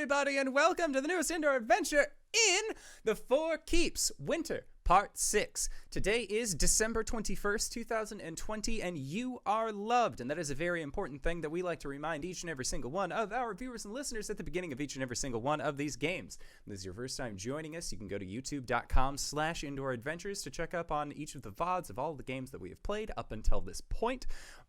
everybody, and welcome to the newest indoor adventure in the Four Keeps Winter Part 6. Today is December 21st, 2020, and you are loved. And that is a very important thing that we like to remind each and every single one of our viewers and listeners at the beginning of each and every single one of these games. If this is your first time joining us, you can go to youtube.com/indooradventures to check up on each of the VODs of all the games that we have played up until this point,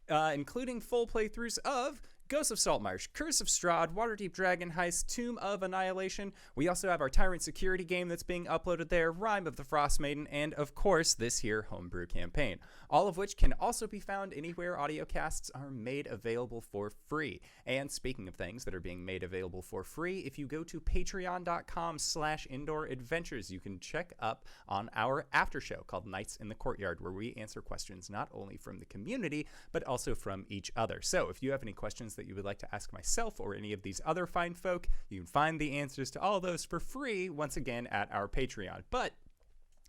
including full playthroughs of Ghosts of Saltmarsh, Curse of Strahd, Waterdeep Dragon Heist, Tomb of Annihilation. We also have our Tyrant Security game that's being uploaded there, Rime of the Frost Maiden, and of course this here homebrew campaign. All of which can also be found anywhere audiocasts are made available for free. And speaking of things that are being made available for free, if you go to patreon.com/indooradventures, you can check up on our after show called Nights in the Courtyard, where we answer questions not only from the community, but also from each other. So if you have any questions that you would like to ask myself or any of these other fine folk, you can find the answers to all those for free once again at our Patreon. But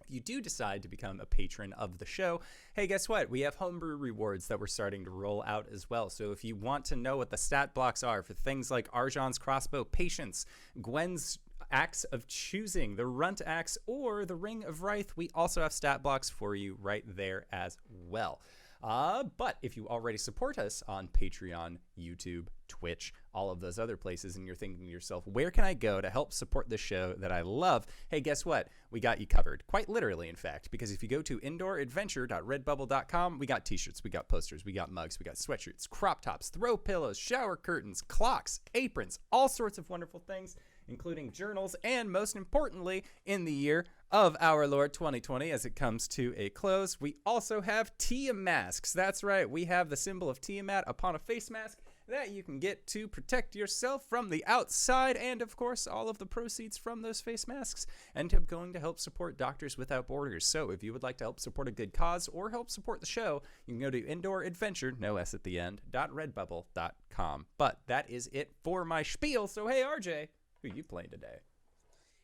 if you do decide to become a patron of the show, hey, guess what? We have homebrew rewards that we're starting to roll out as well. So if you want to know what the stat blocks are for things like Arjhan's crossbow patience, Gwen's Axe of Choosing, the Runt Axe, or the Ring of Wraith, we also have stat blocks for you right there as well. But if you already support us on Patreon, YouTube, Twitch, all of those other places, and you're thinking to yourself, where can I go to help support this show that I love? Hey, guess what? We got you covered. Quite literally, in fact, because if you go to indooradventure.redbubble.com, we got t-shirts, we got posters, we got mugs, we got sweatshirts, crop tops, throw pillows, shower curtains, clocks, aprons, all sorts of wonderful things, including journals, and most importantly, in the year of our Lord 2020, as it comes to a close, we also have Tiamat masks. That's right, we have the symbol of Tiamat upon a face mask that you can get to protect yourself from the outside, and of course, all of the proceeds from those face masks end up going to help support Doctors Without Borders. So if you would like to help support a good cause or help support the show, you can go to indooradventure, no S at the end, .redbubble.com. But that is it for my spiel, so hey RJ, who are you playing today?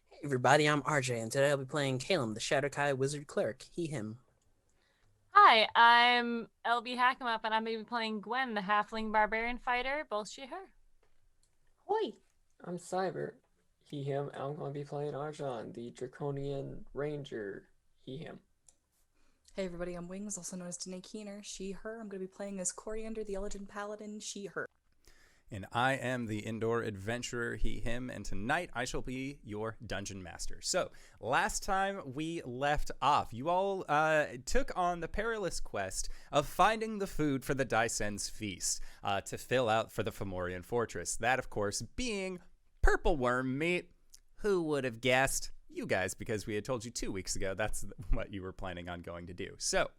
Hey everybody, I'm RJ, and today I'll be playing Caelum, the Shadowkai Wizard Cleric, he, him. Hi, I'm LBHackEmUp, and I'm going to be playing Gwen, the Halfling Barbarian Fighter, both she, her. Hoi! I'm Cyber, he, him, and I'm going to be playing Arjhan, the Draconian Ranger, he, him. Hey everybody, I'm Wings, also known as Danae Keener, she, her. I'm going to be playing as Cori, the Elegant Paladin, she, her. And I am the Indoor Adventurer, he, him, and tonight I shall be your Dungeon Master. So, last time we left off, you all took on the perilous quest of finding the food for the Daisen's feast to fill out for the Fomorian Fortress. That, of course, being purple worm meat. Who would have guessed? You guys, because we had told you 2 weeks ago that's what you were planning on going to do. So,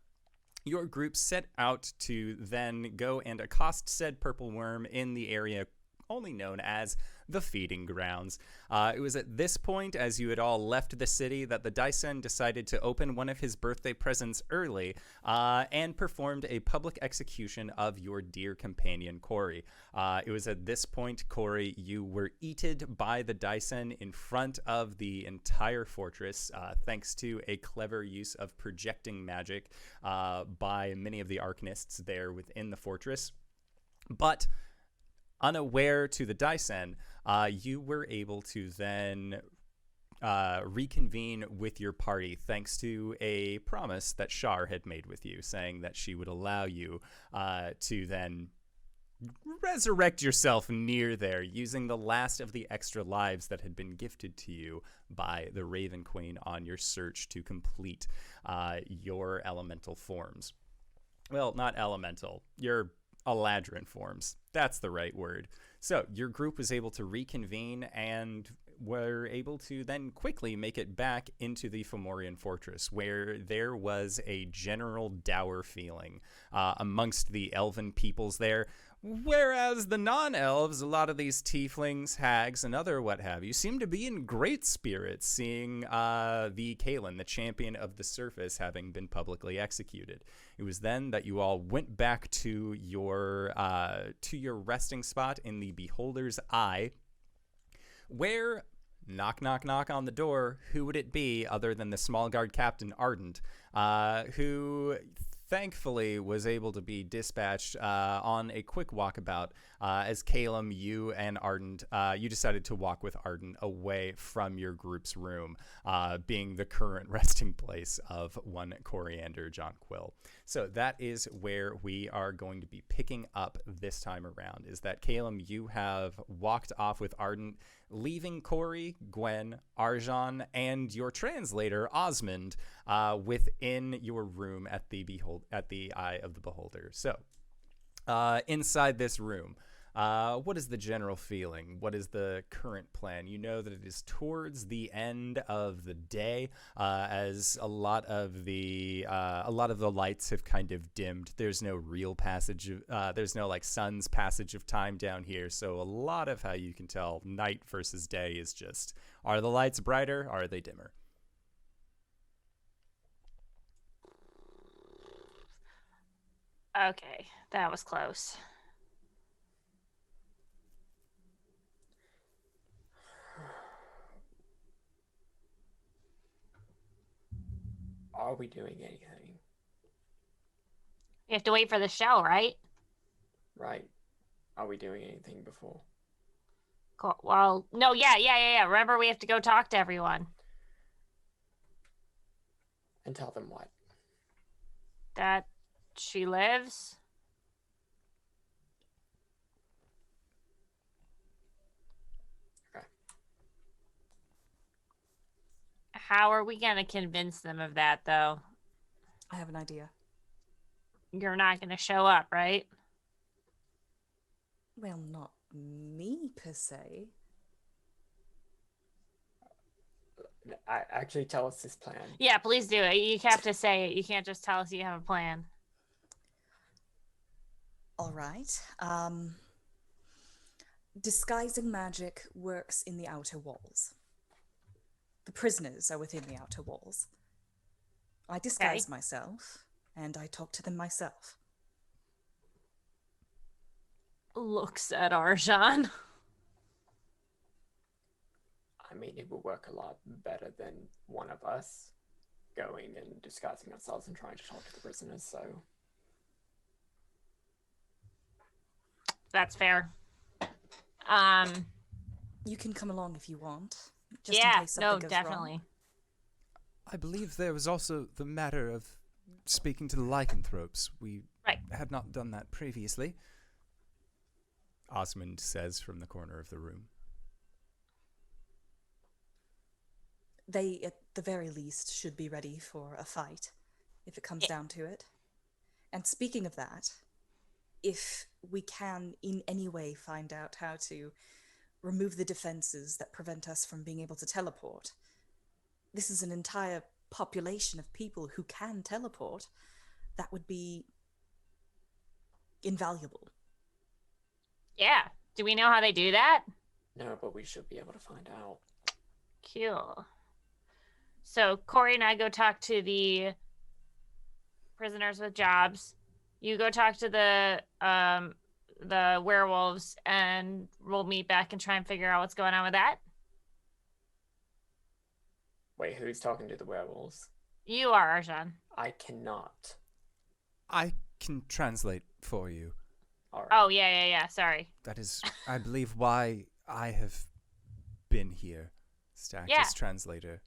your group set out to then go and accost said purple worm in the area only known as the Feeding Grounds. It was at this point, as you had all left the city, that the Daisen decided to open one of his birthday presents early and performed a public execution of your dear companion, Cori. It was at this point, Cori, you were eated by the Daisen in front of the entire fortress, thanks to a clever use of projecting magic by many of the arcanists there within the fortress. But unaware to the Daisen, you were able to then reconvene with your party thanks to a promise that Shar had made with you, saying that she would allow you to then resurrect yourself near there using the last of the extra lives that had been gifted to you by the Raven Queen on your search to complete your elemental forms. Well, not elemental, your Eladrin forms. That's the right word. So your group was able to reconvene and were able to then quickly make it back into the Fomorian Fortress, where there was a general dour feeling amongst the elven peoples there, whereas the non-elves, a lot of these tieflings, hags, and other what have you, seem to be in great spirits, seeing the Caelum, the champion of the surface, having been publicly executed. It was then that you all went back to your resting spot in the Beholder's Eye, where, knock, knock, knock on the door, who would it be other than the small guard captain Ardent, who thankfully was able to be dispatched on a quick walkabout as Caelum, you and Arden, you decided to walk with Arden away from your group's room, being the current resting place of one Coriander John Quill. So that is where we are going to be picking up this time around, is that Caelum, you have walked off with Arden, leaving Cori, Gwen, Arjhan, and your translator, Osmond, within your room at the Eye of the Beholder. So, inside this room, what is the general feeling? What is the current plan? You know that it is towards the end of the day, as a lot of the lights have kind of dimmed. There's no real passage. There's no like sun's passage of time down here. So a lot of how you can tell night versus day is just, are the lights brighter? Are they dimmer? Okay, that was close. Are we doing anything? We have to wait for the show, right? Right. Are we doing anything before? Cool. Well, no, yeah. Remember, we have to go talk to everyone. And tell them what? That she lives. Okay. How are we going to convince them of that, though? I have an idea. You're not going to show up, right? Well, not me per se. Actually, tell us this plan. Yeah, please do it. You have to say it. You can't just tell us you have a plan. All right. Disguising magic works in the outer walls. The prisoners are within the outer walls. I disguise myself, and I talk to them myself. Looks at Arjhan. I mean, it would work a lot better than one of us going and disguising ourselves and trying to talk to the prisoners, so... That's fair. You can come along if you want. Just Yeah, in case something goes definitely. wrong. I believe there was also the matter of speaking to the lycanthropes. We had not done that previously, Osmond says from the corner of the room. They, at the very least, should be ready for a fight, if it comes down to it. And speaking of that, if we can in any way find out how to remove the defenses that prevent us from being able to teleport, this is an entire population of people who can teleport, that would be invaluable. Yeah. Do we know how they do that? No, but we should be able to find out. Cool. So Cori and I go talk to the prisoners with jobs. You go talk to the werewolves, and we'll meet back and try and figure out what's going on with that. Wait, who's talking to the werewolves? You are, Arjhan. I cannot. I can translate for you. All right. Oh, yeah. Sorry. That is, I believe, why I have been here, stacked as translator.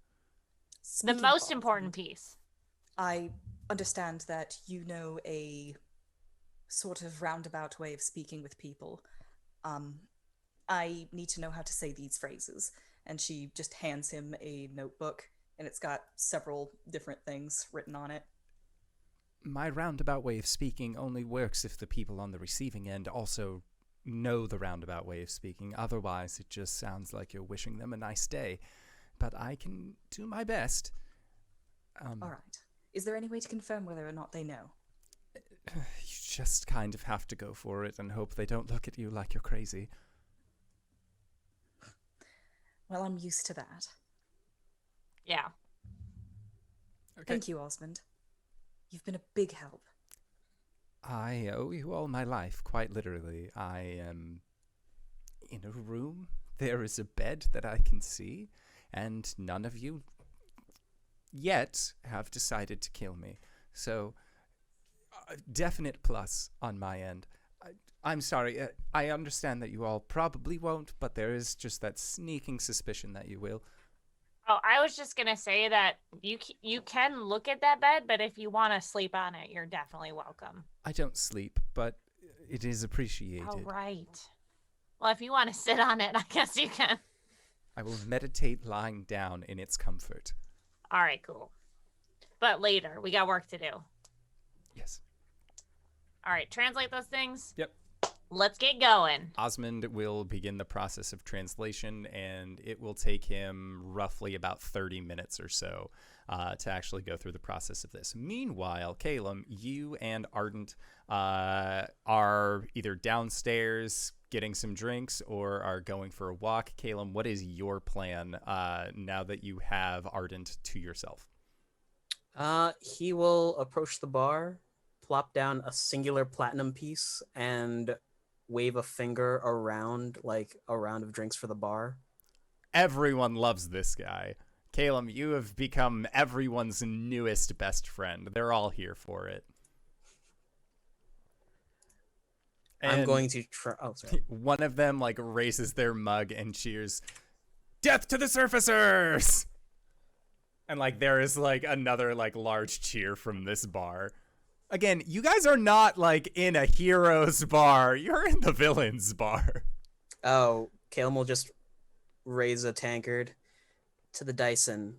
The most important piece. I understand that you know a sort of roundabout way of speaking with people. I need to know how to say these phrases. And she just hands him a notebook, and it's got several different things written on it. My roundabout way of speaking only works if the people on the receiving end also know the roundabout way of speaking. Otherwise, it just sounds like you're wishing them a nice day. But I can do my best. All right. Is there any way to confirm whether or not they know? You just kind of have to go for it and hope they don't look at you like you're crazy. Well, I'm used to that. Yeah. Okay. Thank you, Osmond. You've been a big help. I owe you all my life, quite literally. I am in a room. There is a bed that I can see, and none of you yet have decided to kill me. So definite plus on my end. I'm sorry. I understand that you all probably won't, but there is just that sneaking suspicion that you will. Oh, I was just gonna say that you can look at that bed, but if you want to sleep on it, you're definitely welcome. I don't sleep, but it is appreciated. Oh, right. Well, if you want to sit on it, I guess you can. I will meditate lying down in its comfort. All right, cool. But later, we got work to do. Yes. All right, translate those things. Yep. Let's get going. Osmond will begin the process of translation, and it will take him roughly about 30 minutes or so to actually go through the process of this. Meanwhile, Caelum, you and Ardent are either downstairs getting some drinks or are going for a walk. Caelum, what is your plan now that you have Ardent to yourself? He will approach the bar, plop down a singular platinum piece, and wave a finger around, like a round of drinks for the bar. Everyone loves this guy. Caelum, you have become everyone's newest best friend. They're all here for it. I'm going to try. Oh, sorry. One of them like raises their mug and cheers, "Death to the surfacers!" And like there is like another like large cheer from this bar. Again, you guys are not like in a hero's bar. You're in the villain's bar. Oh, Caelum will just raise a tankard to the Daisen.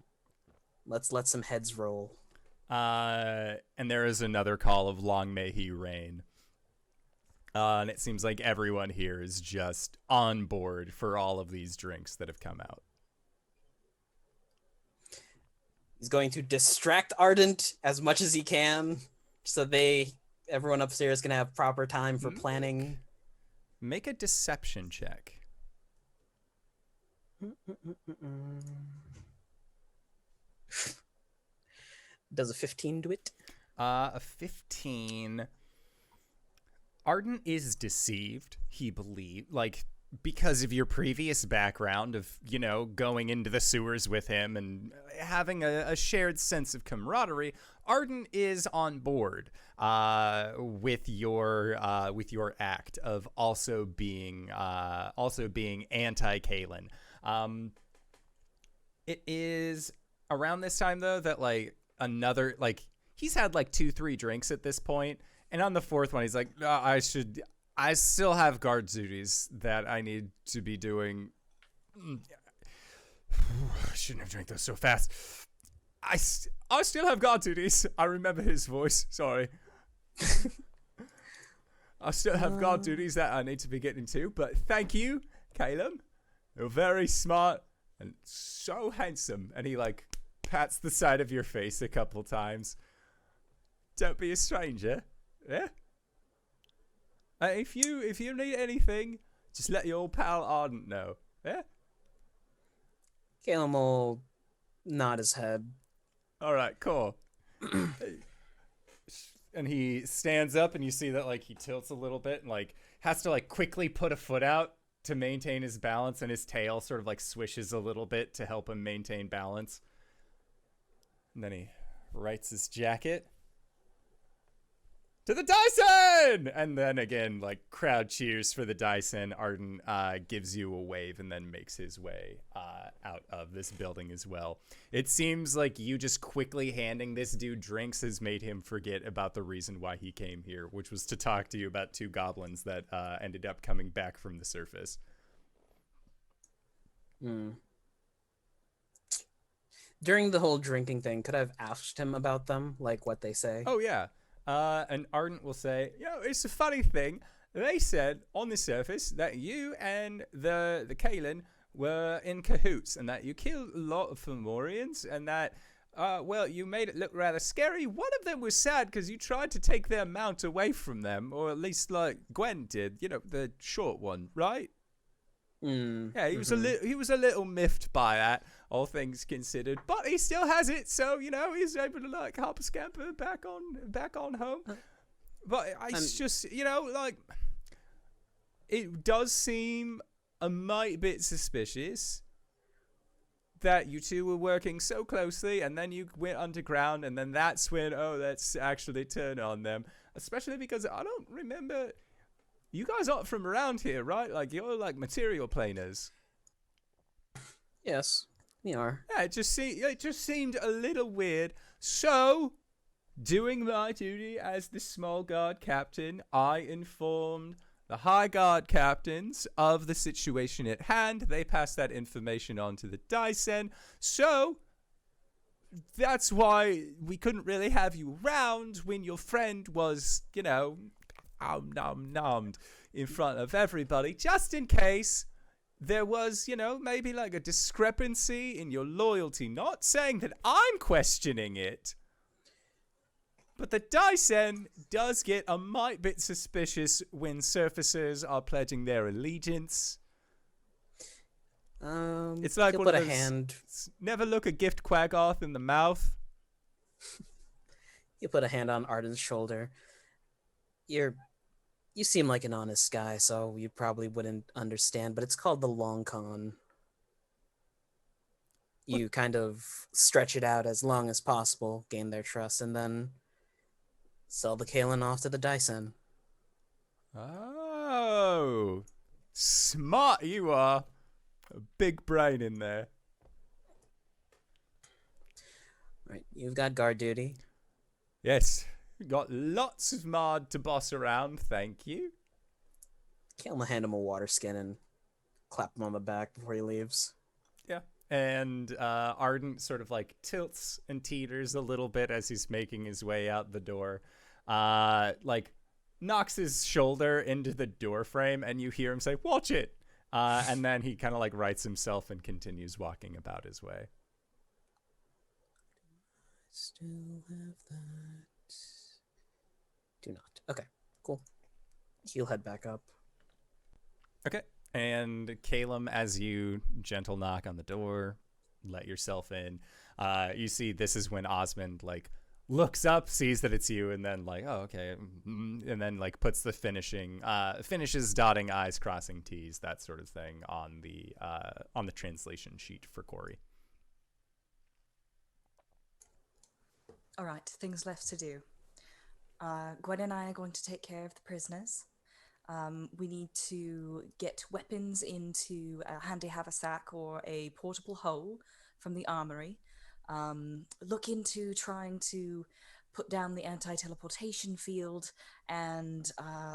Let's let some heads roll. And there is another call of "Long may he reign." And it seems like everyone here is just on board for all of these drinks that have come out. He's going to distract Ardent as much as he can, so everyone upstairs can have proper time for planning. Make a deception check. Does a 15 do it? A 15. Ardent is deceived, he believes, like, because of your previous background of, you know, going into the sewers with him and having a shared sense of camaraderie. Ardent is on board with your act of also being anti-Caelum. It is around this time though that like another, like, he's had like 2-3 drinks at this point, and on the fourth one he's like, I still have guard duties that I need to be doing. I shouldn't have drank those so fast. I still have guard duties. I remember his voice. Sorry. I still have guard duties that I need to be getting to. But thank you, Caelum. You're very smart and so handsome. And he like pats the side of your face a couple times. Don't be a stranger. Yeah? If you need anything, just let your old pal Ardent know. Yeah? Caelum will nod his head. All right, cool. And he stands up, and you see that like he tilts a little bit and like has to like quickly put a foot out to maintain his balance, and his tail sort of like swishes a little bit to help him maintain balance. And then he writes his jacket. To the Daisen! And then again, like, crowd cheers for the Daisen. Arden gives you a wave and then makes his way out of this building as well. It seems like you just quickly handing this dude drinks has made him forget about the reason why he came here, which was to talk to you about 2 goblins that ended up coming back from the surface. During the whole drinking thing, could I have asked him about them, like what they say? Oh, yeah. And Ardent will say, it's a funny thing. They said on the surface that you and the Caelum were in cahoots and that you killed a lot of Fomorians and that, you made it look rather scary. One of them was sad because you tried to take their mount away from them, or at least like Gwen did, the short one, right? Yeah, he was a little miffed by that, all things considered, but he still has it, so he's able to like hop a scamper back on home. But it's just it does seem a mite bit suspicious that you two were working so closely, and then you went underground, and then that's when let's actually turn on them. especially because I don't remember. You guys aren't from around here, right? Like, you're like material planers. Yes, we are. Yeah, it just seemed a little weird. So, doing my duty as the small guard captain, I informed the high guard captains of the situation at hand. They passed that information on to the Daisen. So, that's why we couldn't really have you around when your friend was, nommed in front of everybody, just in case there was, maybe like a discrepancy in your loyalty. Not saying that I'm questioning it, but the Daisen does get a mite bit suspicious when surfacers are pledging their allegiance. It's like you'll one put of a those, hand. never look a gift Quaggoth in the mouth. You put a hand on Arden's shoulder. You seem like an honest guy, so you probably wouldn't understand, but it's called the long con. You kind of stretch it out as long as possible, gain their trust, and then sell the Caelum off to the Daisen. Oh, smart you are. A big brain in there. Right, you've got guard duty. Yes, got lots of Mard to boss around, thank you. Caelum will hand him a water skin and clap him on the back before he leaves. Yeah, and Ardent sort of like tilts and teeters a little bit as he's making his way out the door. Like knocks his shoulder into the door frame, and you hear him say, "Watch it!" And then he kind of like rights himself and continues walking about his way. Still have that. Do not. Okay, cool. He'll head back up. Okay. And Caelum, as you gentle knock on the door, let yourself in, you see this is when Osmond like looks up, sees that it's you, and then like, oh, okay. And then like puts the finishes dotting I's, crossing T's, that sort of thing on the translation sheet for Cori. All right, things left to do. Gwen and I are going to take care of the prisoners. We need to get weapons into a handy haversack or a portable hole from the armory. Look into trying to put down the anti-teleportation field, and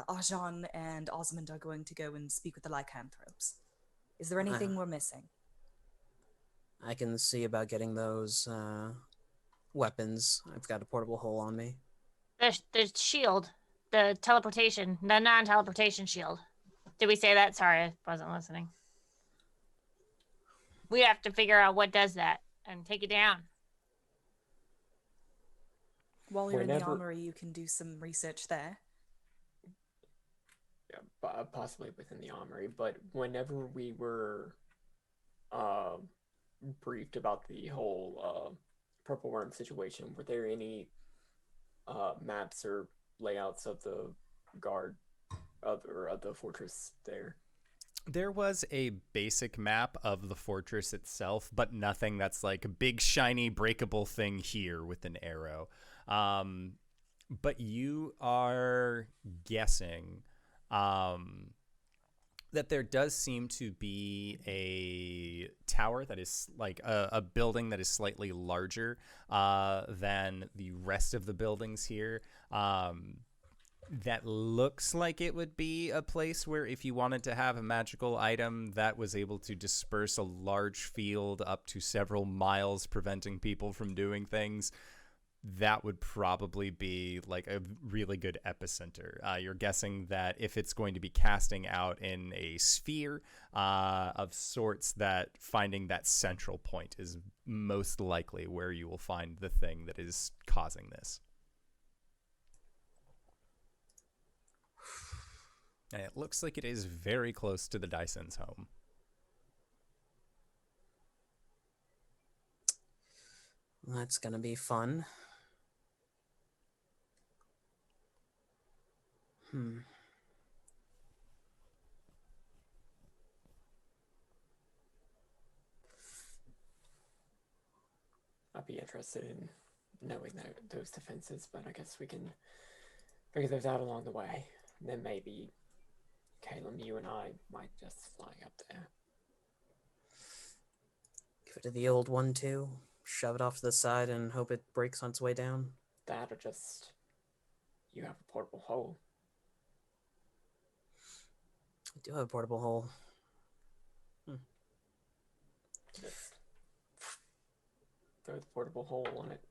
Arjhan and Osmond are going to go and speak with the lycanthropes. Is there anything we're missing? I can see about getting those weapons. I've got a portable hole on me. The shield, the teleportation, the non-teleportation shield. Did we say that? Sorry, I wasn't listening. We have to figure out what does that and take it down. While you're in the armory, you can do some research there. Yeah, possibly within the armory, but whenever we were briefed about the whole purple worm situation, were there any maps or layouts of the guard of the fortress there? There was a basic map of the fortress itself, but nothing that's like a big shiny breakable thing here with an arrow. But you are guessing that there does seem to be a tower that is like a building that is slightly larger than the rest of the buildings here. That looks like it would be a place where if you wanted to have a magical item that was able to disperse a large field up to several miles, preventing people from doing things, that would probably be like a really good epicenter. You're guessing that if it's going to be casting out in a sphere of sorts, that finding that central point is most likely where you will find the thing that is causing this. And it looks like it is very close to the Daisen's home. That's gonna be fun. I'd be interested in knowing those defenses, but I guess we can figure those out along the way. And then maybe, Caelum, you and I might just fly up there. Give it to the old 1-2, shove it off to the side, and hope it breaks on its way down. That or just, you have a portable hole. I do have a portable hole. Just throw the portable hole on it.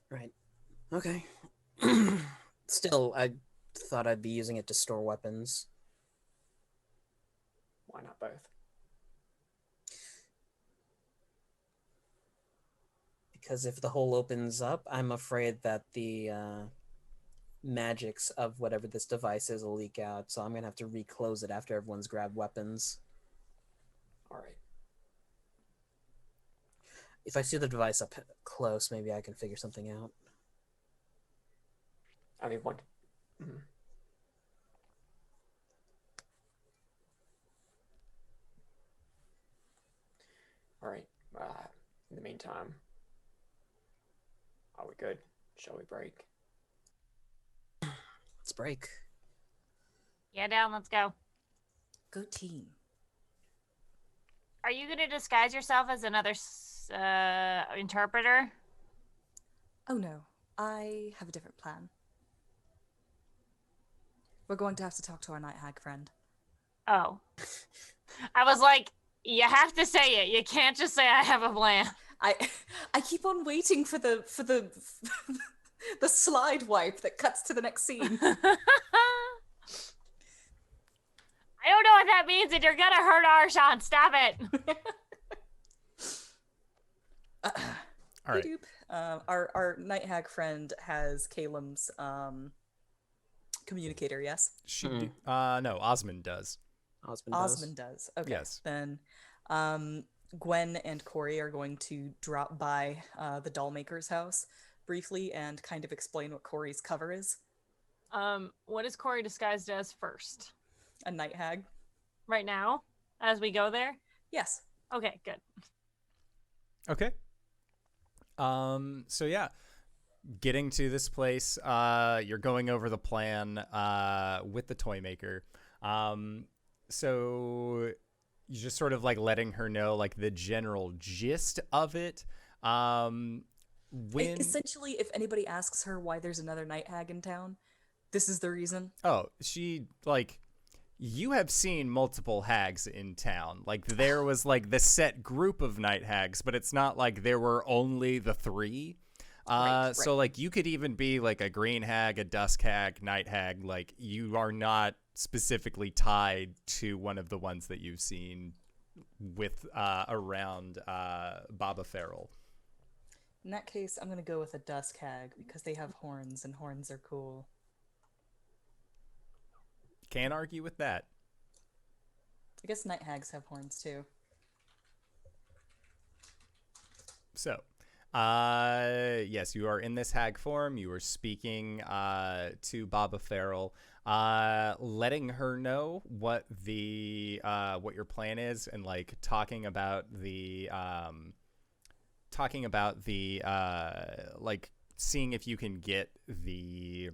Right. Okay. Still, I thought I'd be using it to store weapons. Why not both? Because if the hole opens up, I'm afraid that the magics of whatever this device is will leak out, so I'm going to have to reclose it after everyone's grabbed weapons. Alright. If I see the device up close, maybe I can figure something out. I mean, one. Mm. Alright. In the meantime, are we good? Shall we break? Let's break. Yeah, down. Let's go. Go team. Are you going to disguise yourself as another interpreter? Oh no, I have a different plan. We're going to have to talk to our night hag friend. Oh. I was like, you have to say it. You can't just say I have a plan. I keep on waiting for the the slide wipe that cuts to the next scene. I don't know what that means, and you're gonna hurt Arjhan. Stop it. All right. Our night hag friend has Caelum's communicator. Yes, No, Osmond does. Osmond does. Okay. Yes. Then Gwen and Cori are going to drop by the dollmaker's house briefly and kind of explain what Cori's cover is. What is Cori disguised as first? A night hag. Right now, as we go there? Yes. Okay, good. Okay. So yeah, getting to this place, you're going over the plan with the toy maker. So you're just sort of like letting her know like the general gist of it. Essentially, if anybody asks her why there's another night hag in town, this is the reason. Oh, you have seen multiple hags in town. Like, there was, like, the set group of night hags, but it's not like there were only the 3. Right. So, like, you could even be, like, a green hag, a dusk hag, night hag. Like, you are not specifically tied to one of the ones that you've seen with around Baba Farrell. In that case, I'm going to go with a dusk hag because they have horns, and horns are cool. Can't argue with that. I guess night hags have horns too. So, yes, you are in this hag form. You are speaking to Baba Farrell, letting her know what your plan is, and like talking about the like seeing if you can get the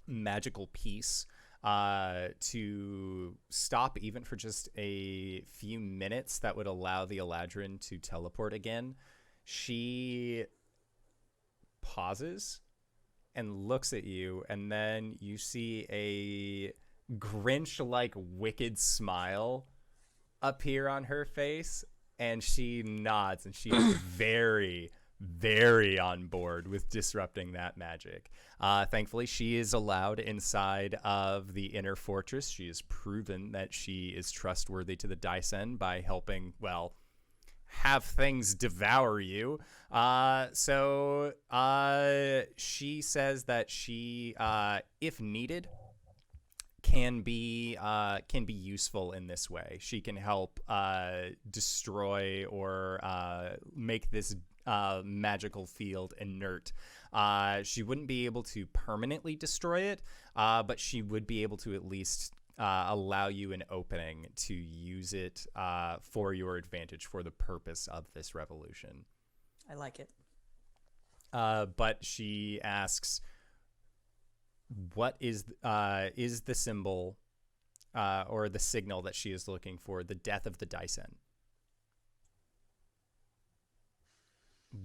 magical piece to stop even for just a few minutes that would allow the Eladrin to teleport again. She pauses and looks at you, and then you see a Grinch-like wicked smile appear on her face, and she nods, and she is very, very on board with disrupting that magic. Thankfully, she is allowed inside of the inner fortress. She has proven that she is trustworthy to the Daisen by helping, well, have things devour you. So she says that she, if needed, can be useful in this way. She can help destroy or make this magical field inert. She wouldn't be able to permanently destroy it, but she would be able to at least allow you an opening to use it for your advantage for the purpose of this revolution. I like it. but she asks, what is the symbol or the signal that she is looking for, the death of the Daisen?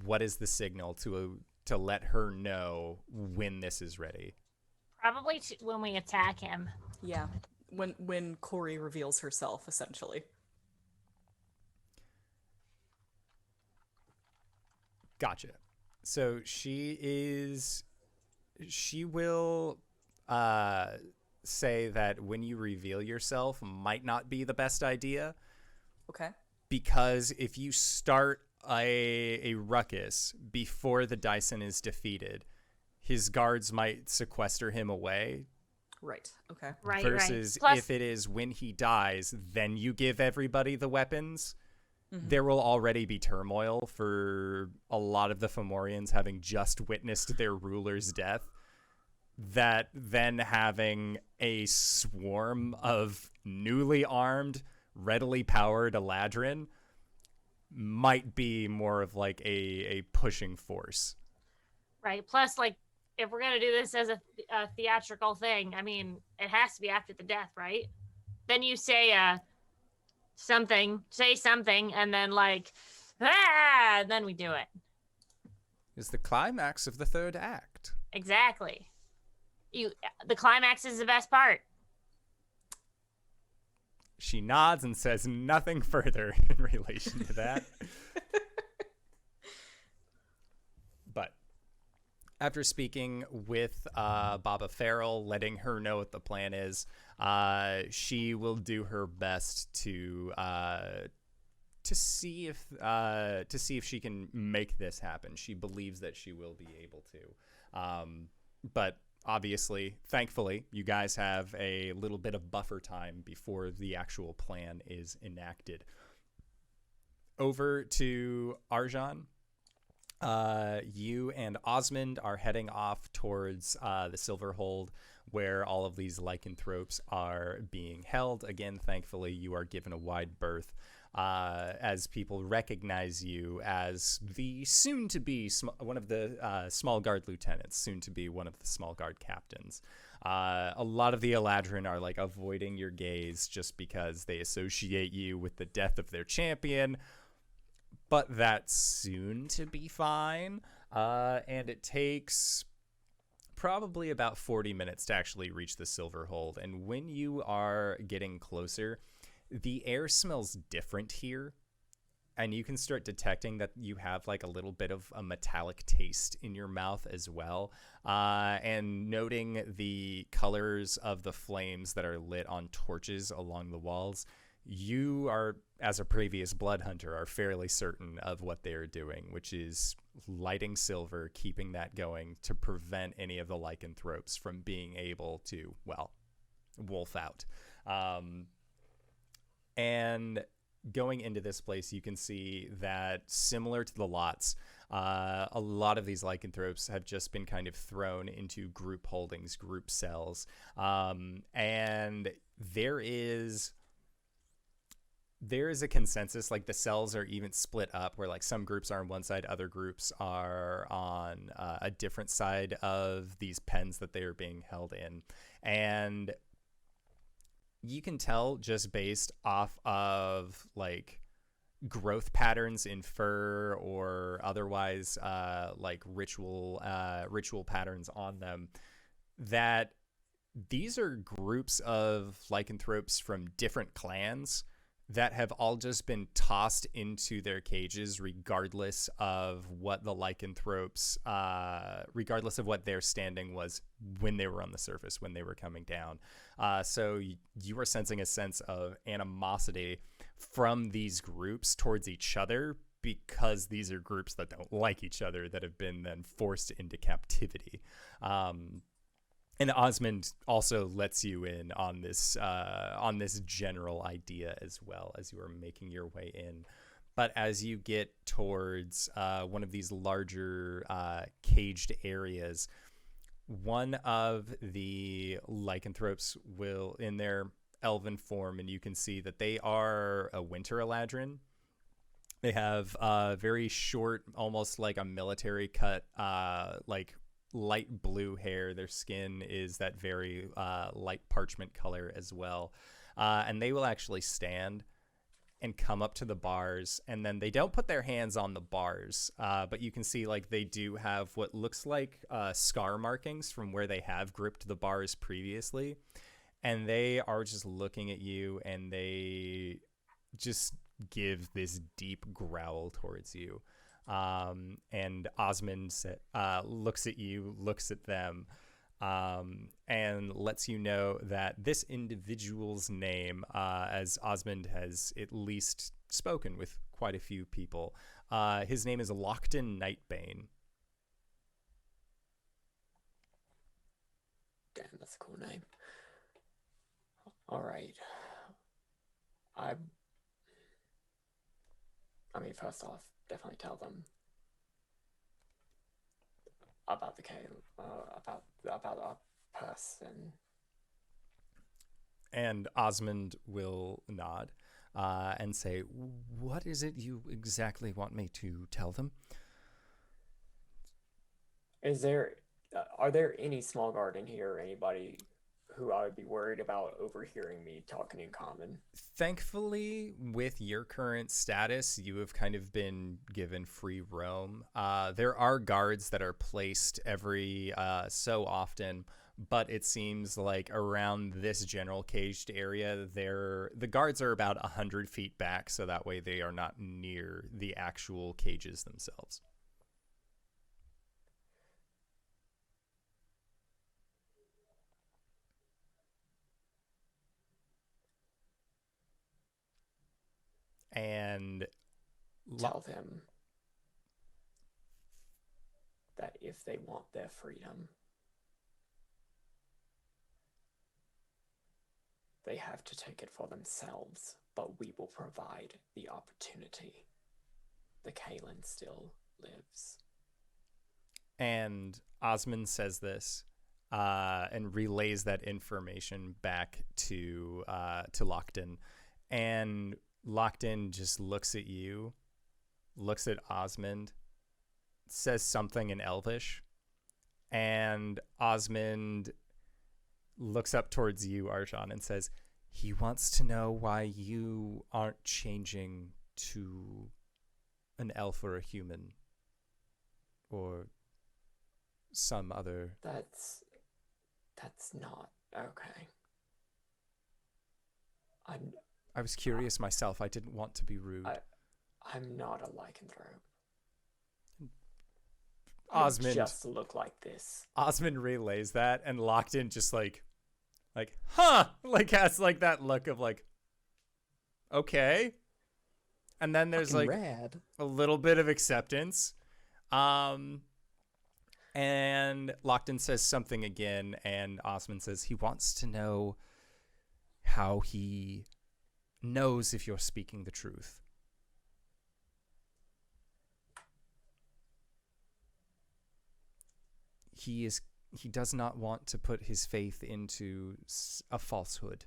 What is the signal to let her know when this is ready? Probably when we attack him. Yeah, when Cori reveals herself, essentially. Gotcha. So she will say that when you reveal yourself might not be the best idea. Okay. Because if you start a ruckus before the Daisen is defeated, his guards might sequester him away. Right. Okay. Right. Versus Plus, if it is when he dies, then you give everybody the weapons. Mm-hmm. There will already be turmoil for a lot of the Fomorians having just witnessed their ruler's death. That then having a swarm of newly armed, readily powered Eladrin might be more of like a pushing force. right. Plus, like, if we're gonna do this as a theatrical thing, I mean, it has to be after the death, right? Then you say something, and then like, and then we do it. Is the climax of the third act. Exactly. The climax is the best part. She nods and says nothing further in relation to that. But after speaking with Baba Farrell, letting her know what the plan is, she will do her best to see if she can make this happen. She believes that she will be able to. But obviously, thankfully, you guys have a little bit of buffer time before the actual plan is enacted. Over to Arjhan. You and Osmond are heading off towards the Silverhold, where all of these lycanthropes are being held. Again, thankfully, you are given a wide berth as people recognize you as the soon-to-be one of the small guard lieutenants, soon-to-be one of the small guard captains. A lot of the Eladrin are like avoiding your gaze just because they associate you with the death of their champion, but that's soon to be fine. And it takes probably about 40 minutes to actually reach the Silverhold. And when you are getting closer, the air smells different here, and you can start detecting that you have like a little bit of a metallic taste in your mouth as well. And noting the colors of the flames that are lit on torches along the walls, you are, as a previous blood hunter, are fairly certain of what they are doing, which is lighting silver, keeping that going to prevent any of the lycanthropes from being able to, well, wolf out. And going into this place, you can see that similar to the lots, a lot of these lycanthropes have just been kind of thrown into group holdings, group cells. And there is a consensus, like the cells are even split up where like some groups are on one side, other groups are on a different side of these pens that they are being held in. And you can tell just based off of like growth patterns in fur or otherwise like ritual patterns on them, that these are groups of lycanthropes from different clans that have all just been tossed into their cages regardless of what the lycanthropes, regardless of what their standing was when they were on the surface, when they were coming down. So you are sensing a sense of animosity from these groups towards each other because these are groups that don't like each other that have been then forced into captivity. And Osmond also lets you in on this general idea as well as you are making your way in. But as you get towards one of these larger caged areas, one of the lycanthropes will, in their elven form, and you can see that they are a winter Eladrin, They have very short, almost like a military cut, like light blue hair. Their skin is that very light parchment color as well. And they will actually stand and come up to the bars, and then they don't put their hands on the bars, but you can see like they do have what looks like scar markings from where they have gripped the bars previously, and they are just looking at you, and they just give this deep growl towards you. And Osmond looks at you, looks at them, and lets you know that this individual's name, as Osmond has at least spoken with quite a few people, his name is Lockton Nightbane. Damn, that's a cool name. All right. I mean, first off, definitely tell them about the about our person. And Osmond will nod and say, "What is it you exactly want me to tell them?" Are there any small guard in here, or anybody who I would be worried about overhearing me talking in common? Thankfully, with your current status, you have kind of been given free roam. There are guards that are placed every so often, but it seems like around this general caged area, the guards are about 100 feet back, so that way they are not near the actual cages themselves. And tell them that if they want their freedom, they have to take it for themselves, but we will provide the opportunity. The Caelum still lives. And Osmond says this and relays that information back to Lockton. And Lockton just looks at you, looks at Osmond, says something in Elvish, and Osmond looks up towards you, Arjhan, and says, he wants to know why you aren't changing to an elf or a human or some other... That's not okay. I was curious myself. I didn't want to be rude. I'm not a lycanthrope. Osmond I just look like this. Osmond relays that, and Lockton just like, huh? Like has like that look of like, okay. And then there's Fucking like rad. a little bit of acceptance. And Lockton says something again, and Osmond says he wants to know how he knows if you're speaking the truth. He does not want to put his faith into a falsehood.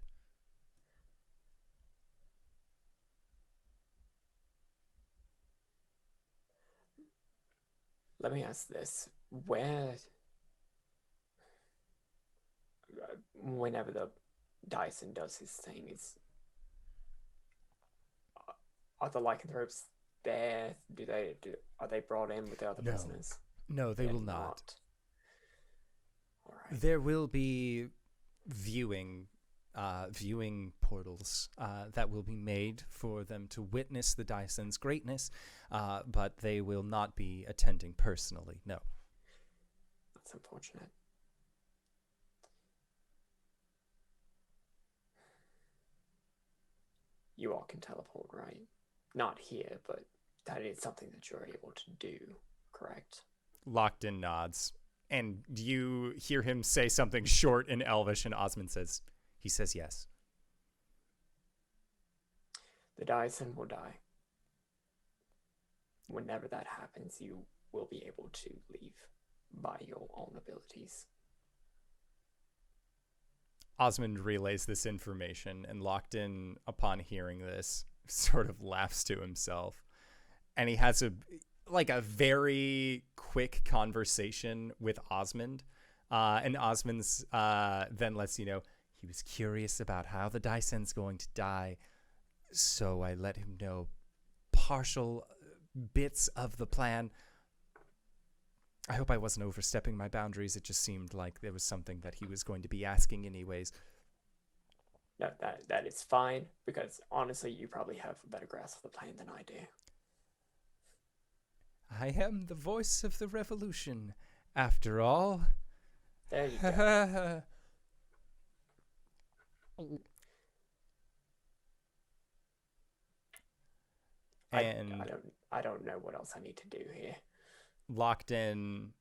Let me ask this. Whenever the Daisen does his thing, are the lycanthropes there? Are they brought in with the other prisoners? No, they will not. All right. There will be viewing portals that will be made for them to witness the Daisen's greatness, but they will not be attending personally. No. That's unfortunate. You all can teleport, right? Not here, but that is something that you're able to do, correct? Lockton nods. And you hear him say something short in Elvish, and Osmond says, he says yes. The Daisen will die. Whenever that happens, you will be able to leave by your own abilities. Osmond relays this information, and Lockton, upon hearing this, sort of laughs to himself and he has a very quick conversation with Osmond, and Osmond's then lets you know he was curious about how the Daisen's going to die, so I let him know partial bits of the plan. I hope I wasn't overstepping my boundaries. It just seemed like there was something that he was going to be asking anyways. No, that is fine, because honestly, you probably have a better grasp of the plan than I do. I am the voice of the revolution, after all. There you go. And I don't know what else I need to do here. Locked in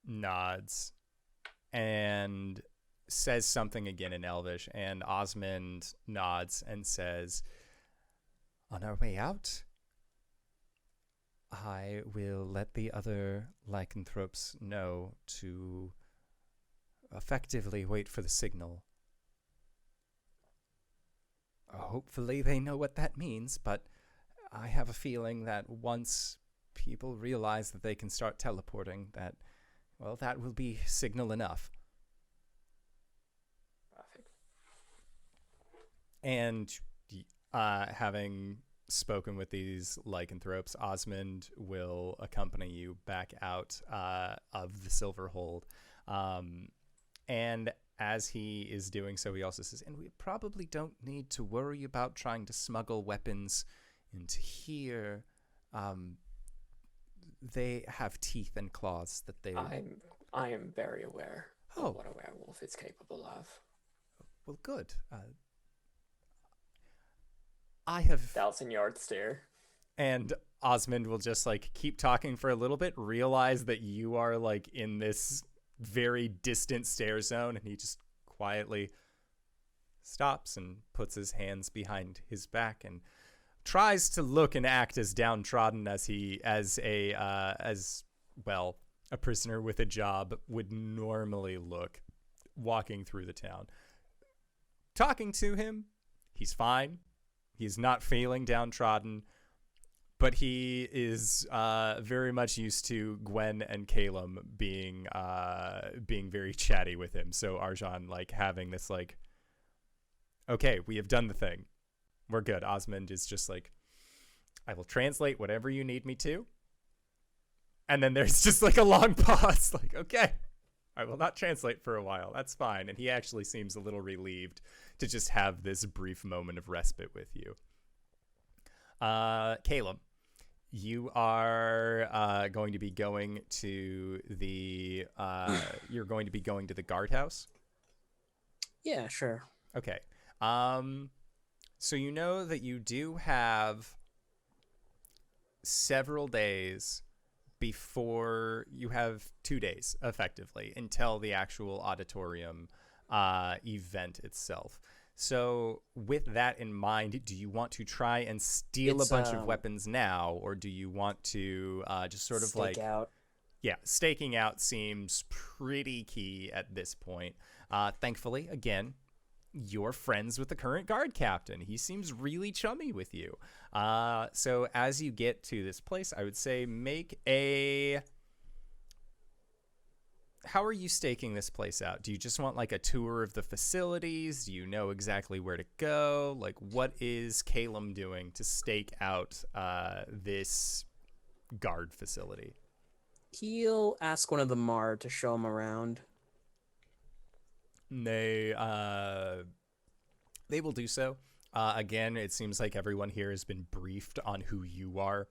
nods and says something again in Elvish, and Osmond nods and says, on our way out, I will let the other lycanthropes know to effectively wait for the signal. Hopefully they know what that means, but I have a feeling that once people realize that they can start teleporting, that will be signal enough. Perfect. And having spoken with these lycanthropes, Osmond will accompany you back out of the Silver Hold. And as he is doing so, he also says, and we probably don't need to worry about trying to smuggle weapons into here. They have teeth and claws that they... I am very aware of what a werewolf is capable of. Well, good. I have... 1,000-yard stare. And Osmond will just, keep talking for a little bit, realize that you are, in this very distant stare zone, and he just quietly stops and puts his hands behind his back and tries to look and act as downtrodden as a prisoner with a job would normally look walking through the town. Talking to him, he's fine. He's not feeling downtrodden, but he is very much used to Gwen and Caelum being very chatty with him. So Arjhan having this okay, we have done the thing. We're good. Osmond is just I will translate whatever you need me to. And then there's just a long pause. Okay, I will not translate for a while. That's fine. And he actually seems a little relieved to just have this brief moment of respite with you. Caelum, you are going to be going to the guardhouse. Yeah, sure. Okay. So you know that you do have several days before you have 2 days, effectively, until the actual auditorium event itself. So with that in mind, do you want to try and steal a bunch of weapons now, or do you want to just sort of stake out? Yeah, staking out seems pretty key at this point. Thankfully, again, you're friends with the current guard captain. He seems really chummy with you. So as you get to this place, I would say make a... How are you staking this place out? Do you just want a tour of the facilities? Do you know exactly where to go? What is Caelum doing to stake out this guard facility? He'll ask one of the Mar to show him around. They will do so. Again, it seems like everyone here has been briefed on who you are.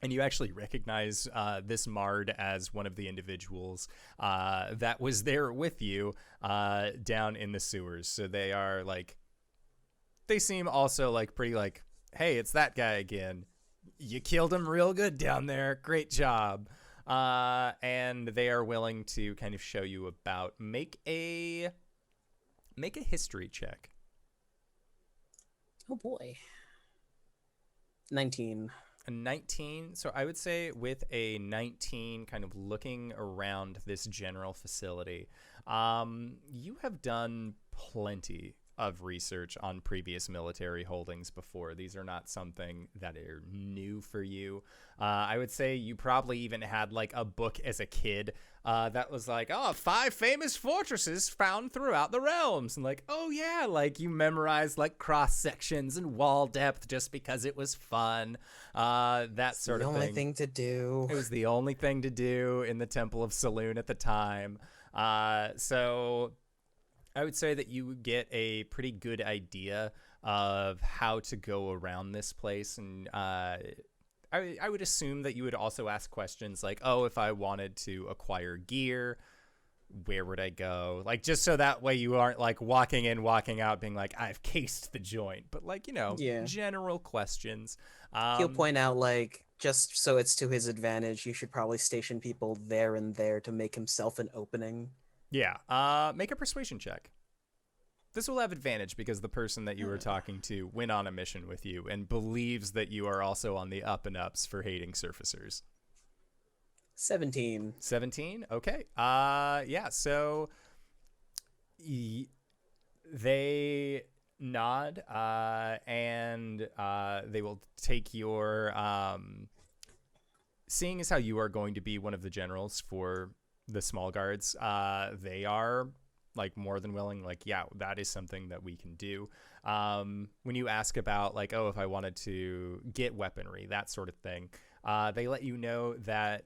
And you actually recognize this Mard as one of the individuals that was there with you down in the sewers. So they are they seem also pretty hey, it's that guy again. You killed him real good down there. Great job. And they are willing to kind of show you about. Make a history check. Oh boy. 19. A 19. So I would say with a 19, kind of looking around this general facility, you have done plenty of research on previous military holdings before. These are not something that are new for you. I would say you probably even had like a book as a kid that was like, 5 famous fortresses found throughout the realms. And like, oh yeah, like you memorized like cross sections and wall depth just because it was fun. That sort of thing. The only thing to do. It was the only thing to do in the Temple of Saloon at the time. So I would say that you get a pretty good idea of how to go around this place. And I would assume that you would also ask questions like, if I wanted to acquire gear, where would I go? Like, just so that way you aren't like walking in, walking out being like, I've cased the joint, but like, general questions. He'll point out, like, just so it's to his advantage, you should probably station people there and there to make himself an opening. Yeah. Make a persuasion check. This will have advantage because the person that you were talking to went on a mission with you and believes that you are also on the up and ups for hating surfacers. 17. 17? Okay. Yeah, so they nod and they will take your seeing as how you are going to be one of the generals for the small guards, they are like more than willing, like, yeah, that is something that we can do. When you ask about like, if I wanted to get weaponry, that sort of thing, they let you know that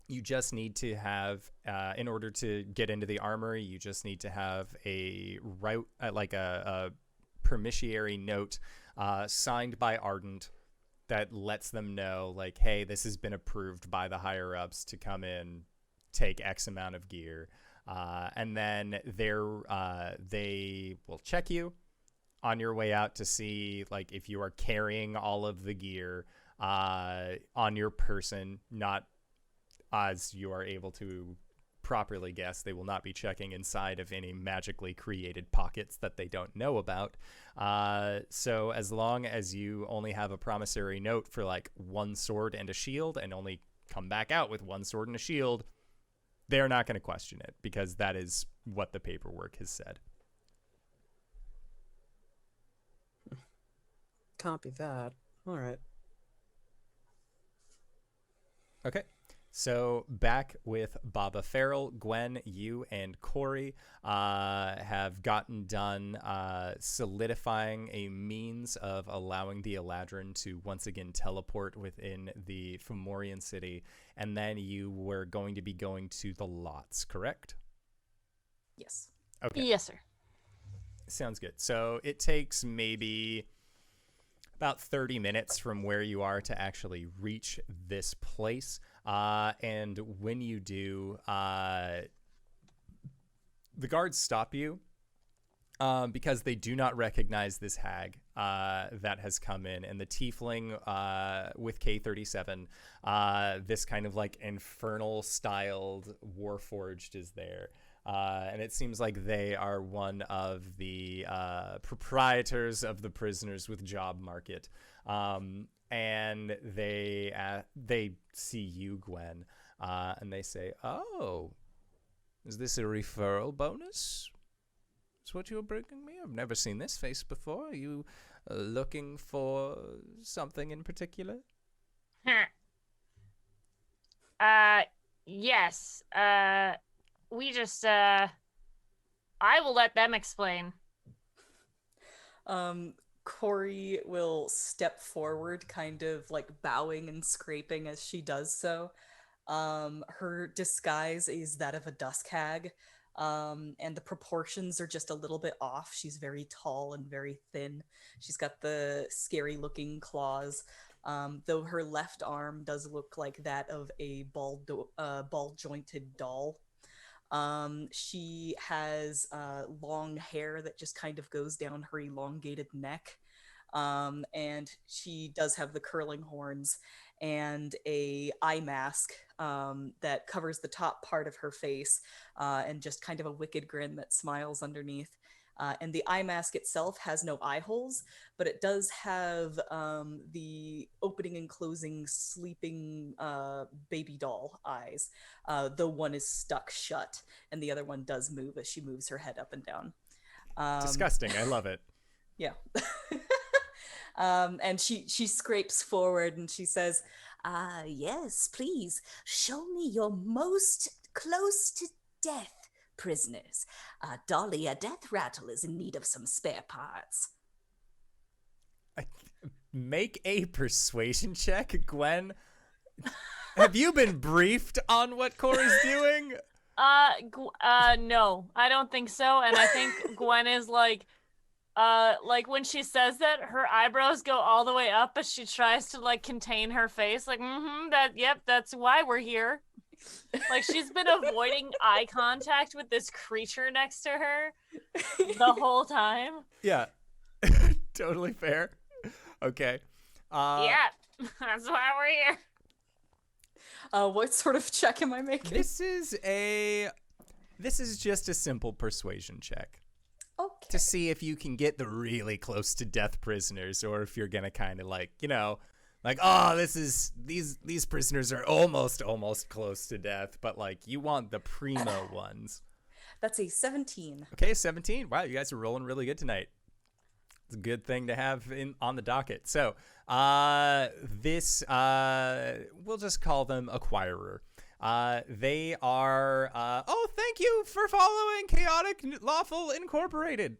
you just need to have, in order to get into the armory, you just need to have a route, like a permissionary note signed by Ardent that lets them know, like, hey, this has been approved by the higher ups to come in, take X amount of gear. And then they will check you on your way out to see like if you are carrying all of the gear on your person, not as you are able to properly guess. They will not be checking inside of any magically created pockets that they don't know about. So as long as you only have a promissory note for like 1 sword and a shield and only come back out with 1 sword and a shield, they're not going to question it because that is what the paperwork has said. Copy that. All right. Okay. So back with Baba Farrell, Gwen, you and Cori have gotten done solidifying a means of allowing the Eladrin to once again teleport within the Fomorian city, and then you were going to be going to the lots, correct? Yes. Okay. Yes, sir. Sounds good. So it takes maybe about 30 minutes from where you are to actually reach this place. And when you do, the guards stop you because they do not recognize this hag that has come in. And the tiefling with K37, this kind of like infernal styled Warforged is there. And it seems like they are one of the proprietors of the prisoners with job market. And they see you, Gwen, and they say, "Oh, is this a referral bonus? Is what you're bringing me? I've never seen this face before. Are you looking for something in particular?" Yes. We just, I will let them explain. Cori will step forward, kind of like bowing and scraping as she does so. Her disguise is that of a dusk hag, and the proportions are just a little bit off. She's very tall and very thin. She's got the scary looking claws, though her left arm does look like that of a ball jointed doll. She has long hair that just kind of goes down her elongated neck, and she does have the curling horns and a eye mask that covers the top part of her face, and just kind of a wicked grin that smiles underneath. And the eye mask itself has no eye holes, but it does have the opening and closing sleeping baby doll eyes. Though one is stuck shut, and the other one does move as she moves her head up and down. Disgusting. I love it. Yeah. And she scrapes forward and she says, yes, please, show me your most close to death prisoners. Dolly, a death rattle, is in need of some spare parts. Make a persuasion check, Gwen. Have you been briefed on what Cori's doing? No, I don't think so. And I think Gwen is like when she says that, her eyebrows go all the way up as she tries to like contain her face. Like, that's why we're here. Like, she's been avoiding eye contact with this creature next to her the whole time. Yeah. Totally fair. Okay. Yeah, that's why we're here. What sort of check am I making? This is just a simple persuasion check. Okay. To see if you can get the really close to death prisoners, or if you're gonna kind of like, these prisoners are almost close to death, but like you want the primo ones. That's a 17. Okay, 17. Wow, you guys are rolling really good tonight. It's a good thing to have on the docket. So, this we'll just call them Acquirer. They are thank you for following Chaotic Lawful Incorporated.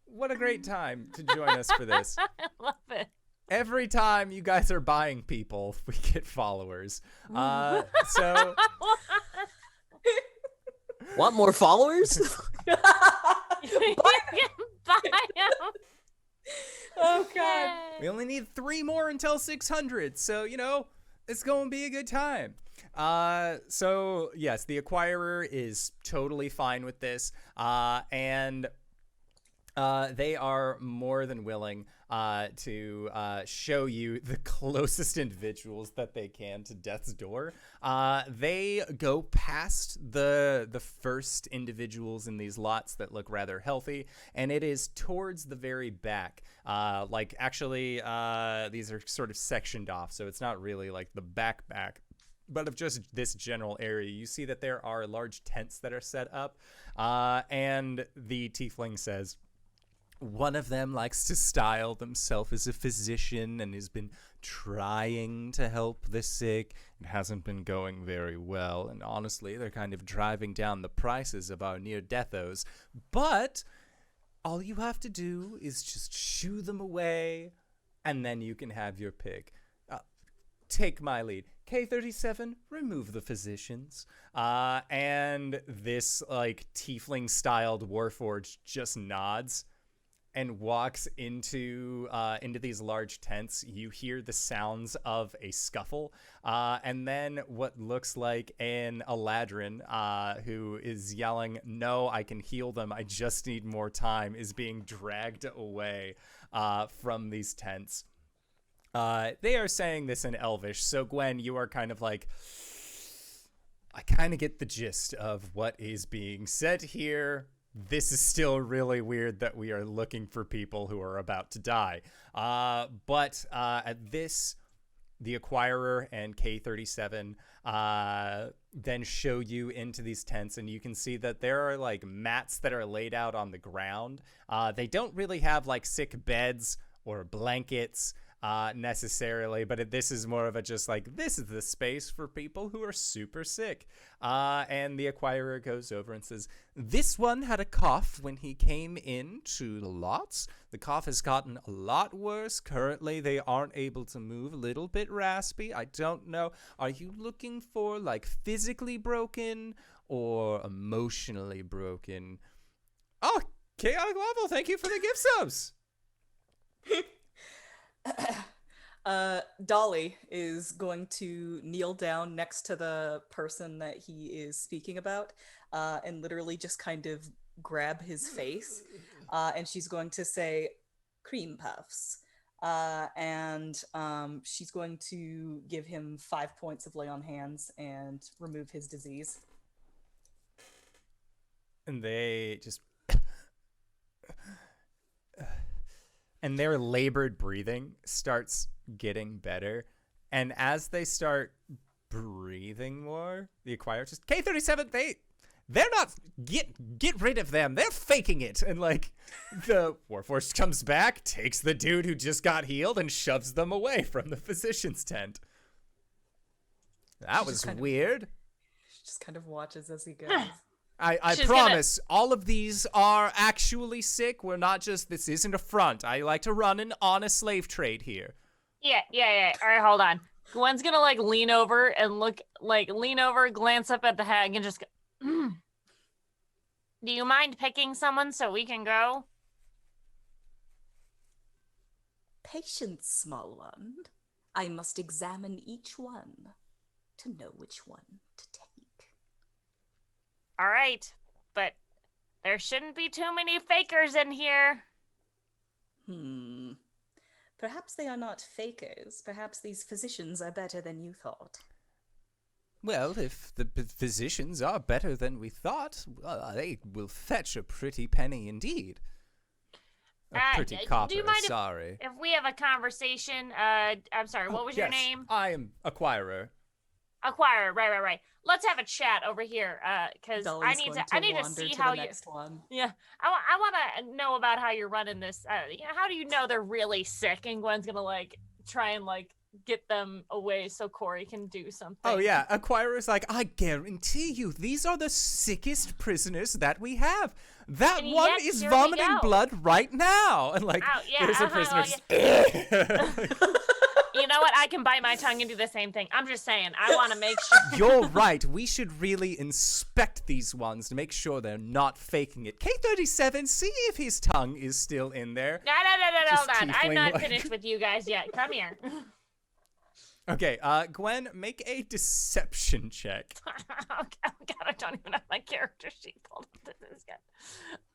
What a great time to join us for this. I love it. Every time you guys are buying people, we get followers. So Want more followers? You can buy 'em. Oh god. we only need 3 more until 600. So, it's going to be a good time. So yes, the Acquirer is totally fine with this. And they are more than willing to show you the closest individuals that they can to death's door. They go past the first individuals in these lots that look rather healthy, and it is towards the very back. These are sort of sectioned off, so it's not really like the back, but of just this general area. You see that there are large tents that are set up, and the tiefling says, one of them likes to style themselves as a physician and has been trying to help the sick. It hasn't been going very well, and honestly, they're kind of driving down the prices of our near-deathos. But all you have to do is just shoo them away, and then you can have your pick. Take my lead. K37, remove the physicians. And this, tiefling-styled warforged just nods and walks into these large tents. You hear the sounds of a scuffle, and then what looks like an Eladrin who is yelling, "No, I can heal them. I just need more time," is being dragged away from these tents. They are saying this in Elvish, so Gwen, you are kind of like, I kind of get the gist of what is being said here. This is still really weird that we are looking for people who are about to die. But at this, the Acquirer and K37 then show you into these tents, and you can see that there are mats that are laid out on the ground. They don't really have sick beds or blankets necessarily, but this is more of a just this is the space for people who are super sick. And the Acquirer goes over and says, this one had a cough when he came into the lots. The cough has gotten a lot worse. Currently, they aren't able to move, a little bit raspy. I don't know. Are you looking for physically broken or emotionally broken? Oh, Chaotic Level, thank you for the gift subs. Dolly is going to kneel down next to the person that he is speaking about, and literally just kind of grab his face, and she's going to say, "Cream puffs," and she's going to give him 5 points of lay on hands and remove his disease. And they just and their labored breathing starts getting better. And as they start breathing more, the Acquirer just, K37, they're not, get rid of them. They're faking it. And like the Warforged comes back, takes the dude who just got healed and shoves them away from the physician's tent. That was weird. Just kind of watches as he goes. I promise, all of these are actually sick. We're not just, this isn't a front. I like to run an honest slave trade here. Yeah. All right, hold on. Gwen's gonna like lean over, glance up at the hag, and just go, Do you mind picking someone so we can go? Patience, small one. I must examine each one to know which one to take. All right, but there shouldn't be too many fakers in here. Perhaps they are not fakers. Perhaps these physicians are better than you thought. Well, if the physicians are better than we thought, they will fetch a pretty penny indeed. A pretty copper, do you mind sorry. If we have a conversation, I'm sorry, what was your name? I am Acquirer. Acquirer, right. Let's have a chat over here, because I need to see how you. Yeah, I want to know about how you're running this. How do you know they're really sick? And Gwen's gonna like try and like get them away so Cori can do something. Oh yeah, Acquirer's like, I guarantee you, these are the sickest prisoners that we have. That And one yet, is here we vomiting go. blood right now, and like, there's a prisoner. You know what? I can bite my tongue and do the same thing. I'm just saying, I want to make sure. You're right. We should really inspect these ones to make sure they're not faking it. K37, see if his tongue is still in there. No, hold on. I'm tiefling, not like- finished with you guys yet. Come here. Okay, Gwen, make a deception check. Oh God, I don't even have my character sheet pulled up to this guy.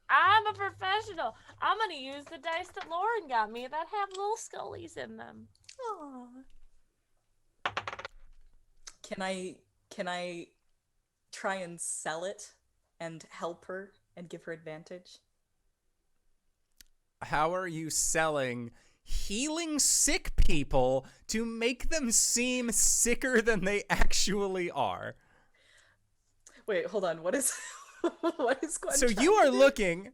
I'm a professional. I'm gonna use the dice that Lauren got me that have little scullies in them. Aww. Can I try and sell it and help her and give her advantage? How are you selling healing sick people to make them seem sicker than they actually are? Wait, hold on. What is what is Gwen So trying you to are do? looking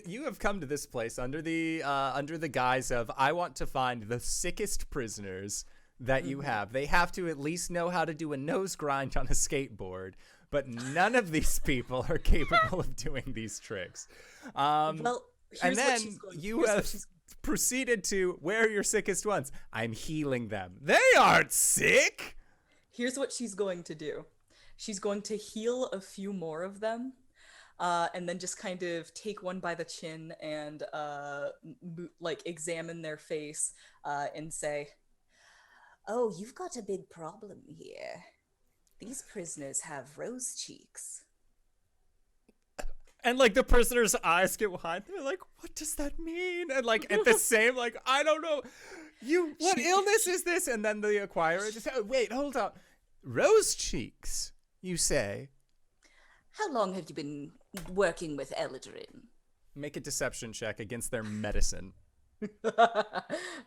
you have come to this place under the guise of, I want to find the sickest prisoners that you have. They have to at least know how to do a nose grind on a skateboard, but none of these people are capable of doing these tricks. Well, And here's then what she's going, you here's what have she's- proceeded to, where are your sickest ones? I'm healing them. They aren't sick! Here's what she's going to do. She's going to heal a few more of them, and then just kind of take one by the chin and like examine their face and say, "Oh, you've got a big problem here. These prisoners have rose cheeks." And like the prisoner's eyes get wide. They're like, what does that mean? And like at the same, like, I don't know. What illness is this? And then the acquirer just, oh, wait, hold on. Rose cheeks, you say? How long have you been working with Eldrin? Make a deception check against their medicine.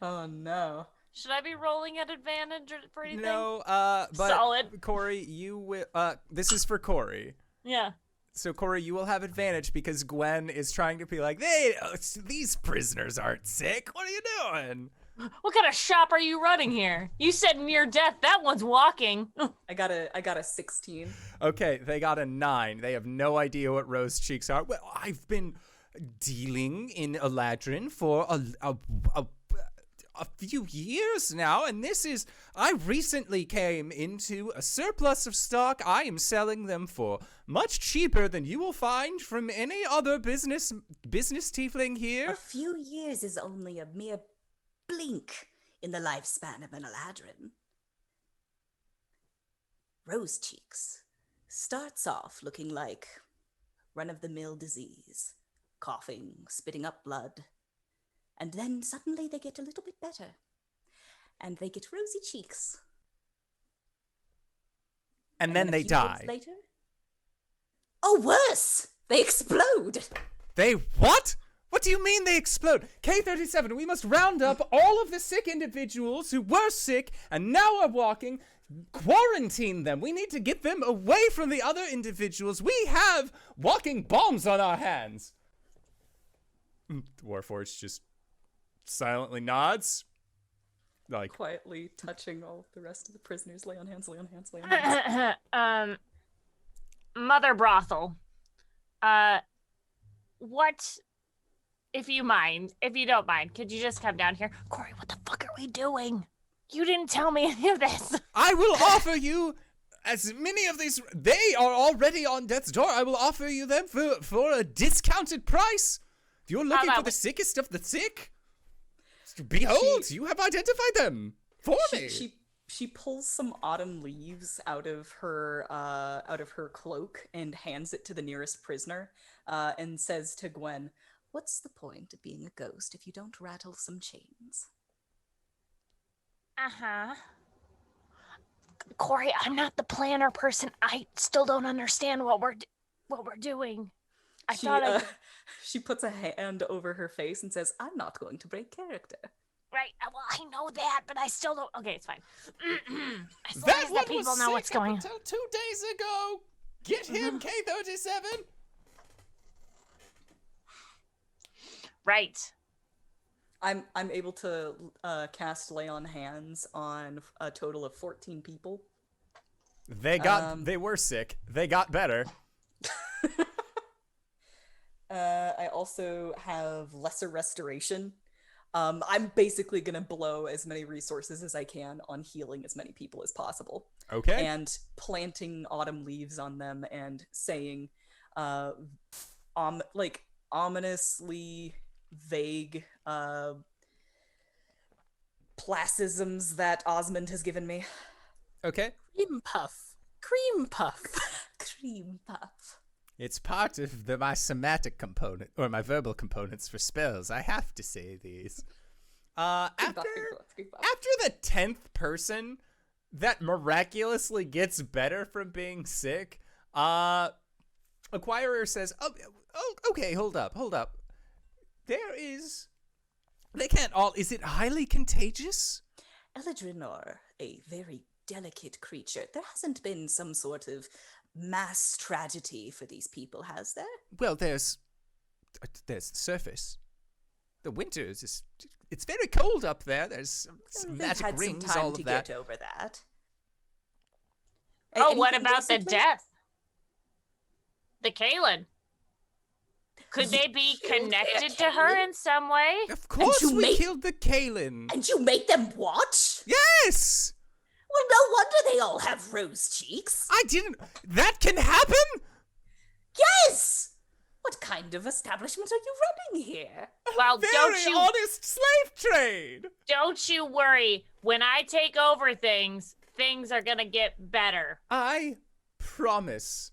Oh no. Should I be rolling at advantage or anything? No, but Solid. Cori, you will, this is for Cori. Yeah. So, Cori, you will have advantage because Gwen is trying to be like, hey, these prisoners aren't sick. What are you doing? What kind of shop are you running here? You said near death. That one's walking. I got a 16. Okay, they got a 9. They have no idea what rose cheeks are. Well, I've been dealing in Eladrin for a few years now, and I recently came into a surplus of stock. I am selling them for much cheaper than you will find from any other business tiefling here. A few years is only a mere blink in the lifespan of an Eladrin. Rose cheeks starts off looking like run-of-the-mill disease, coughing, spitting up blood. And then suddenly they get a little bit better. And they get rosy cheeks. And then a they few die. days later, oh, worse! They explode! They what? What do you mean they explode? K37, we must round up all of the sick individuals who were sick and now are walking, quarantine them. We need to get them away from the other individuals. We have walking bombs on our hands. Warforged just silently nods. Like, Quietly touching all the rest of the prisoners. Lay on hands, lay on hands, lay on hands. Mother Brothel. What, if you don't mind, could you just come down here? Cori, what the fuck are we doing? You didn't tell me any of this. I will offer you as many of these. They are already on death's door. I will offer you them for a discounted price. If you're looking for the sickest of the sick, behold, you have identified them for me. She pulls some autumn leaves out of her cloak and hands it to the nearest prisoner, and says to Gwen, "What's the point of being a ghost if you don't rattle some chains?" Cori, I'm not the planner person. I still don't understand what we're doing. She puts a hand over her face and says, "I'm not going to break character." Right. Well, I know that, but I still don't. Okay, it's fine. As long That as one the people was know sick what's going on. until 2 days ago. Get him, K37. Right. I'm able to cast lay on hands on a total of 14 people. They were sick. They got better. I also have lesser restoration. I'm basically gonna blow as many resources as I can on healing as many people as possible. Okay. And planting autumn leaves on them and saying, ominously vague placisms that Osmond has given me. Okay. Cream puff. Cream puff. Cream puff. It's part of my somatic component, or my verbal components for spells. I have to say these. After the 10th person that miraculously gets better from being sick, Acquirer says, oh, okay, hold up. They can't all, is it highly contagious? Eladrinor, a very delicate creature. There hasn't been some sort of mass tragedy for these people, has there? Well, there's the surface. The winters it's very cold up there. There's some magic had rings, some time all to of that. get over that. Oh, what Anything about else the with me? death? The Caelum. Could they be killed connected the to her Caelum? in some way? Of course you we make- killed the Caelum. And you make them watch? Yes! Well, no wonder they all have rose cheeks. I didn't... That can happen? Yes! What kind of establishment are you running here? Well, Very honest slave trade! don't you worry. When I take over things are gonna get better. I promise,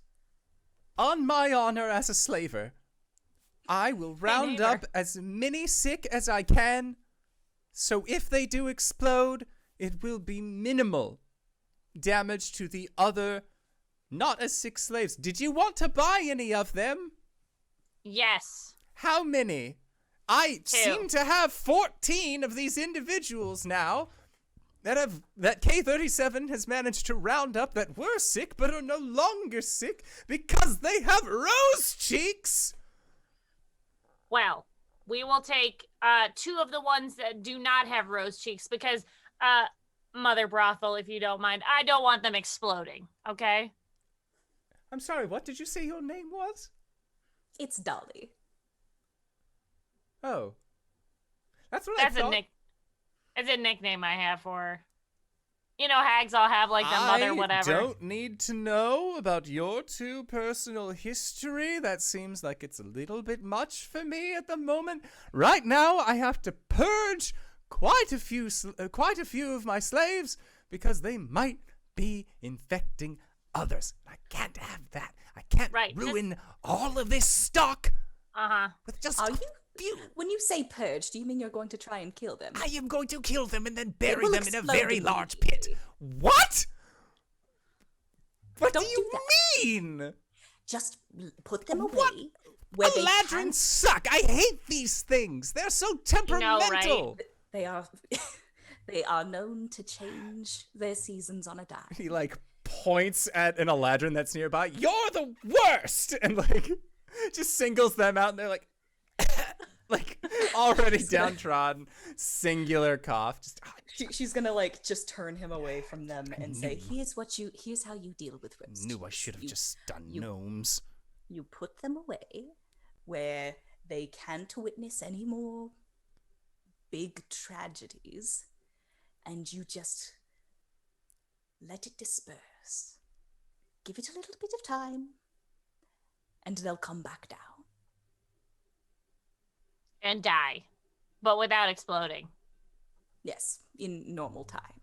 on my honor as a slaver, I will round neighbor. up as many sick as I can, so if they do explode, it will be minimal damage to the other not as sick slaves. Did you want to buy any of them? Yes. How many? I 2. seem to have 14 of these individuals now that K37 has managed to round up that were sick but are no longer sick because they have rose cheeks. Well, we will take 2 of the ones that do not have rose cheeks because, Mother Brothel, if you don't mind, I don't want them exploding, okay? I'm sorry, what did you say your name was? It's Dolly. Oh. That's what I thought. It's a nickname I have for her. You know, hags all have, like, the mother whatever. I don't need to know about your 2 personal history. That seems like it's a little bit much for me at the moment. Right now, I have to purge quite a few of my slaves because they might be infecting others. I can't have that. I can't ruin all of this stock with just a few. When you say purge, do you mean you're going to try and kill them? I am going to kill them and then bury will them in a explode very large pit. immediately. What? What Don't do you do mean? Just put them away. What? Where they Eladrins can't- suck. I hate these things. They're so temperamental. right? They are They are known to change their seasons on a dime. He like points at an Eladrin that's nearby. You're the worst, and like just singles them out, and they're like, like already downtrodden, singular cough. Just She's gonna like just turn him away from them and say, here's how you deal with roast. knew I should have just done you- gnomes. You put them away where they can't witness any more big tragedies, and you just let it disperse. Give it a little bit of time, and they'll come back down. And die, but without exploding. Yes, in normal time.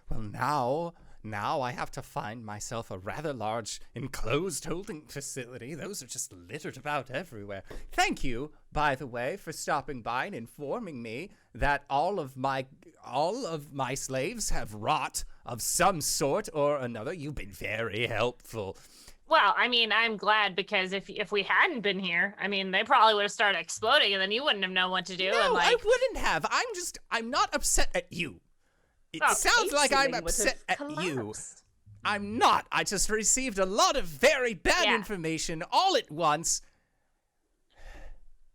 Well, now I have to find myself a rather large enclosed holding facility. Those are just littered about everywhere. Thank you, by the way, for stopping by and informing me that all of my slaves have rot of some sort or another. You've been very helpful. Well, I mean, I'm glad, because if we hadn't been here, I mean, they probably would have started exploding, and then you wouldn't have known what to do. No, and like, I wouldn't have. I'm not upset at you. It Oh, sounds like I'm Ceiling would upset have at you. collapsed. I'm not. I just received a lot of very bad Yeah. information all at once.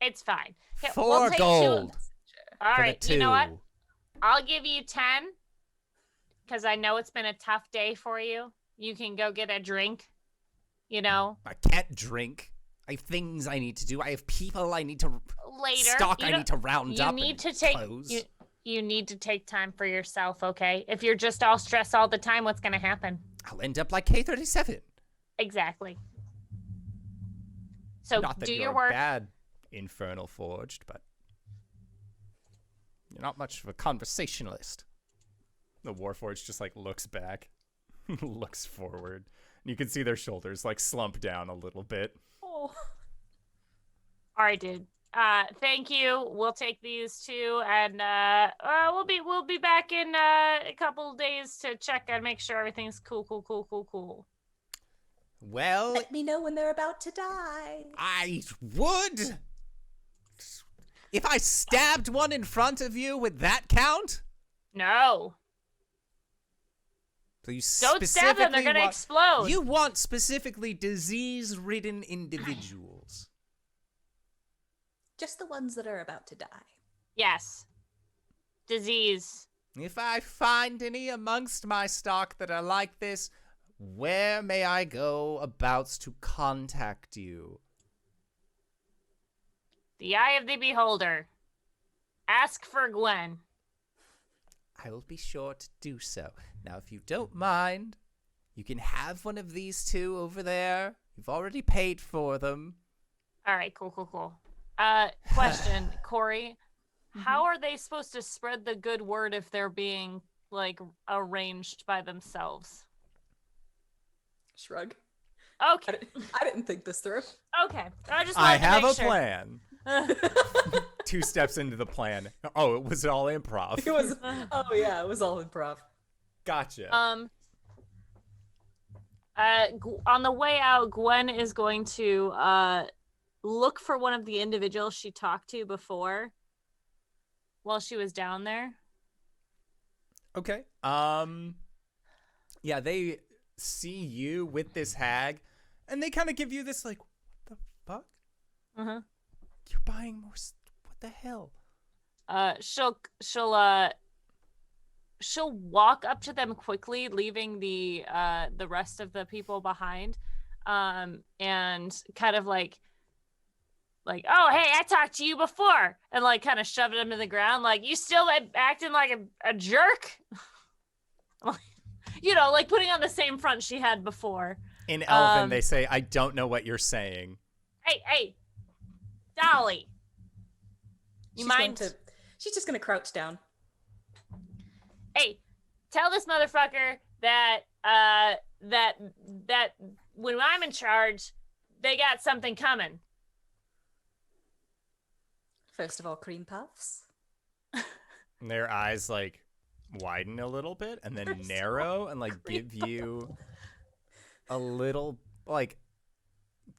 it's fine. Okay, 4 we'll take gold. 2. All for right, the you know what? 2. I'll give you 10, because I know it's been a tough day for you. You can go get a drink, you know, I can't drink. I have things I need to do. I have people I need to later. stock. You I don't- need to round you up. need and to take close. you need to take time for yourself, okay? If you're just all stressed all the time, what's gonna happen? I'll end up like K37. Exactly. So Not that do you're your work. bad, Infernal Forged, but you're not much of a conversationalist. The Warforged just like looks back, looks forward. And you can see their shoulders like slump down a little bit. Oh. All right, dude. Thank you. We'll take these 2, and we'll be back in a couple days to check and make sure everything's cool. Well, Let me know when they're about to die. I would. If I stabbed one in front of you, would that count? No, So you don't stab them. They're gonna explode. You want specifically disease-ridden individuals. Just the ones that are about to die. Yes. Disease. If I find any amongst my stock that are like this, where may I go abouts to contact you? The eye of the beholder. Ask for Gwen. I will be sure to do so. Now, if you don't mind, you can have one of these 2 over there. You've already paid for them. All right, cool. Question, Cori. How are they supposed to spread the good word if they're being, like, arranged by themselves? Shrug. Okay. I didn't think this through. Okay. I just I wanted to have make a sure. plan. 2 steps into the plan. Oh, it was all improv. It was. Oh yeah, it was all improv. Gotcha. On the way out, Gwen is going to look for one of the individuals she talked to before while she was down there. Okay. Yeah, they see you with this hag, and they kind of give you this like, what the fuck? Uh-huh. You're buying more. What the hell? She'll walk up to them quickly, leaving the rest of the people behind, and kind of like, oh, hey, I talked to you before, and like kind of shove them to the ground, like, you still acting like a jerk, you know, like putting on the same front she had before. In Elven, they say, I don't know what you're saying. Hey, Dolly, you mind? She's just gonna crouch down. Hey, tell this motherfucker that that when I'm in charge, they got something coming. First of all, cream puffs. And their eyes like widen a little bit and then First of narrow and like give you a little like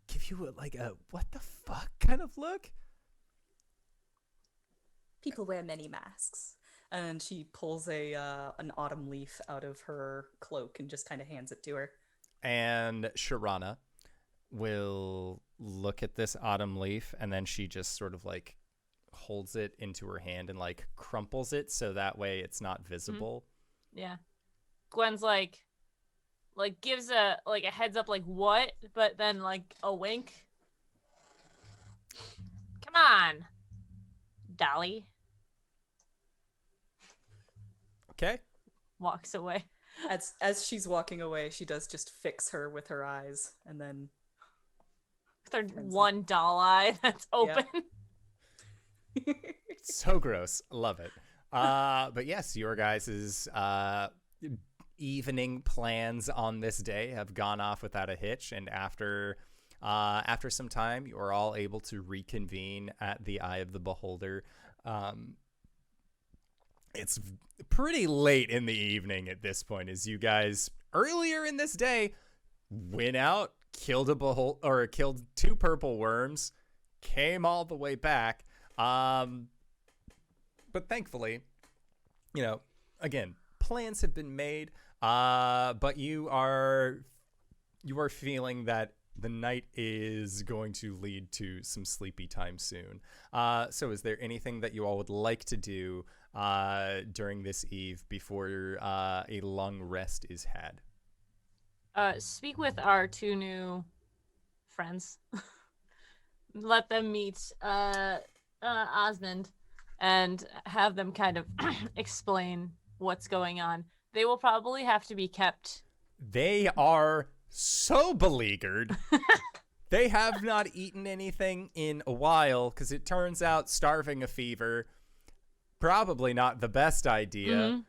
give you like a what the fuck kind of look. People wear many masks. And she pulls an autumn leaf out of her cloak and just kind of hands it to her. And Sharana will look at this autumn leaf, and then she just sort of like holds it into her hand and like crumples it so that way it's not visible. Yeah. Gwen's like gives a heads up, like what, but then like a wink. Come on, Dolly. Okay. Walks away. As she's walking away, she does just fix her with her eyes, and then With her one doll eye that's open. So gross. Love it. But yes, your guys' evening plans on this day have gone off without a hitch, and after some time, you are all able to reconvene at the Eye of the Beholder. It's pretty late in the evening at this point, as you guys earlier in this day went out, killed killed 2 purple worms, came all the way back. But thankfully, again, plans have been made. But you are feeling that the night is going to lead to some sleepy time soon. So is there anything that you all would like to do during this eve before a long rest is had? Speak with our 2 new friends. Let them meet Osmond and have them kind of explain what's going on. They will probably have to be kept. They are so beleaguered. They have not eaten anything in a while because it turns out starving a fever, probably not the best idea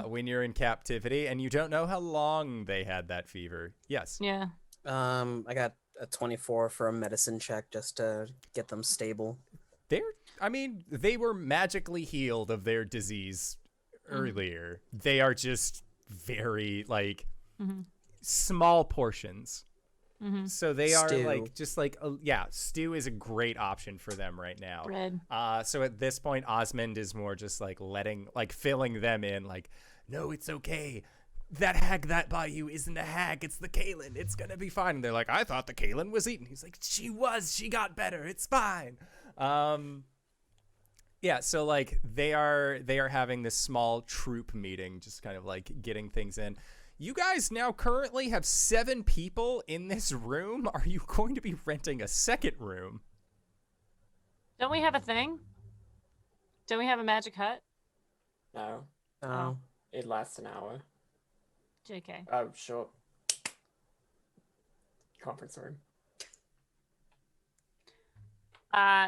when you're in captivity and you don't know how long they had that fever. Yes. Yeah. I got a 24 for a medicine check just to get them stable. They were magically healed of their disease earlier. They are just very small portions. So they are stew is a great option for them right now. Bread. So at this point, Osmond is more just filling them in, no, it's okay. That hag that by you isn't a hag, it's the Caelum. It's gonna be fine. And they're like, I thought the Caelum was eaten. He's like, she got better. It's fine. Yeah, so they are having this small troop meeting, just kind of getting things in. You guys now currently have 7 people in this room. Are you going to be renting a second room? Don't we have a thing? Don't we have a magic hut? No. Oh. It lasts an hour. JK. Oh, sure. Conference room.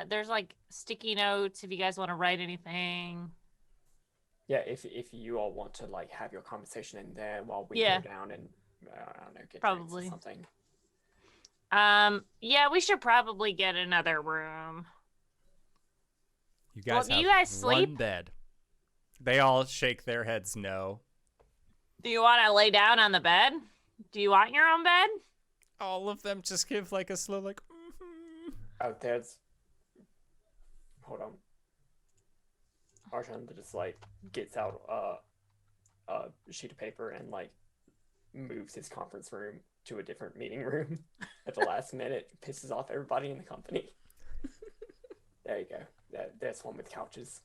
There's sticky notes if you guys want to write anything. Yeah, if you all want to have your conversation in there while we go down and I don't know, get probably drinks or something. Yeah, we should probably get another room. You guys have you guys sleep? one bed. They all shake their heads no. Do you want to lay down on the bed? Do you want your own bed? All of them just give a slow Oh, there's... Hold on. Arjhan just gets out a sheet of paper and moves his conference room to a different meeting room at the last minute. Pisses off everybody in the company. There you go. There's one with couches.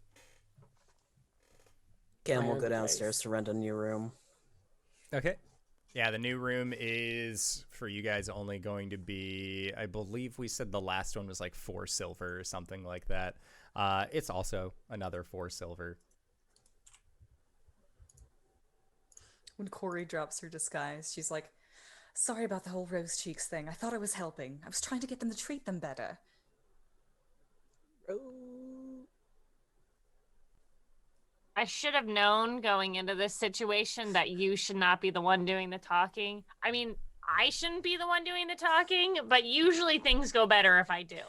Cam will go downstairs to rent a new room. Okay. Yeah, the new room is for you guys only going to be, I believe we said the last one was 4 silver or something like that. It's also another 4 silver. When Cori drops her disguise, she's like, sorry about the whole rose cheeks thing. I thought I was helping. I was trying to get them to treat them better. I should have known going into this situation that you should not be the one doing the talking. I mean, I shouldn't be the one doing the talking, but usually things go better if I do.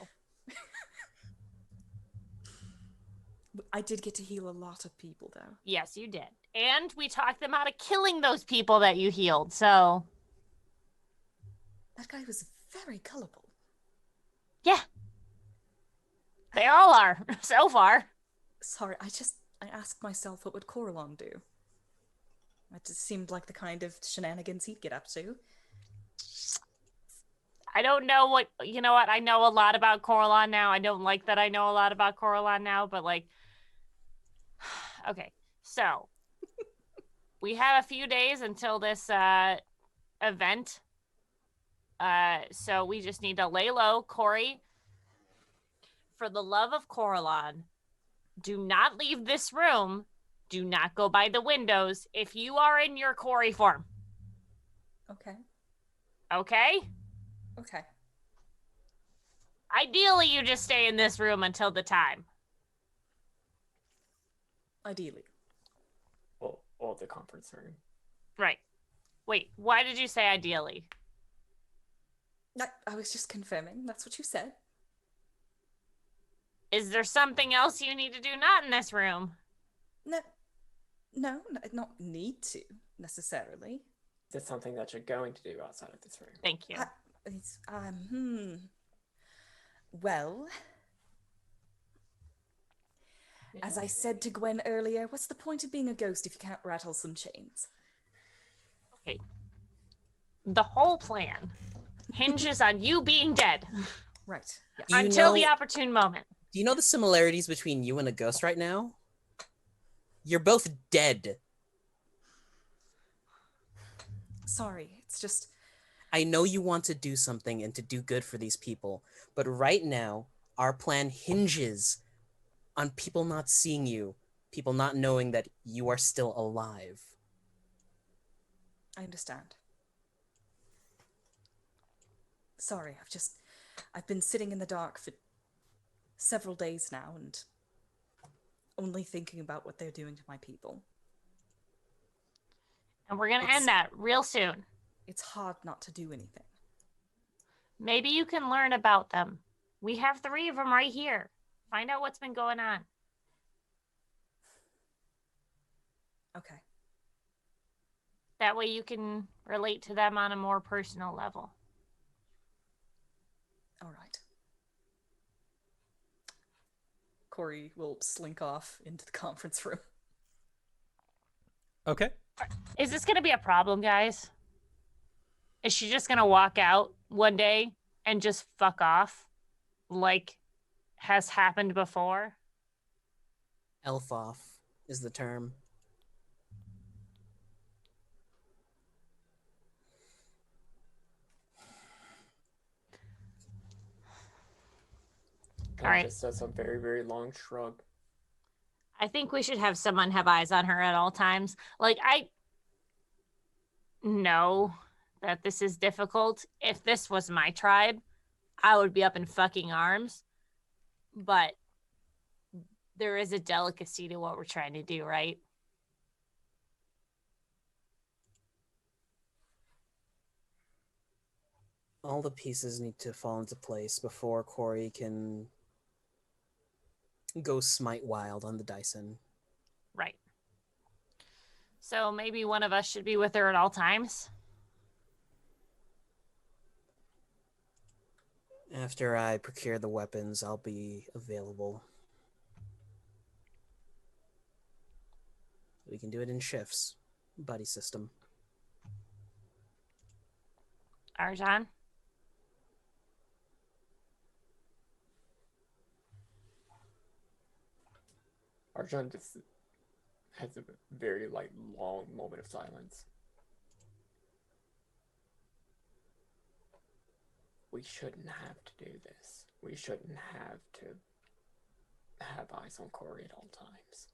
I did get to heal a lot of people, though. Yes, you did. And we talked them out of killing those people that you healed, so... That guy was very gullible. Yeah. They all are, so far. Sorry, I asked myself what would Coralon do. It just seemed like the kind of shenanigans he'd get up to. I don't know what, you know what? I know a lot about Coralon now. I don't like that I know a lot about Coralon now, but like, okay. So, we have a few days until this event. So we just need to lay low. Cori, for the love of Coralon, do not leave this room. Do not go by the windows if you are in your Cori form. Okay. Okay? Okay. Ideally, you just stay in this room until the time. Ideally. Or the conference room. Right. Wait, why did you say ideally? I was just confirming. That's what you said. Is there something else you need to do not in this room? No, not need to, necessarily. Is it something that you're going to do outside of this room? Thank you. Well, as I said to Gwen earlier, what's the point of being a ghost if you can't rattle some chains? Okay. The whole plan hinges on you being dead. Right. Yes. Until the opportune moment. Do you know the similarities between you and a ghost right now? You're both dead. Sorry, it's just... I know you want to do something and to do good for these people, but right now, our plan hinges on people not seeing you, people not knowing that you are still alive. I understand. Sorry, I've been sitting in the dark for several days now and only thinking about what they're doing to my people. And we're going to end that real soon. It's hard not to do anything. Maybe you can learn about them. We have 3 of them right here. Find out what's been going on. Okay. That way you can relate to them on a more personal level. All right. Cori will slink off into the conference room. Okay. Is this going to be a problem, guys? Is she just going to walk out one day and just fuck off like has happened before? Elf off is the term. All right. Just does a very, very long shrug. I think we should have someone have eyes on her at all times. Like, I know that this is difficult. If this was my tribe, I would be up in fucking arms. But there is a delicacy to what we're trying to do, right? All the pieces need to fall into place before Cori can go smite wild on the Daisen. Right. So maybe one of us should be with her at all times. After I procure the weapons, I'll be available. We can do it in shifts. Buddy system. Arjhan? Arjhan just has a very long moment of silence. We shouldn't have to do this. We shouldn't have to have eyes on Cori at all times.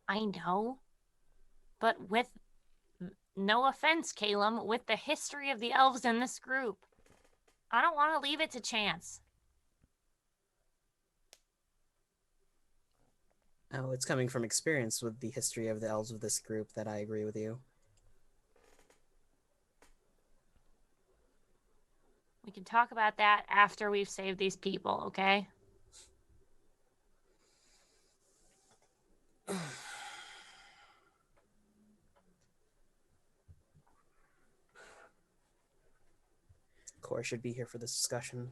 I know. But with, no offense, Caelum, with the history of the elves in this group, I don't want to leave it to chance. Oh, it's coming from experience with the history of the elves of this group that I agree with you. We can talk about that after we've saved these people, okay? Cori should be here for this discussion.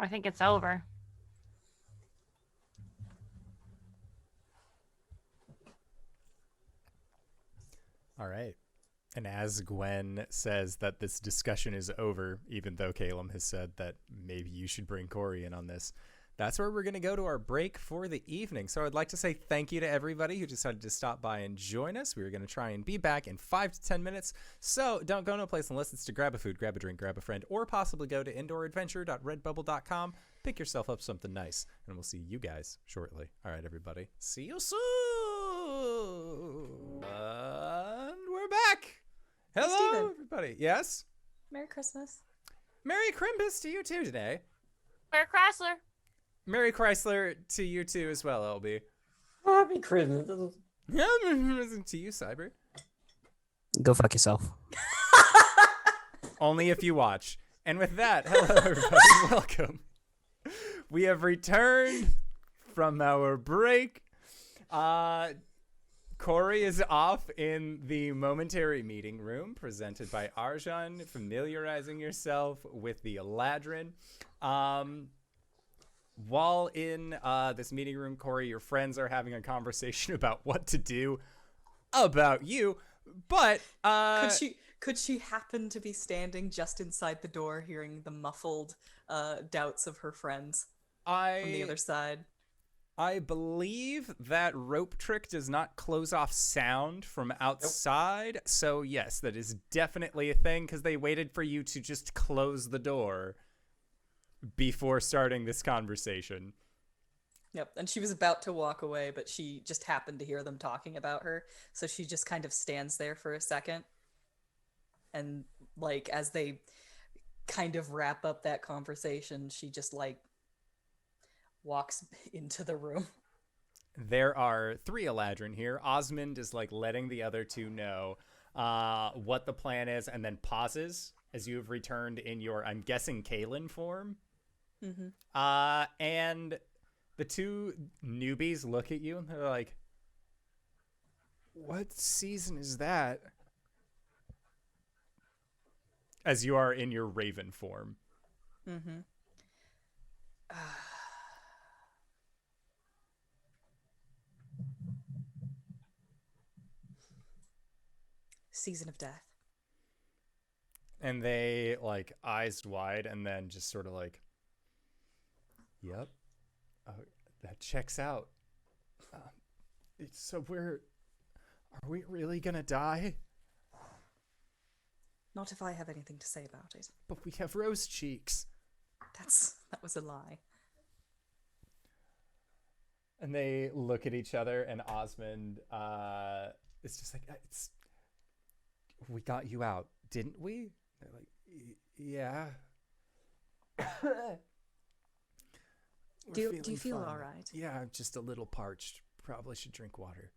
I think it's over. All right. And as Gwen says that this discussion is over, even though Caelum has said that maybe you should bring Cori in on this, that's where we're going to go to our break for the evening. So I'd like to say thank you to everybody who decided to stop by and join us. We are going to try and be back in 5 to 10 minutes. So don't go no place unless it's to grab a food, grab a drink, grab a friend, or possibly go to indooradventure.redbubble.com, pick yourself up something nice, and we'll see you guys shortly. All right, everybody. See you soon. And we're back. Hello, Steven. everybody. Yes? Merry Christmas. Merry Crimbus to you too today. Where Chrysler? Merry Chrysler to you too as well, LB. Happy Christmas. Yeah, to you, Cyber. Go fuck yourself. Only if you watch. And with that, hello everybody, welcome. We have returned from our break. Cori is off in the momentary meeting room presented by Arjhan, familiarizing yourself with the Eladrin. While in this meeting room, Cori, your friends are having a conversation about what to do about you, but Could she happen to be standing just inside the door, hearing the muffled doubts of her friends from the other side? I believe that rope trick does not close off sound from outside, so yes, that is definitely a thing, because they waited for you to just close the door before starting this conversation. Yep, and she was about to walk away, but she just happened to hear them talking about her, so she just kind of stands there for a second. And, like, as they kind of wrap up that conversation, she just, like, walks into the room. There are 3 Eladrin here. Osmond is, like, letting the other 2 know what the plan is, and then pauses as you have returned in your, I'm guessing, Caelum form. Mm-hmm. And the 2 newbies look at you and they're like, what season is that? As you are in your raven form. Mm-hmm. Season of Death. And they, like, eyes wide and then just sort of like, yep, that checks out. So are we really gonna die? Not if I have anything to say about it. But we have rose cheeks. That was a lie. And they look at each other, and Osmond is just like, we got you out, didn't we? They're like, yeah. Do you feel all right? Yeah, I'm just a little parched. Probably should drink water.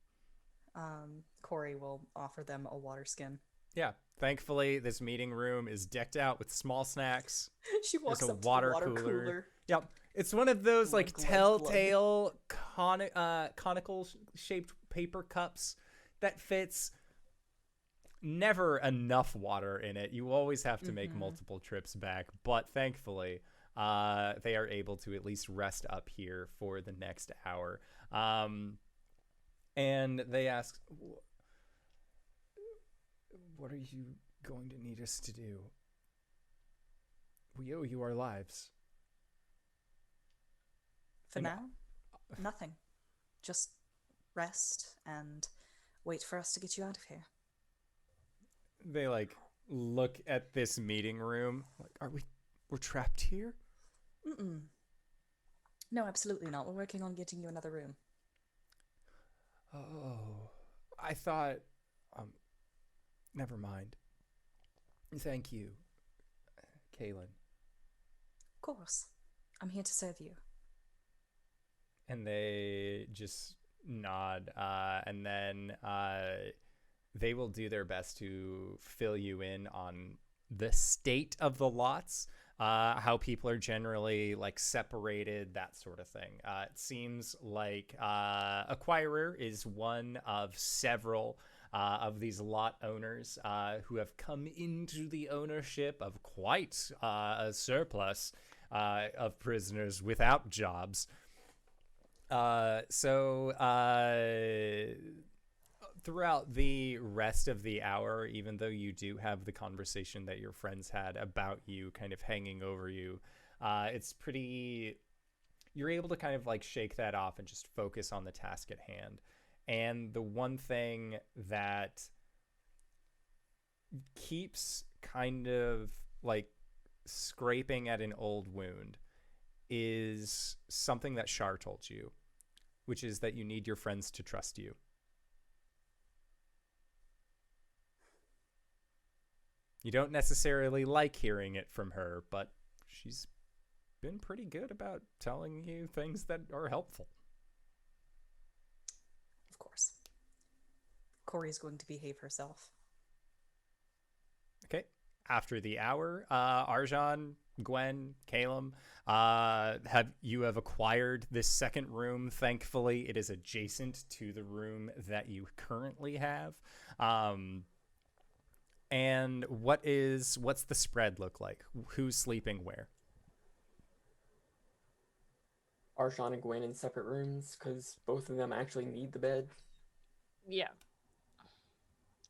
Cori will offer them a water skin. Yeah, thankfully this meeting room is decked out with small snacks. She walks There's a up to water the water cooler. cooler. Yep, it's one of those like Glug, telltale conical shaped paper cups that fits. Never enough water in it. You always have to make multiple trips back, but thankfully they are able to at least rest up here for the next hour. And they ask, what are you going to need us to do? We owe you our lives. For now, nothing. Just rest and wait for us to get you out of here. They like look at this meeting room like, we're trapped here? Mm-mm. No, absolutely not. We're working on getting you another room. Oh, I thought, never mind. Thank you, Caelum. Of course. I'm here to serve you. And they just nod, and then they will do their best to fill you in on the state of the lots, how people are generally like separated, that sort of thing. It seems like Acquirer is one of several of these lot owners who have come into the ownership of quite a surplus. of prisoners without jobs. So throughout the rest of the hour, even though you do have the conversation that your friends had about you kind of hanging over you, it's pretty... You're able to kind of like shake that off and just focus on the task at hand. And the one thing that keeps kind of like scraping at an old wound is something that Shar told you, which is that you need your friends to trust you. You don't necessarily like hearing it from her, but she's been pretty good about telling you things that are helpful. Of course. Cori's going to behave herself. Okay. After the hour, Arjhan, Gwen, Caelum, have acquired this second room. Thankfully, it is adjacent to the room that you currently have. And what's the spread look like? Who's sleeping where? Arjhan and Gwen in separate rooms because both of them actually need the bed. Yeah.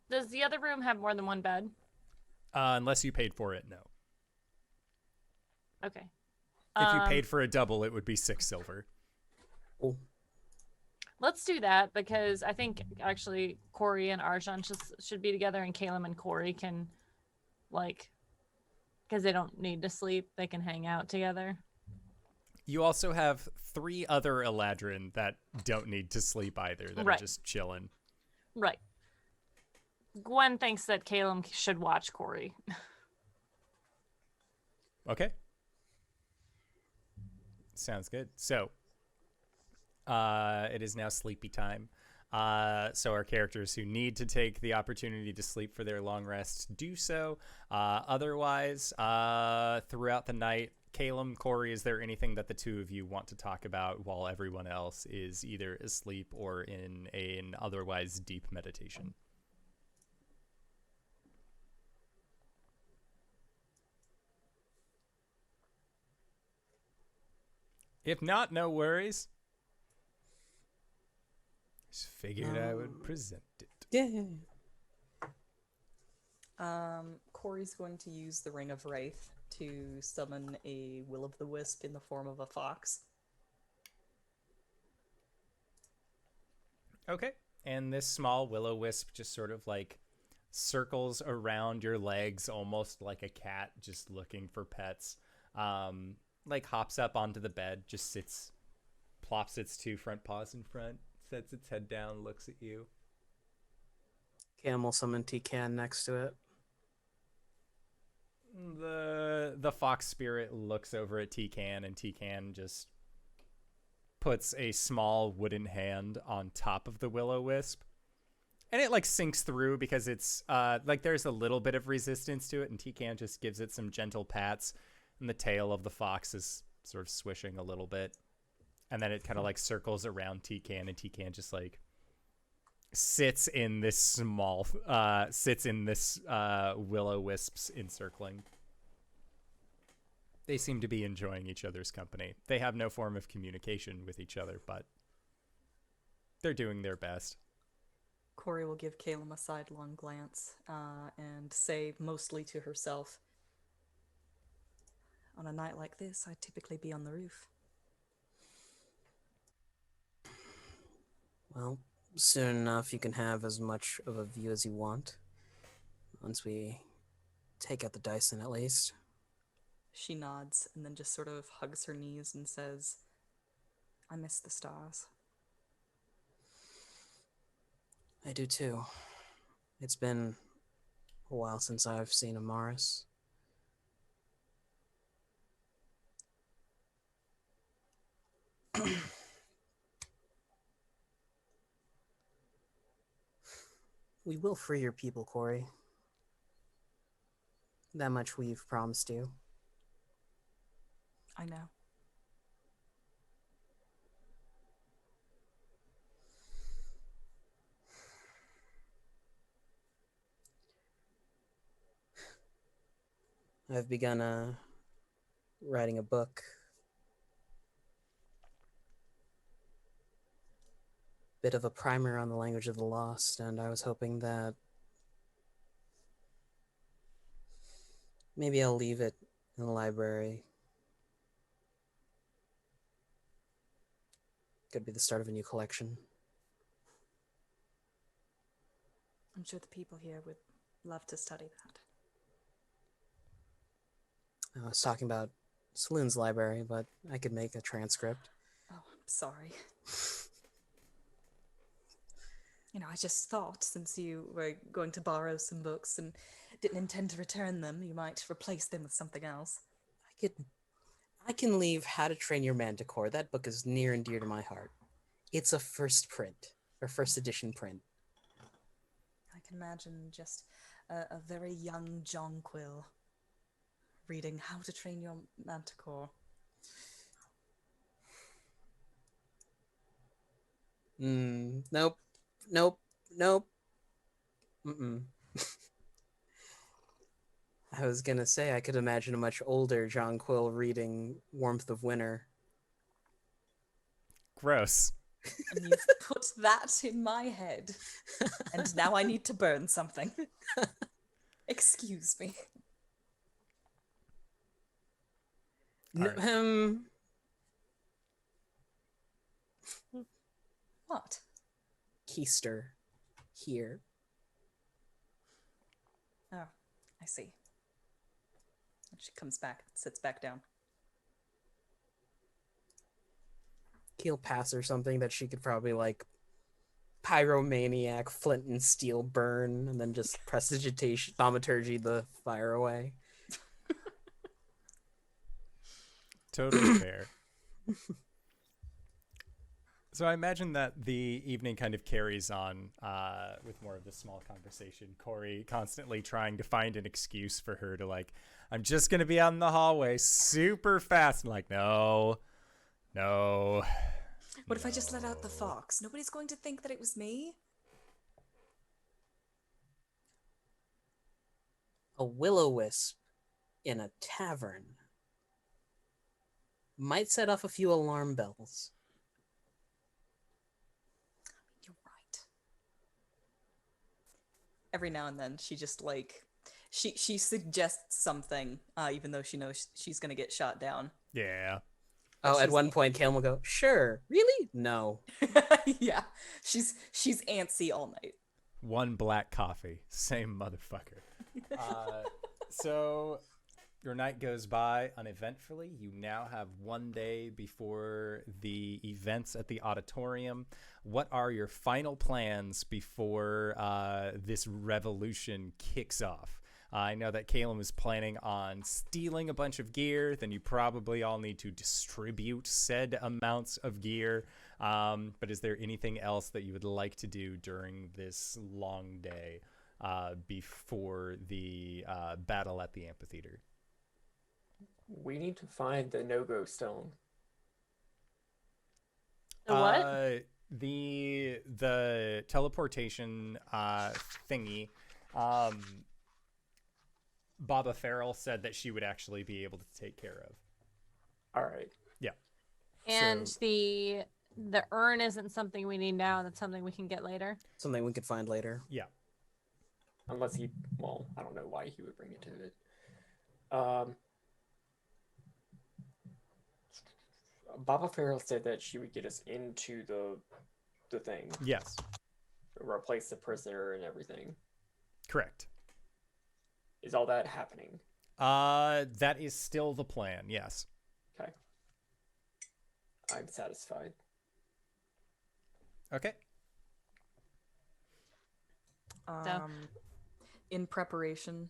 Does the other room have more than one bed? Unless you paid for it, no. Okay. If you paid for a double, it would be 6 silver. Oh, Let's do that because I think actually Cori and Arjhan should be together, and Caelum and Cori can, like, because they don't need to sleep, they can hang out together. You also have 3 other Eladrin that don't need to sleep either, that Right. are just chilling. Right. Gwen thinks that Caelum should watch Cori. Okay. Sounds good. So, it is now sleepy time. So our characters who need to take the opportunity to sleep for their long rests do so. Otherwise, throughout the night, Caelum, Cori, is there anything that the two of you want to talk about while everyone else is either asleep or in an otherwise deep meditation? If not, no worries. Just figured I would present it. yeah. Cori's going to use the Ring of Wraith to summon a will-o'-the-wisp in the form of a fox. Okay. And this small will-o'-wisp just sort of like circles around your legs, almost like a cat just looking for pets. Like hops up onto the bed, just sits, plops its 2 front paws in front, sets its head down, looks at you. Camel summon T-Can next to it. The fox spirit looks over at T-Can, and T-Can just puts a small wooden hand on top of the will-o'-wisp. And it like sinks through because it's like there's a little bit of resistance to it, and T-Can just gives it some gentle pats, and the tail of the fox is sort of swishing a little bit. And then it kind of like circles around T-Can, and T-Can just like sits in this will-o'-wisp's encircling. They seem to be enjoying each other's company. They have no form of communication with each other, but they're doing their best. Cori will give Caelum a sidelong glance and say, mostly to herself, "On a night like this, I'd typically be on the roof." Well, soon enough you can have as much of a view as you want. Once we take out the Daisen, at least. She nods and then just sort of hugs her knees and says, "I miss the stars." I do too. It's been a while since I've seen Amaris. We will free your people, Cori. That much we've promised you. I know. I've begun a writing a book. Bit of a primer on the language of the lost, and I was hoping that maybe I'll leave it in the library. Could be the start of a new collection. I'm sure the people here would love to study that. I was talking about Saloon's library, but I could make a transcript. Oh, I'm sorry. I just thought since you were going to borrow some books and didn't intend to return them, you might replace them with something else. I can leave How to Train Your Manticore. That book is near and dear to my heart. It's a first edition print. I can imagine just a very young Jonquil reading How to Train Your Manticore. Nope. Mm-mm. I was gonna say I could imagine a much older Jonquil reading Warmth of Winter. Gross. And you've put that in my head. And now I need to burn something. Excuse me. Alright. What? Keister. Here. Oh, I see. And she comes back, sits back down. He'll pass her something that she could probably pyromaniac, flint and steel burn, and then just prestidigitation, thaumaturgy the fire away. Totally fair. So I imagine that the evening kind of carries on with more of this small conversation. Cori constantly trying to find an excuse for her to I'm just going to be out in the hallway super fast. I'm like, no. What if I just let out the fox? Nobody's going to think that it was me? A will-o-wisp in a tavern might set off a few alarm bells. You're right. Every now and then she just she suggests something, even though she knows she's gonna get shot down. Yeah. Oh, at one point Caelum will go, "Sure, really? No." Yeah, she's antsy all night. One black coffee. Same motherfucker. So your night goes by uneventfully. You now have one day before the events at the auditorium. What are your final plans before this revolution kicks off? I know that Caelum is planning on stealing a bunch of gear. Then you probably all need to distribute said amounts of gear. But is there anything else that you would like to do during this long day before the battle at the amphitheater? We need to find the no-go stone. The what? The teleportation thingy. Baba Farrell said that she would actually be able to take care of. All right. Yeah. And So- the urn isn't something we need now. That's something we can get later. Something we could find later. Yeah. Unless I don't know why he would bring it to it. Baba Farrell said that she would get us into the thing, Yes. replace the prisoner and everything. Correct. Is all that happening? That is still the plan. Yes. Okay. I'm satisfied. Okay. In preparation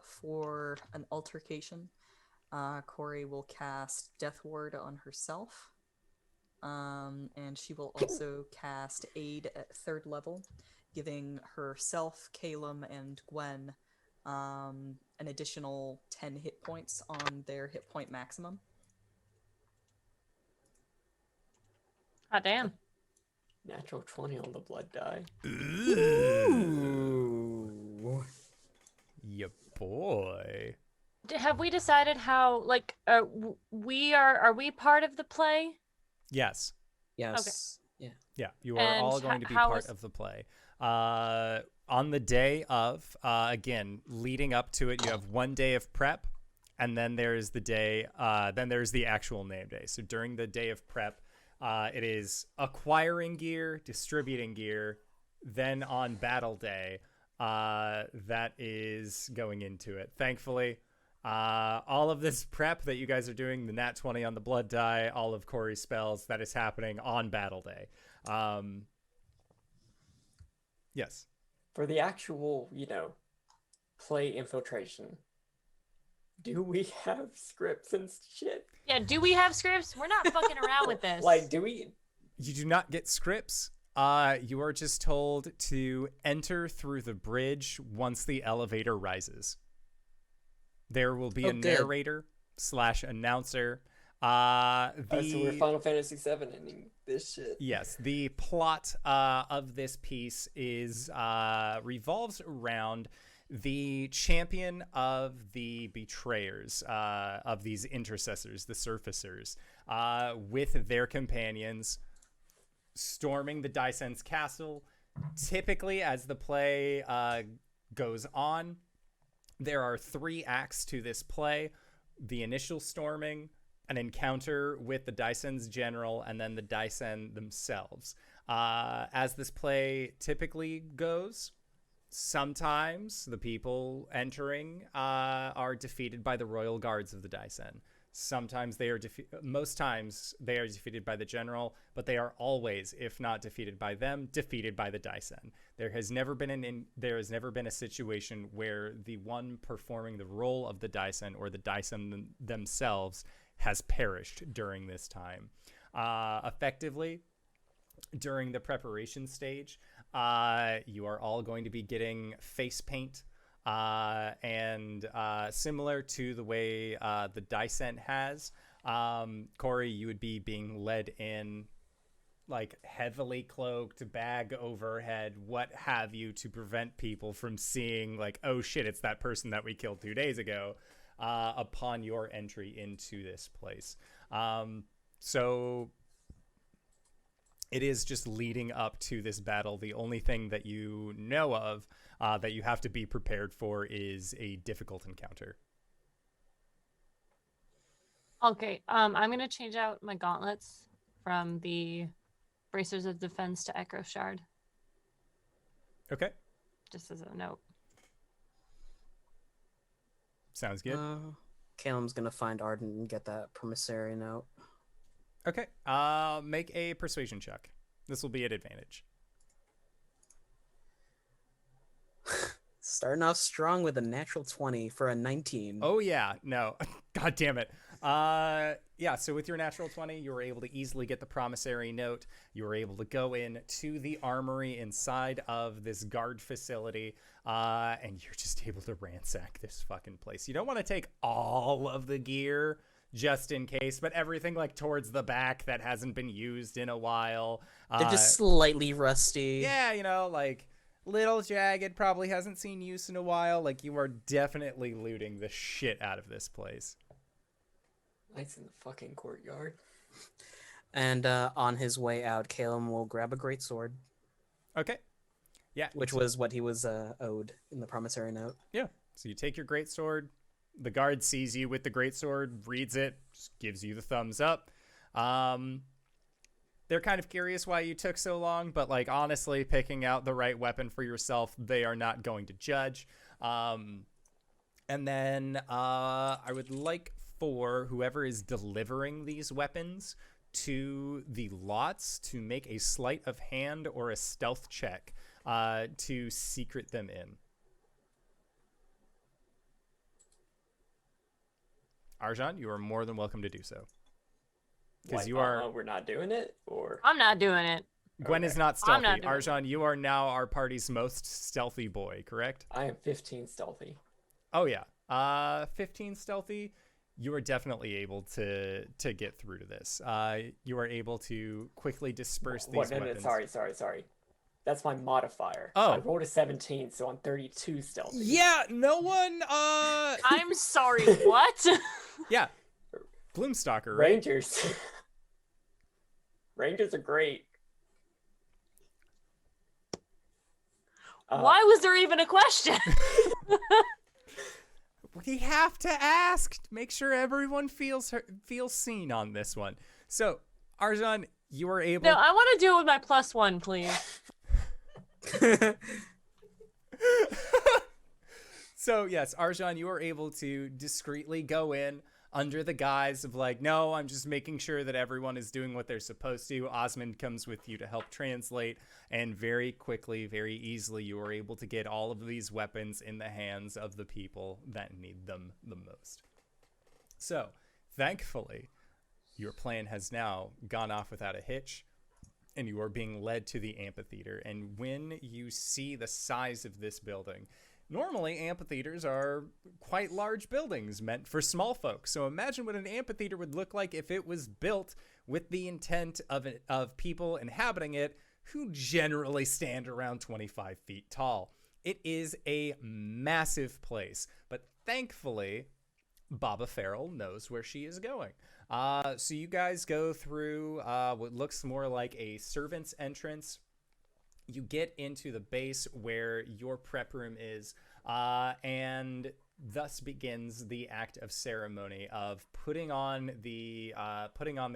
for an altercation, Cori will cast Death Ward on herself, and she will also cast Aid at 3rd level, giving herself, Caelum, and Gwen an additional 10 hit points on their hit point maximum. Hot damn. Natural 20 on the blood die. Ooh. Yeah, boy. Have we decided how, like, are we part of the play? Yes. Yes. Yeah. Yeah, you are And all going to be how part is- of the play. On the day of, again, leading up to it, you have 1 day of prep, and then there's the day, then there's the actual name day. So during the day of prep, it is acquiring gear, distributing gear. Then on battle day, that is going into it. Thankfully, all of this prep that you guys are doing, the nat 20 on the blood die, all of Cori's spells, that is happening on battle day. Yes. For the actual, play infiltration, do we have scripts and shit? Yeah, do we have scripts? We're not fucking around with this. Like, do we? You do not get scripts. You are just told to enter through the bridge once the elevator rises. There will be a good. narrator / announcer. So we're Final Fantasy VII ending this shit. Yes, the plot of this piece is revolves around the champion of the betrayers, of these intercessors, the surfacers, with their companions storming the Daisen's castle. Typically, as the play goes on, there are 3 acts to this play: the initial storming, an encounter with the Daisen's general, and then the Daisen themselves. As this play typically goes, sometimes the people entering are defeated by the royal guards of the Daisen. Sometimes they are most times they are defeated by the general, but they are always, if not defeated by them, defeated by the Daisen. There has never been a situation where the one performing the role of the Daisen or the Daisen themselves has perished during this time. Effectively, during the preparation stage, you are all going to be getting face paint, and similar to the way the Daisen has. Cori, you would be being led in, like, heavily cloaked, bag overhead, what have you, to prevent people from seeing, like, oh shit, it's that person that we killed 2 days ago. Upon your entry into this place. So it is just leading up to this battle. The only thing that you know of that you have to be prepared for is a difficult encounter. Okay, I'm gonna change out my gauntlets from the bracers of defense to Echo Shard, Okay, just as a note. sounds good. Caelum's gonna find Arden and get that promissory note. Okay, make a persuasion check. This will be at advantage. Starting off strong with a natural 20 for a 19. Oh yeah, no, god damn it. Yeah, so with your natural 20, you were able to easily get the promissory note. You were able to go in to the armory inside of this guard facility, and you're just able to ransack this fucking place. You don't want to take all of the gear just in case, but everything, like, towards the back that hasn't been used in a while. They're just slightly rusty. Yeah, like, little jagged, probably hasn't seen use in a while. Like, you are definitely looting the shit out of this place. Nice in the fucking courtyard. And on his way out, Caelum will grab a great sword, Okay. Yeah. which was what he was owed in the promissory note. Yeah. So you take your greatsword. The guard sees you with the greatsword, reads it, just gives you the thumbs up. They're kind of curious why you took so long, but, like, honestly, picking out the right weapon for yourself, they are not going to judge. And then I would like for whoever is delivering these weapons to the lots to make a sleight of hand or a stealth check to secret them in. Arjhan, you are more than welcome to do so. Because you are. We're not doing it, or I'm not doing it. Gwen is Okay. not stealthy. I'm not doing it. Arjhan, you are now our party's most stealthy boy, correct? I am 15 stealthy. Oh yeah. 15 stealthy. You are definitely able to get through to this. You are able to quickly disperse these No, weapons. sorry. That's my modifier. Oh. I rolled a 17, so I'm 32 stealthy. Yeah, no one, I'm sorry, what? yeah. Gloomstalker, right? Rangers. Rangers are great. Why was there even a question? We have to ask. Make sure everyone feels seen on this one. So, Arjhan, you were able... No, I want to do it with my +1, please. So, yes, Arjhan, you were able to discreetly go in under the guise of like, no, I'm just making sure that everyone is doing what they're supposed to. Osmond comes with you to help translate, and very quickly, very easily, you were able to get all of these weapons in the hands of the people that need them the most. So, thankfully, your plan has now gone off without a hitch, and you are being led to the amphitheater. And when you see the size of this building, normally amphitheaters are quite large buildings meant for small folks. So imagine what an amphitheater would look like if it was built with the intent of people inhabiting it who generally stand around 25 feet tall. It is a massive place, but thankfully, Baba Farrell knows where she is going. So you guys go through what looks more like a servant's entrance. You get into the base where your prep room is, and thus begins the act of ceremony of putting on the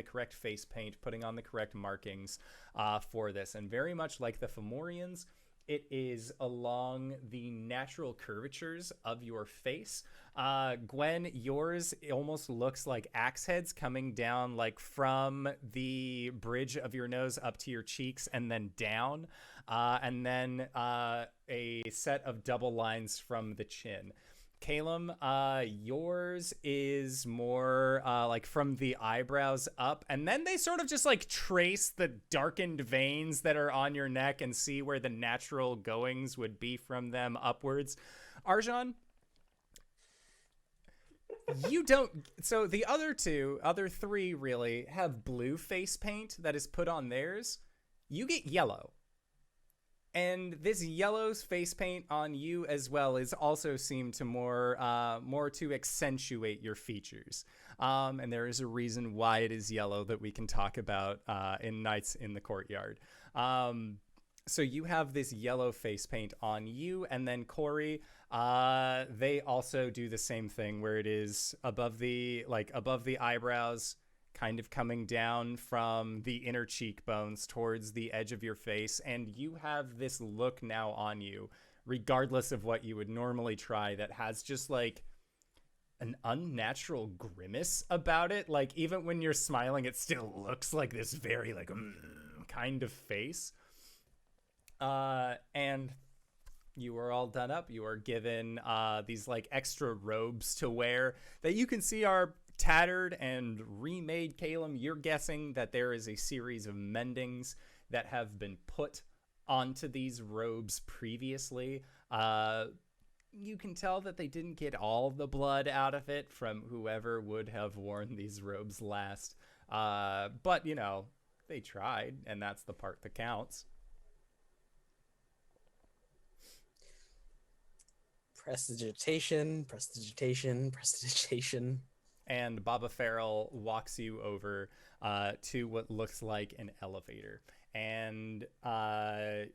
correct face paint, putting on the correct markings for this. And very much like the Fomorians, it is along the natural curvatures of your face. Gwen, yours almost looks like axe heads coming down like from the bridge of your nose up to your cheeks and then down. And then a set of double lines from the chin. Caelum, yours is more like from the eyebrows up, and then they sort of just like trace the darkened veins that are on your neck and see where the natural goings would be from them upwards. Arjhan, you don't. So the other three really have blue face paint that is put on theirs. You get yellow. And this yellow's face paint on you as well is also seemed to more to accentuate your features. And there is a reason why it is yellow that we can talk about in Nights in the Courtyard. So you have this yellow face paint on you, and then Cori, they also do the same thing where it is above the eyebrows, kind of coming down from the inner cheekbones towards the edge of your face, and you have this look now on you, regardless of what you would normally try, that has just like an unnatural grimace about it. Like even when you're smiling, it still looks like this very like kind of face. And you are all done up. You are given these like extra robes to wear that you can see are tattered and remade. Caelum, you're guessing that there is a series of mendings that have been put onto these robes previously. You can tell that they didn't get all the blood out of it from whoever would have worn these robes last. But, you know, they tried, and that's the part that counts. Prestidigitation, prestidigitation, prestidigitation. And Baba Farrell walks you over to what looks like an elevator. And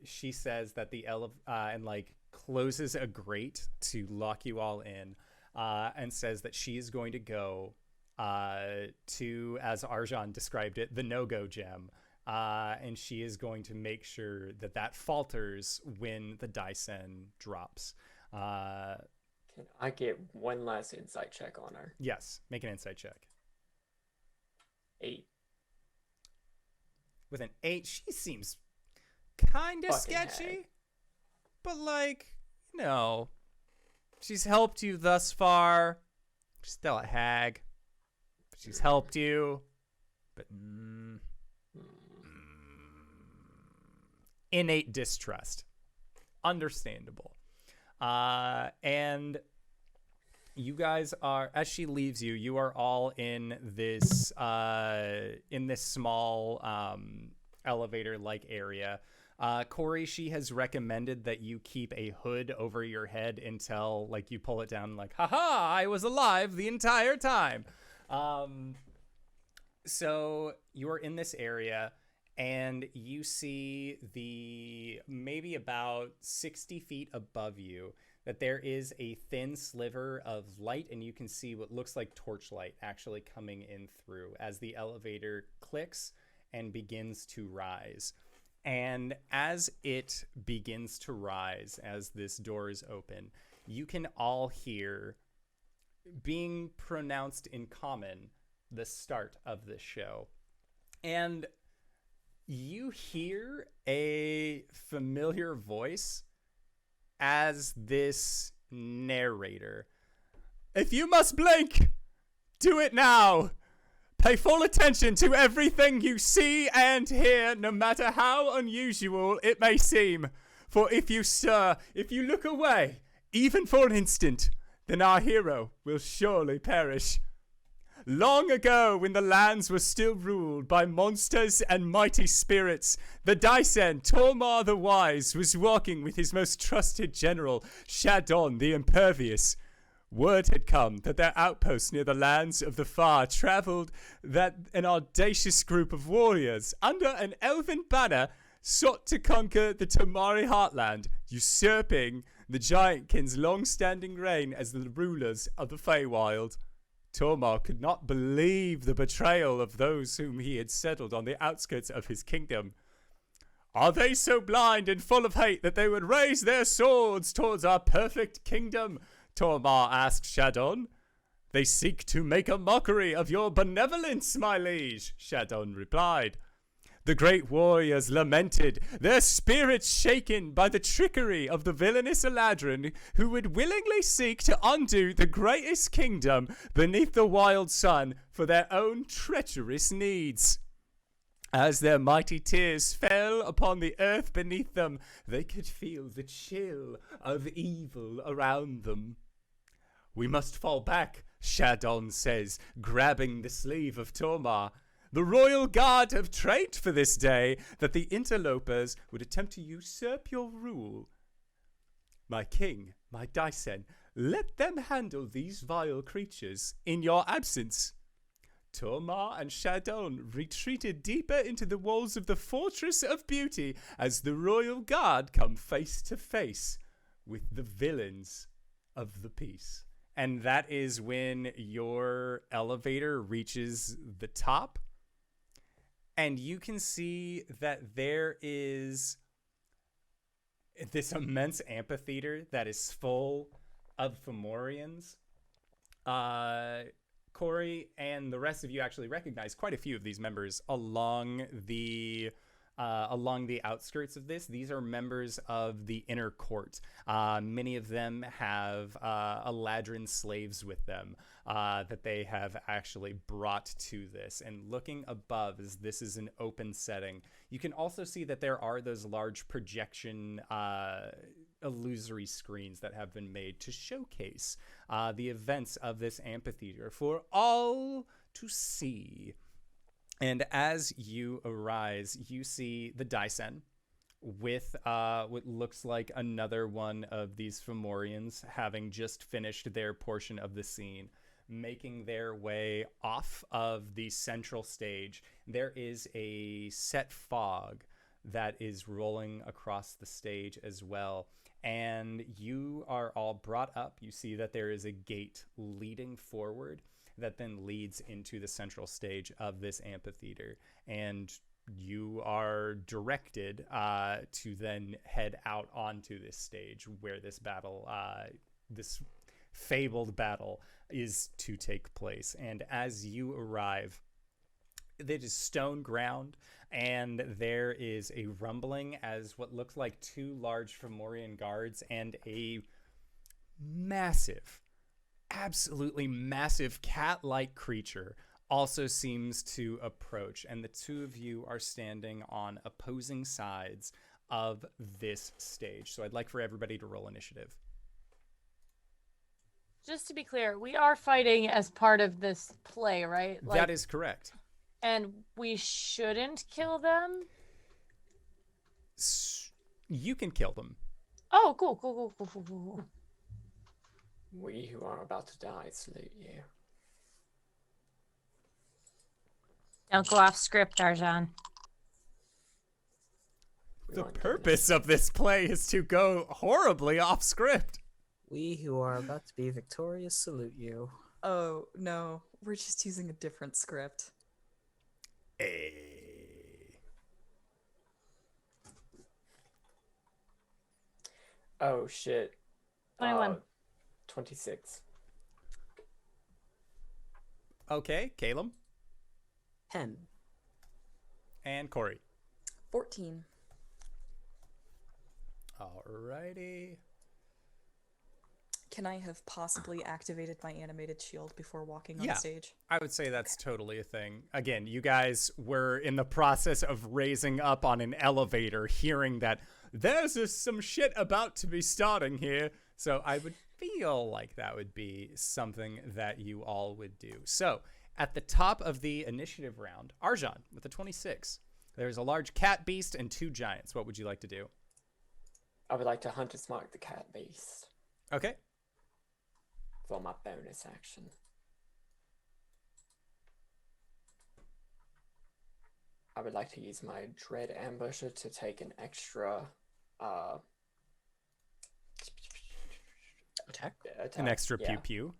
she says that the and like closes a grate to lock you all in, and says that she is going to go to, as Arjhan described it, the no-go gem. And she is going to make sure that that falters when the Daisen drops. Can I get one last insight check on her? Yes, make an insight check. 8. With an 8, she seems kind of Fucking sketchy. hag. But, like, you know, she's helped you thus far. She's still a hag. She's helped you. But innate distrust. Understandable. And you guys are, as she leaves you, you are all in this small elevator-like area. Cori, she has recommended that you keep a hood over your head until, like, you pull it down, like, haha, I was alive the entire time. So you're in this area, and you see maybe about 60 feet above you, that there is a thin sliver of light, and you can see what looks like torchlight actually coming in through as the elevator clicks and begins to rise. And as it begins to rise, as this door is open, you can all hear, being pronounced in common, the start of this show. And you hear a familiar voice as this narrator. If you must blink, do it now. Pay full attention to everything you see and hear, no matter how unusual it may seem. For if you stir, if you look away, even for an instant, then our hero will surely perish. Long ago, when the lands were still ruled by monsters and mighty spirits, the Daisen, Tormar the Wise, was walking with his most trusted general, Shadon the Impervious. Word had come that their outpost near the lands of the far traveled that an audacious group of warriors, under an elven banner, sought to conquer the Tomari heartland, usurping the Giantkind's long-standing reign as the rulers of the Feywild. Tormar could not believe the betrayal of those whom he had settled on the outskirts of his kingdom. Are they so blind and full of hate that they would raise their swords towards our perfect kingdom? Tormar asked Shadon. They seek to make a mockery of your benevolence, my liege, Shadon replied. The great warriors lamented, their spirits shaken by the trickery of the villainous Eladrin, who would willingly seek to undo the greatest kingdom beneath the wild sun for their own treacherous needs. As their mighty tears fell upon the earth beneath them, they could feel the chill of evil around them. We must fall back, Shadon says, grabbing the sleeve of Tormar. The royal guard have trained for this day that the interlopers would attempt to usurp your rule. My king, my Daisen, let them handle these vile creatures in your absence. Tormar and Shadon retreated deeper into the walls of the Fortress of Beauty as the royal guard come face to face with the villains of the peace. And that is when your elevator reaches the top. And you can see that there is this immense amphitheater that is full of Fomorians. Cori and the rest of you actually recognize quite a few of these members along the outskirts of this. These are members of the inner court. Many of them have Eladrin slaves with them that they have actually brought to this. And looking above, as this is an open setting, you can also see that there are those large projection illusory screens that have been made to showcase the events of this amphitheater for all to see. And as you arise, you see the Daisen with what looks like another one of these Fomorians having just finished their portion of the scene, making their way off of the central stage. There is a set fog that is rolling across the stage as well. And you are all brought up. You see that there is a gate leading forward that then leads into the central stage of this amphitheater. And you are directed to then head out onto this stage where this battle, this fabled battle, is to take place. And as you arrive, it is stone ground, and there is a rumbling as what looks like two large Fomorian guards and a massive, absolutely massive cat-like creature also seems to approach, and the two of you are standing on opposing sides of this stage. So I'd like for everybody to roll initiative. Just to be clear, we are fighting as part of this play, right? That is correct. And we shouldn't kill them? You can kill them. Oh, cool. We who are about to die salute you. Don't go off script, Arjhan. The purpose of this play is to go horribly off script. We who are about to be victorious salute you. Oh, no. We're just using a different script. Oh shit. 21. 26. Okay, Caelum 10. and Cori. 14. Alrighty. Can I have possibly activated my animated shield before walking on Yeah. stage? I would say that's totally a thing. Again, you guys were in the process of raising up on an elevator, hearing that there's some shit about to be starting here. So I would feel like that would be something that you all would do. So at the top of the initiative round, Arjhan with a 26. There's a large cat beast and 2 giants. What would you like to do? I would like to hunt and smart the cat beast Okay. for my bonus action. I would like to use my Dread Ambusher to take an extra Attack? An extra yeah. pew pew.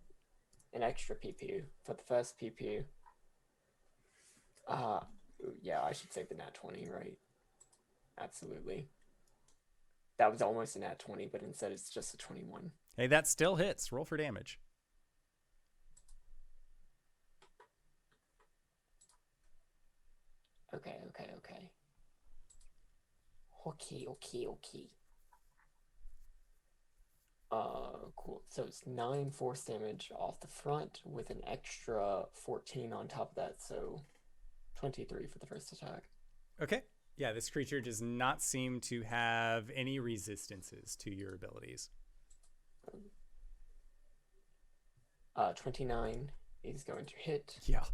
An extra pew pew for the first pew pew. Yeah, I should save the nat 20, right? Absolutely. That was almost a nat 20, but instead it's just a 21. Hey, that still hits. Roll for damage. Okay. Cool. So it's 9 force damage off the front with an extra 14 on top of that, so 23 for the first attack. Okay. Yeah, this creature does not seem to have any resistances to your abilities. 29 is going to hit Yeah.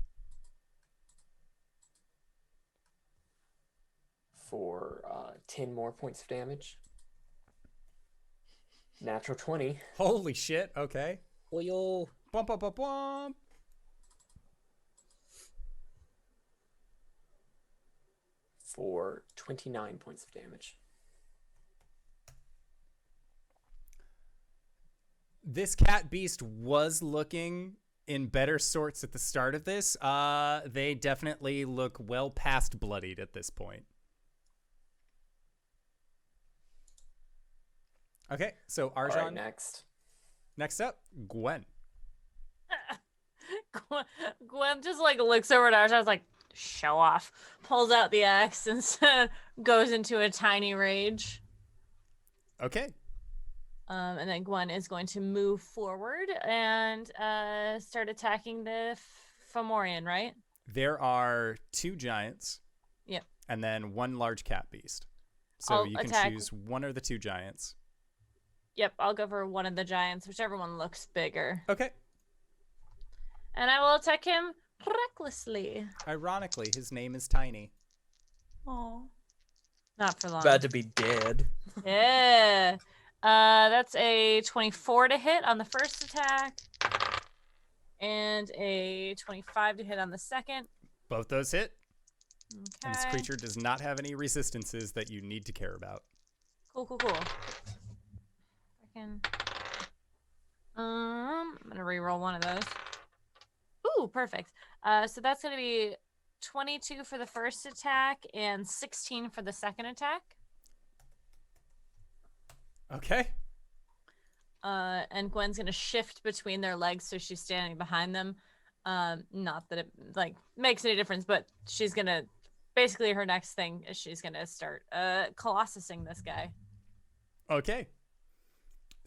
for 10 more points of damage. Natural 20. Holy shit. Okay. Oyo. Bump, bump, bump, bump. For 29 points of damage. This cat beast was looking in better sorts at the start of this. They definitely look well past bloodied at this point. Okay, so Arjhan. All right, next. Next up, Gwen. Gwen just like looks over at Arjhan's like, show off. Pulls out the axe and goes into a tiny rage. Okay. And then Gwen is going to move forward and start attacking the Fomorian, right? There are 2 giants. Yep. And then 1 large cat beast. So I'll you can attack. choose one or the 2 giants. Yep, I'll go for one of the giants, whichever one looks bigger. Okay. And I will attack him recklessly. Ironically, his name is Tiny. Oh. Not for long. About to be dead. Yeah. That's a 24 to hit on the first attack. And a 25 to hit on the second. Both those hit. Okay. And this creature does not have any resistances that you need to care about. Cool. I'm gonna re-roll one of those. Ooh, perfect. So that's gonna be 22 for the first attack and 16 for the second attack. Okay. And Gwen's gonna shift between their legs so she's standing behind them. Not that it like makes any difference, but she's gonna basically her next thing is she's gonna start colossusing this guy. Okay.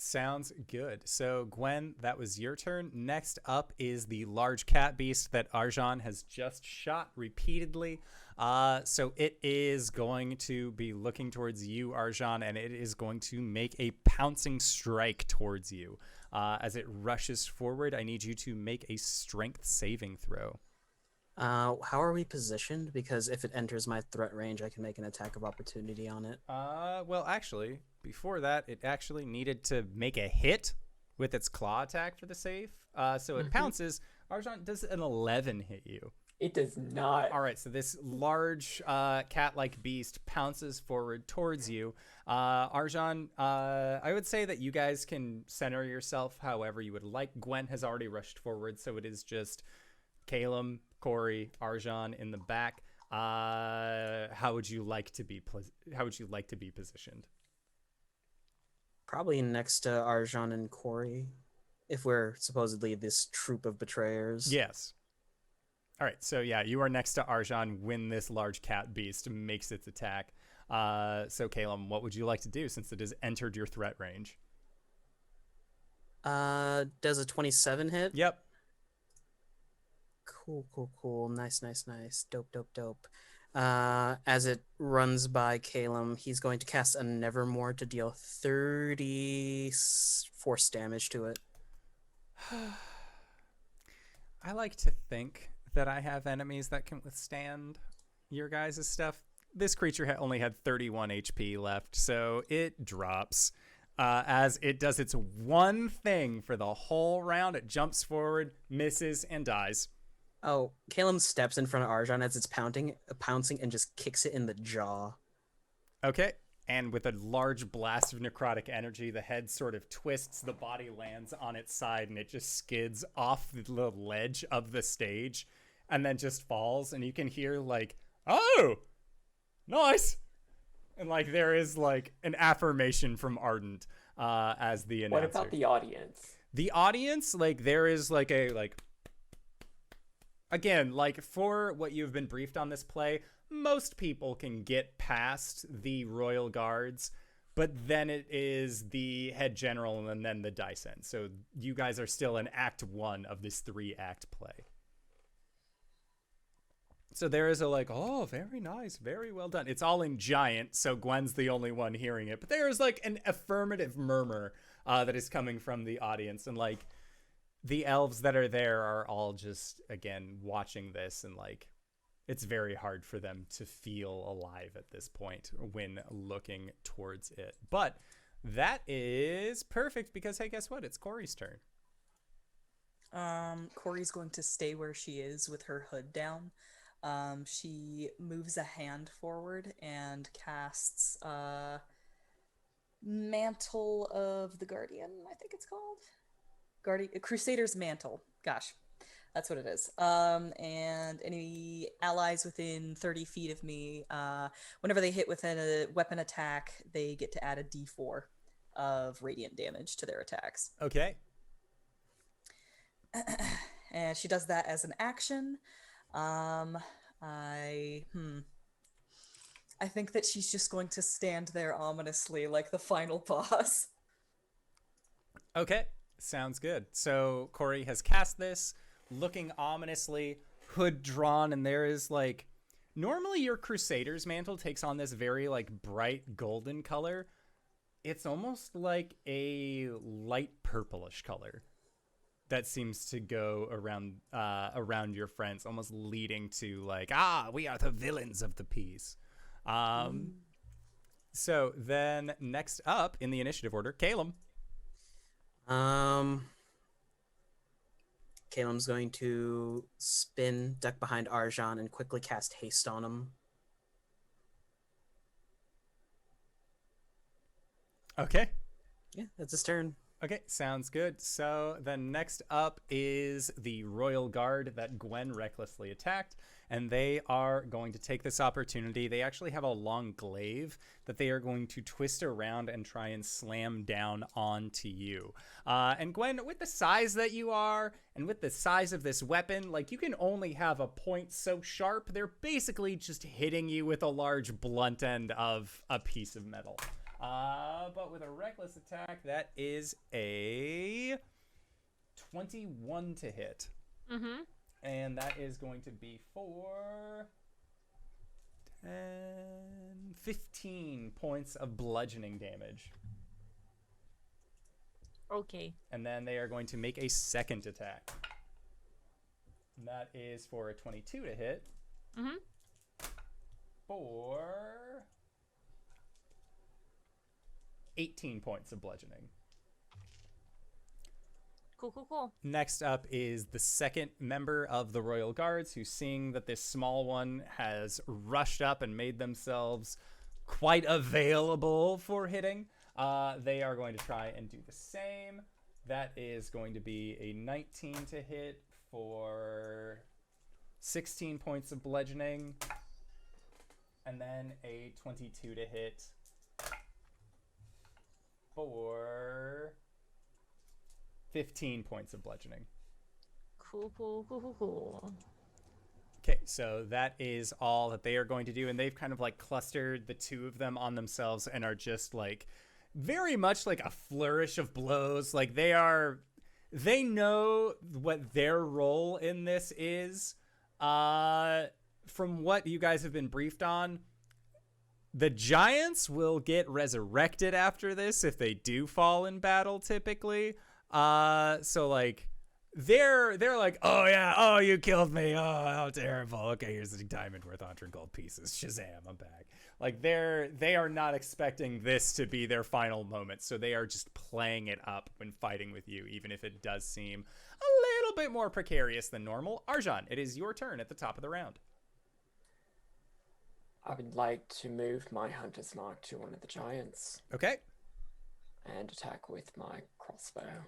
Sounds good. So, Gwen, that was your turn. Next up is the large cat beast that Arjhan has just shot repeatedly. So it is going to be looking towards you, Arjhan, and it is going to make a pouncing strike towards you. As it rushes forward, I need you to make a strength saving throw. How are we positioned? Because if it enters my threat range, I can make an attack of opportunity on it. Well, actually, before that, it actually needed to make a hit with its claw attack for the save. So it pounces. Arjhan, does an 11 hit you? It does not. All right, so this large cat-like beast pounces forward towards you. Arjhan, I would say that you guys can center yourself however you would like. Gwen has already rushed forward, so it is just Caelum, Cori, Arjhan in the back. How would you like to be positioned? Probably next to Arjhan and Cori, if we're supposedly this troop of betrayers. Yes. All right, so yeah, you are next to Arjhan when this large cat beast makes its attack. So Caelum, what would you like to do since it has entered your threat range? Does a 27 hit? Yep. Cool. Nice. Dope. As it runs by Caelum, he's going to cast a Nevermore to deal 30 force damage to it. I like to think that I have enemies that can withstand your guys' stuff. This creature only had 31 HP left, so it drops. As it does its one thing for the whole round, it jumps forward, misses, and dies. Oh, Caelum steps in front of Arjhan as it's pouncing and just kicks it in the jaw. Okay. And with a large blast of necrotic energy, the head sort of twists, the body lands on its side, and it just skids off the ledge of the stage and then just falls. And you can hear, like, oh, nice. And, like, there is, like, an affirmation from Ardent as the announcer. What about the audience? The audience, like, there is, like, a, like... Again, like, for what you've been briefed on this play, most people can get past the royal guards, but then it is the head general and then the Daisen. So you guys are still in Act 1 of this 3-act play. So there is a, like, oh, very nice, very well done. It's all in giant, so Gwen's the only one hearing it. But there is, like, an affirmative murmur that is coming from the audience, and, like, the elves that are there are all just, again, watching this, and, like, it's very hard for them to feel alive at this point when looking towards it. But that is perfect because, hey, guess what? It's Cori's turn. Cori's going to stay where she is with her hood down. She moves a hand forward and casts Mantle of the Guardian, I think it's called. Crusader's Mantle. Gosh, that's what it is. And any allies within 30 feet of me, whenever they hit within a weapon attack, they get to add a d4 of radiant damage to their attacks. Okay. And she does that as an action. I think that she's just going to stand there ominously like the final boss. Okay. Sounds good. So Cori has cast this, looking ominously, hood drawn, and there is, like, normally your Crusader's Mantle takes on this very, like, bright golden color. It's almost like a light purplish color that seems to go around your friends, almost leading to, like, we are the villains of the piece. So then next up in the initiative order, Caelum. Caelum's going to spin, duck behind Arjhan, and quickly cast haste on him. Okay. Yeah, that's his turn. Okay, sounds good. So then next up is the Royal Guard that Gwen recklessly attacked, and they are going to take this opportunity. They actually have a long glaive that they are going to twist around and try and slam down onto you. And Gwen, with the size that you are, and with the size of this weapon, like, you can only have a point so sharp, they're basically just hitting you with a large blunt end of a piece of metal. But with a reckless attack, that is a 21 to hit. Mm-hmm. And that is going to be for 15 points of bludgeoning damage. Okay. And then they are going to make a second attack. That is for a 22 to hit. Mm-hmm. For 18 points of bludgeoning. Cool. Next up is the second member of the Royal Guards, who's seeing that this small one has rushed up and made themselves quite available for hitting. They are going to try and do the same. That is going to be a 19 to hit for 16 points of bludgeoning. And then a 22 to hit for 15 points of bludgeoning. Cool. Okay, so that is all that they are going to do, and they've kind of like clustered the two of them on themselves and are just like very much like a flourish of blows. Like they know what their role in this is. From what you guys have been briefed on, the giants will get resurrected after this if they do fall in battle typically. So like they're like, oh yeah, oh you killed me, oh how terrible, okay, here's a diamond worth 100 gold pieces, Shazam, I'm back. Like they are not expecting this to be their final moment, so they are just playing it up when fighting with you, even if it does seem a little bit more precarious than normal. Arjhan, it is your turn at the top of the round. I would like to move my hunter's mark to one of the giants Okay. and attack with my crossbow.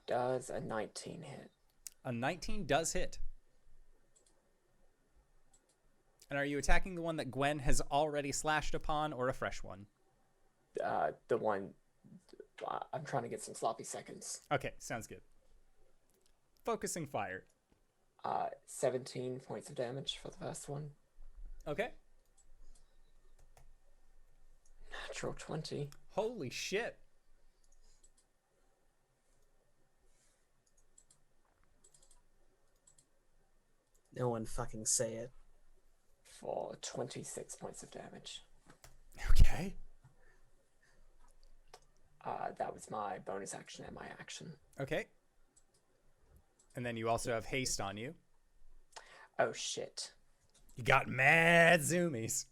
Does a 19 hit? A 19 does hit. And are you attacking the one that Gwen has already slashed upon, or a fresh one? The one... I'm trying to get some sloppy seconds. Okay, sounds good. Focusing fire. 17 points of damage for the first one. Okay. Natural 20. Holy shit. No one fucking say it. For 26 points of damage. Okay. That was my bonus action and my action. Okay. And then you also have haste on you. Oh shit. You got mad zoomies.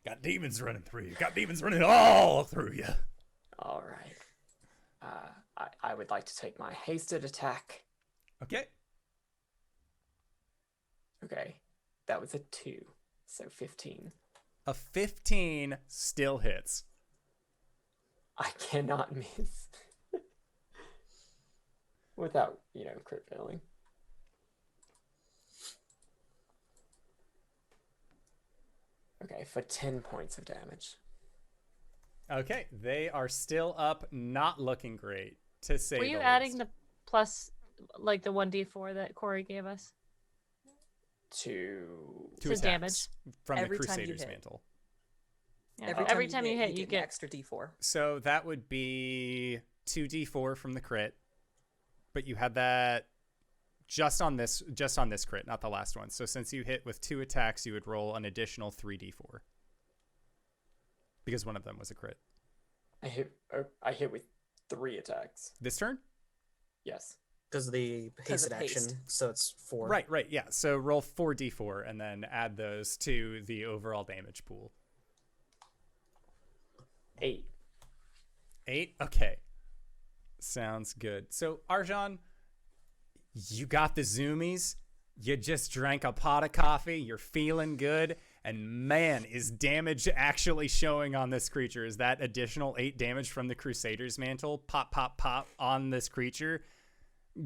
Got demons running through you. Got demons running all through you. Alright. I would like to take my hasted attack. Okay. Okay. That was a 2. So 15. A 15 still hits. I cannot miss. Without, crit failing. Okay, for 10 points of damage. Okay, they are still up, not looking great, to say Were you the adding least. the plus, like the 1d4 that Cori gave us? To To his attacks damage. from Every the time you Crusader's hit. Mantle. Yeah. Every time you hit, you an get extra d4. So that would be 2d4 from the crit, but you had that just on this crit, not the last one. So since you hit with 2 attacks, you would roll an additional 3d4 because one of them was a crit. I hit with 3 attacks. This turn? Yes. Because of the hasted of action, haste. so it's 4. Right, yeah. So roll 4d4 and then add those to the overall damage pool. 8. 8? Okay. Sounds good. So, Arjhan, you got the zoomies. You just drank a pot of coffee. You're feeling good. And man, is damage actually showing on this creature. Is that additional 8 damage from the Crusader's Mantle? Pop, pop, pop on this creature.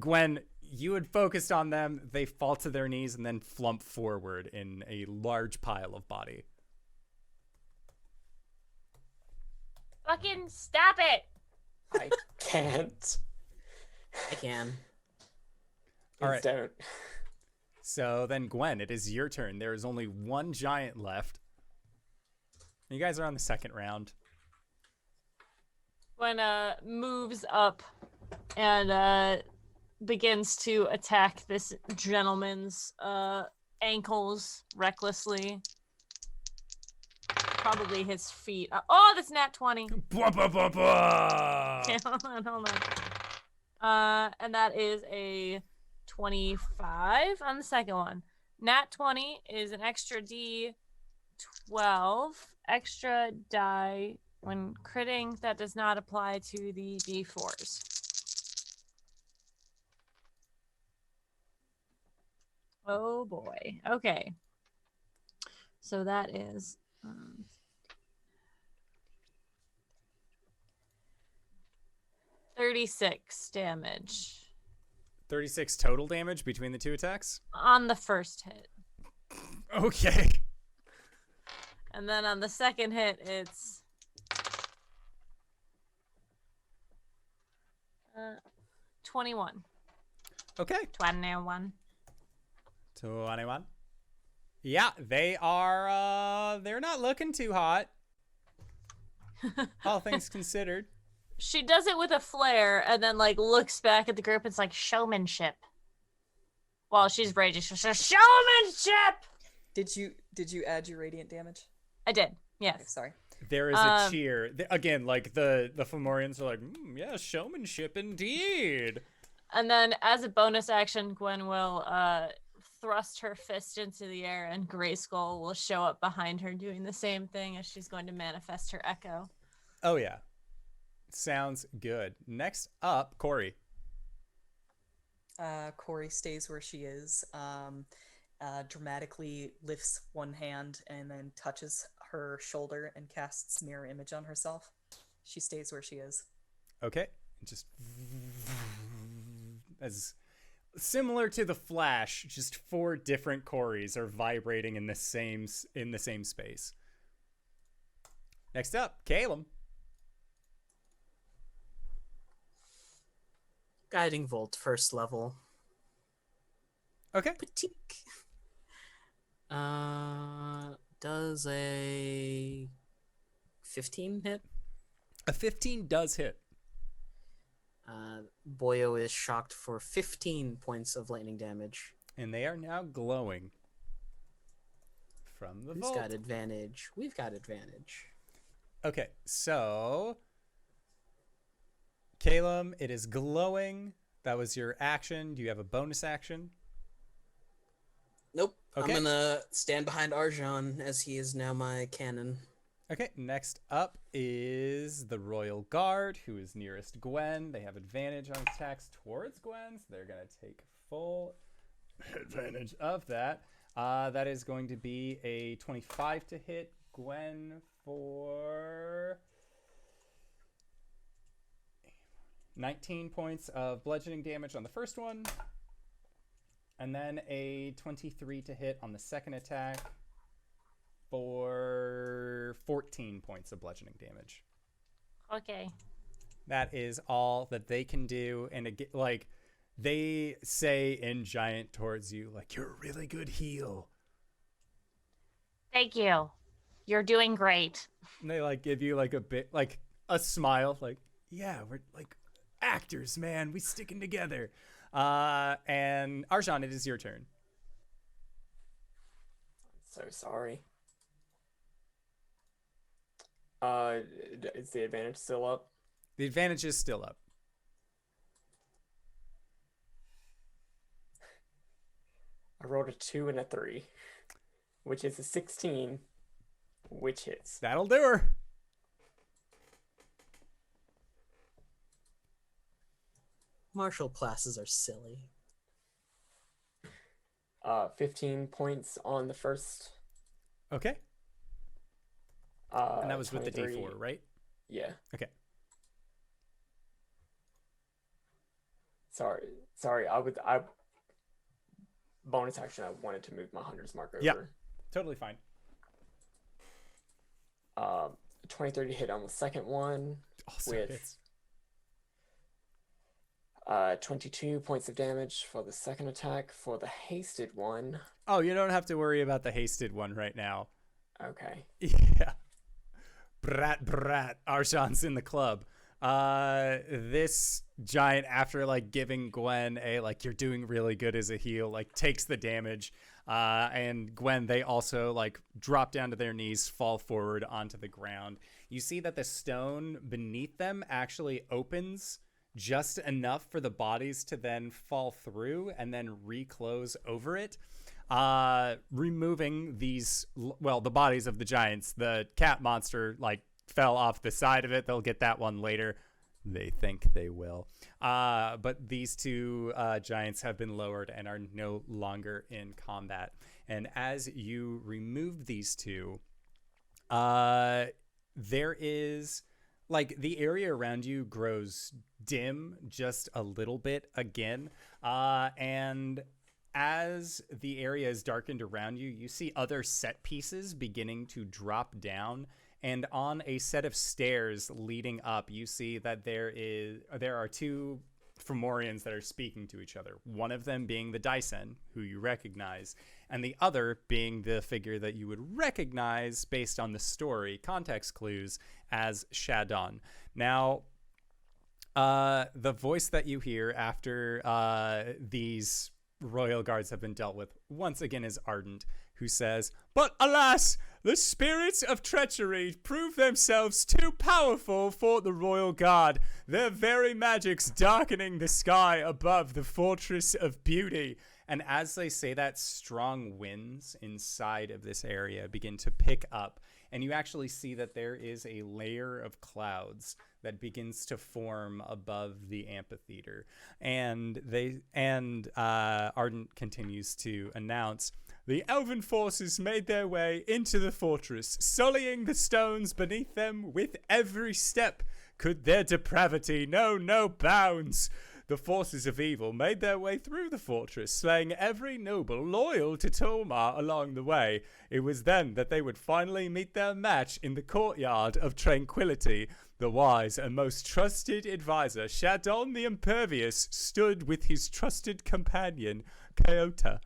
Gwen, you had focused on them. They fall to their knees and then flump forward in a large pile of body. fucking stop it. I can't. I can. All right. Don't. So then, Gwen, it is your turn. There is only one giant left. You guys are on the second round. Gwen moves up and begins to attack this gentleman's ankles recklessly. Probably his feet. Oh, that's nat 20. Blah, blah, blah, blah. Okay, hold on. And that is a 25 on the second one. Nat 20 is an extra D12 extra die when critting that does not apply to the D4s. Oh boy. Okay. So that is 36 damage 36 total damage between the two attacks? on the first hit. Okay. And then on the second hit, it's 21. Okay. 21. 21. Yeah, they are, they're not looking too hot. All things considered. She does it with a flare and then like looks back at the group. It's like showmanship. While she's raging, she says showmanship. Did you add your radiant damage? I did. Okay, Yes. sorry. There is a cheer. Again, like the Fomorians are like, yeah, showmanship indeed. And then as a bonus action, Gwen will thrust her fist into the air and Grayskull will show up behind her doing the same thing as she's going to manifest her echo. Oh, yeah. Sounds good. Next up, Cori. Cori stays where she is, dramatically lifts one hand and then touches her shoulder and casts mirror image on herself. She stays where she is. Okay. Just as similar to the Flash, just 4 different Cories are vibrating in the same space. Next up, Caelum. Guiding Volt, first level. Okay. Patik. Does a 15 hit? A 15 does hit. Boyo is shocked for 15 points of lightning damage. And they are now glowing from the Who's vault. got advantage? We've got advantage. Okay, so Caelum, it is glowing. That was your action. Do you have a bonus action? Nope. Okay. I'm gonna stand behind Arjhan as he is now my cannon. Okay, next up is the Royal Guard, who is nearest Gwen. They have advantage on attacks towards Gwen, so they're going to take full advantage of that. That is going to be a 25 to hit Gwen for 19 points of bludgeoning damage on the first one, and then a 23 to hit on the second attack for 14 points of bludgeoning damage. Okay. That is all that they can do. And it, like, they say in Giant towards you, like, you're a really good heal. Thank you. You're doing great. And they like give you like a bit, like a smile, like, yeah, we're like actors, man. We sticking together. And Arjhan, it is your turn. So sorry. Is the advantage still up? The advantage is still up. I rolled a 2 and a 3, which is a 16, which hits. That'll do her. Martial classes are silly. 15 points on the first. Okay. And that was with the 23. D4, right? Yeah. Okay. Sorry. I bonus action. I wanted to move my hunter's mark over. Yeah. Totally fine. 23 to hit on the second one Also with hits. 22 points of damage for the second attack. For the hasted one. Oh, you don't have to worry about the hasted one right now. Okay. Yeah. Brat. Arjhan's in the club. This giant, after like giving Gwen a like you're doing really good as a heal, like takes the damage. And Gwen, they also like drop down to their knees, fall forward onto the ground. You see that the stone beneath them actually opens just enough for the bodies to then fall through and then reclose over it, removing these, well, the bodies of the giants. The cat monster, like, fell off the side of it. They'll get that one later. They think they will. But these two giants have been lowered and are no longer in combat. And as you remove these two, there is, like, the area around you grows dim just a little bit again. And as the area is darkened around you, you see other set pieces beginning to drop down. And on a set of stairs leading up, you see that there are two Fomorians that are speaking to each other. One of them being the Daisen, who you recognize, and the other being the figure that you would recognize based on the story context clues as Shadon. Now, the voice that you hear after these royal guards have been dealt with once again is Ardent, who says, "But alas, the spirits of treachery prove themselves too powerful for the royal guard, their very magics darkening the sky above the fortress of beauty." And as they say that, strong winds inside of this area begin to pick up, and you actually see that there is a layer of clouds that begins to form above the amphitheater. And Ardent continues to announce, "The elven forces made their way into the fortress, sullying the stones beneath them with every step. Could their depravity know no bounds? The forces of evil made their way through the fortress, slaying every noble loyal to Tolmar along the way. It was then that they would finally meet their match in the courtyard of tranquility. The wise and most trusted advisor, Shadon the Impervious, stood with his trusted companion, Caota.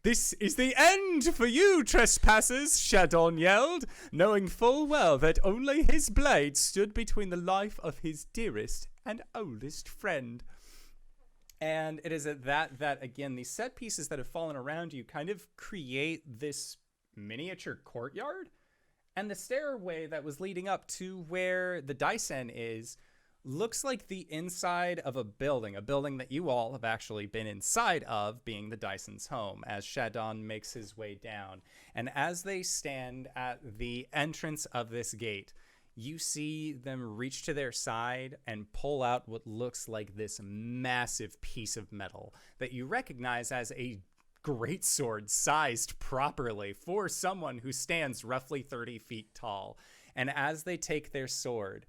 'This is the end for you, trespassers,' Shadon yelled, knowing full well that only his blade stood between the life of his dearest and oldest friend." And it is at that again, these set pieces that have fallen around you kind of create this miniature courtyard. And the stairway that was leading up to where the Daisen is looks like the inside of a building that you all have actually been inside of, being the Daisen's home, as Shadon makes his way down. And as they stand at the entrance of this gate, you see them reach to their side and pull out what looks like this massive piece of metal that you recognize as a greatsword sized properly for someone who stands roughly 30 feet tall. And as they take their sword,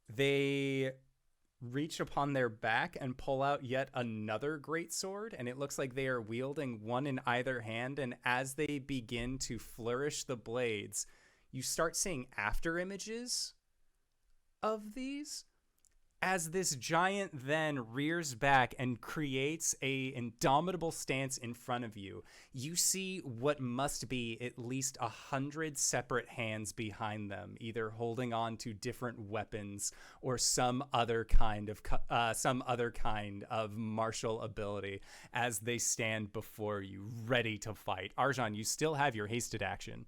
they reach upon their back and pull out yet another greatsword, and it looks like they are wielding one in either hand. And as they begin to flourish the blades, you start seeing after images of these as this giant then rears back and creates a indomitable stance in front of you. You see what must be at least 100 separate hands behind them, either holding on to different weapons or some other kind of martial ability as they stand before you, ready to fight. Arjhan, you still have your hasted action.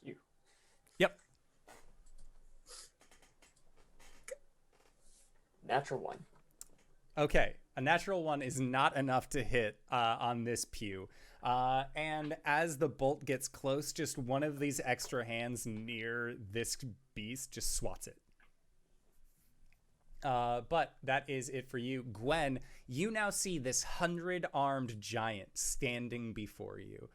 Phew. Yep. Natural one. Okay, a natural one is not enough to hit on this pew. And as the bolt gets close, just one of these extra hands near this beast just swats it. But that is it for you. Gwen, you now see this 100-armed giant standing before you.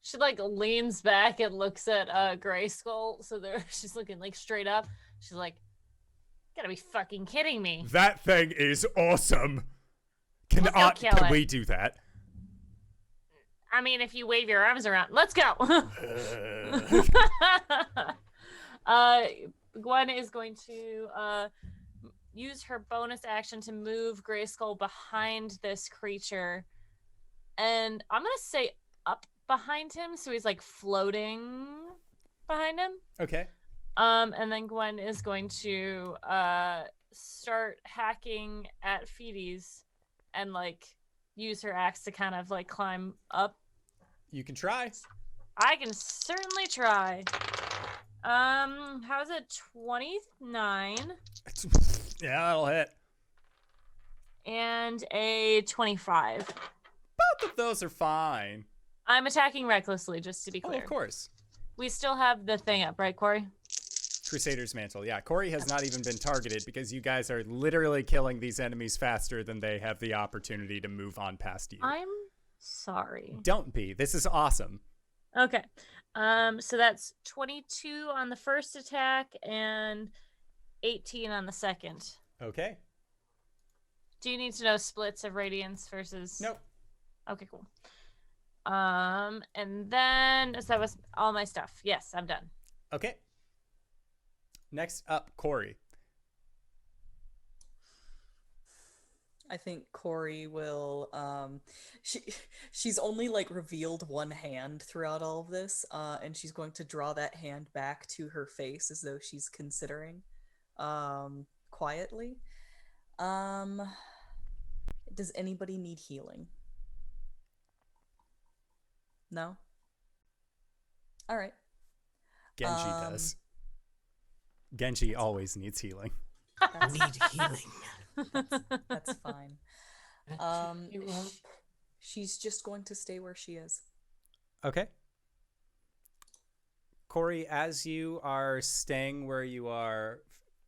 She like leans back and looks at Grayskull. So she's looking like straight up. She's like, "Gotta be fucking kidding me. That thing is awesome. Can we do that? I mean, if you wave your arms around, let's go." Gwen is going to use her bonus action to move Grayskull behind this creature, and I'm gonna say up behind him, so he's like floating behind him. Okay. And then Gwen is going to start hacking at Fedes and like use her axe to kind of like climb up. You can try. I can certainly try. How's it? 29 Yeah, that'll hit. and a 25. Both of those are fine. I'm attacking recklessly, just to be Oh, clear. of course. We still have the thing up, right, Cori? Crusader's Mantle. Yeah, Cori has not even been targeted because you guys are literally killing these enemies faster than they have the opportunity to move on past you. I'm sorry. Don't be. This is awesome. Okay. So that's 22 on the first attack and 18 on the second. Okay. Do you need to know splits of radiance versus? Nope. Okay, cool. And then so that was all my stuff. Yes, I'm done. Okay. Next up, Cori. I think Cori will she's only like revealed one hand throughout all of this, and she's going to draw that hand back to her face as though she's considering quietly. Does anybody need healing? No? All right. Genji does. Genji always needs healing. Need healing. That's fine. She's just going to stay where she is. Okay. Cori, as you are staying where you are,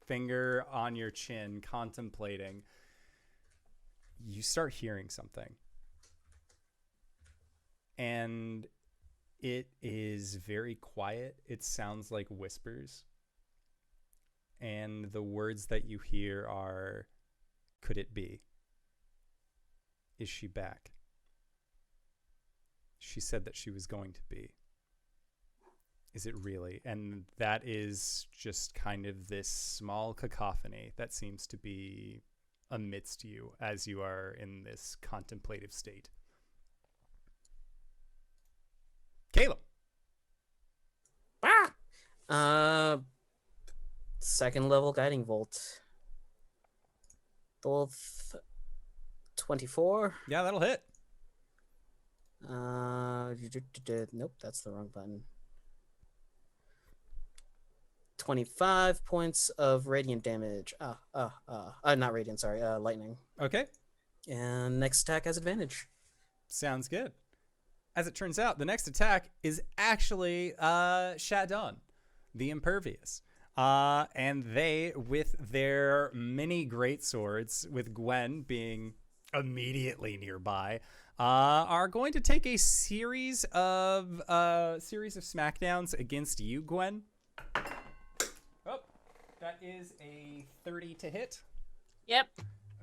finger on your chin, contemplating, you start hearing something. And it is very quiet. It sounds like whispers. And the words that you hear are, could it be? Is she back? She said that she was going to be. Is it really? And that is just kind of this small cacophony that seems to be amidst you as you are in this contemplative state. Caelum. Second level guiding bolt. 24. Yeah, that'll hit. Nope, that's the wrong button. 25 points of radiant damage. Not radiant, sorry, lightning. Okay. And next attack has advantage. Sounds good. As it turns out, the next attack is actually Shadon, the Impervious. And they, with their many greatswords, with Gwen being immediately nearby, are going to take a series of smackdowns against you, Gwen. Oh, that is a 30 to hit. Yep.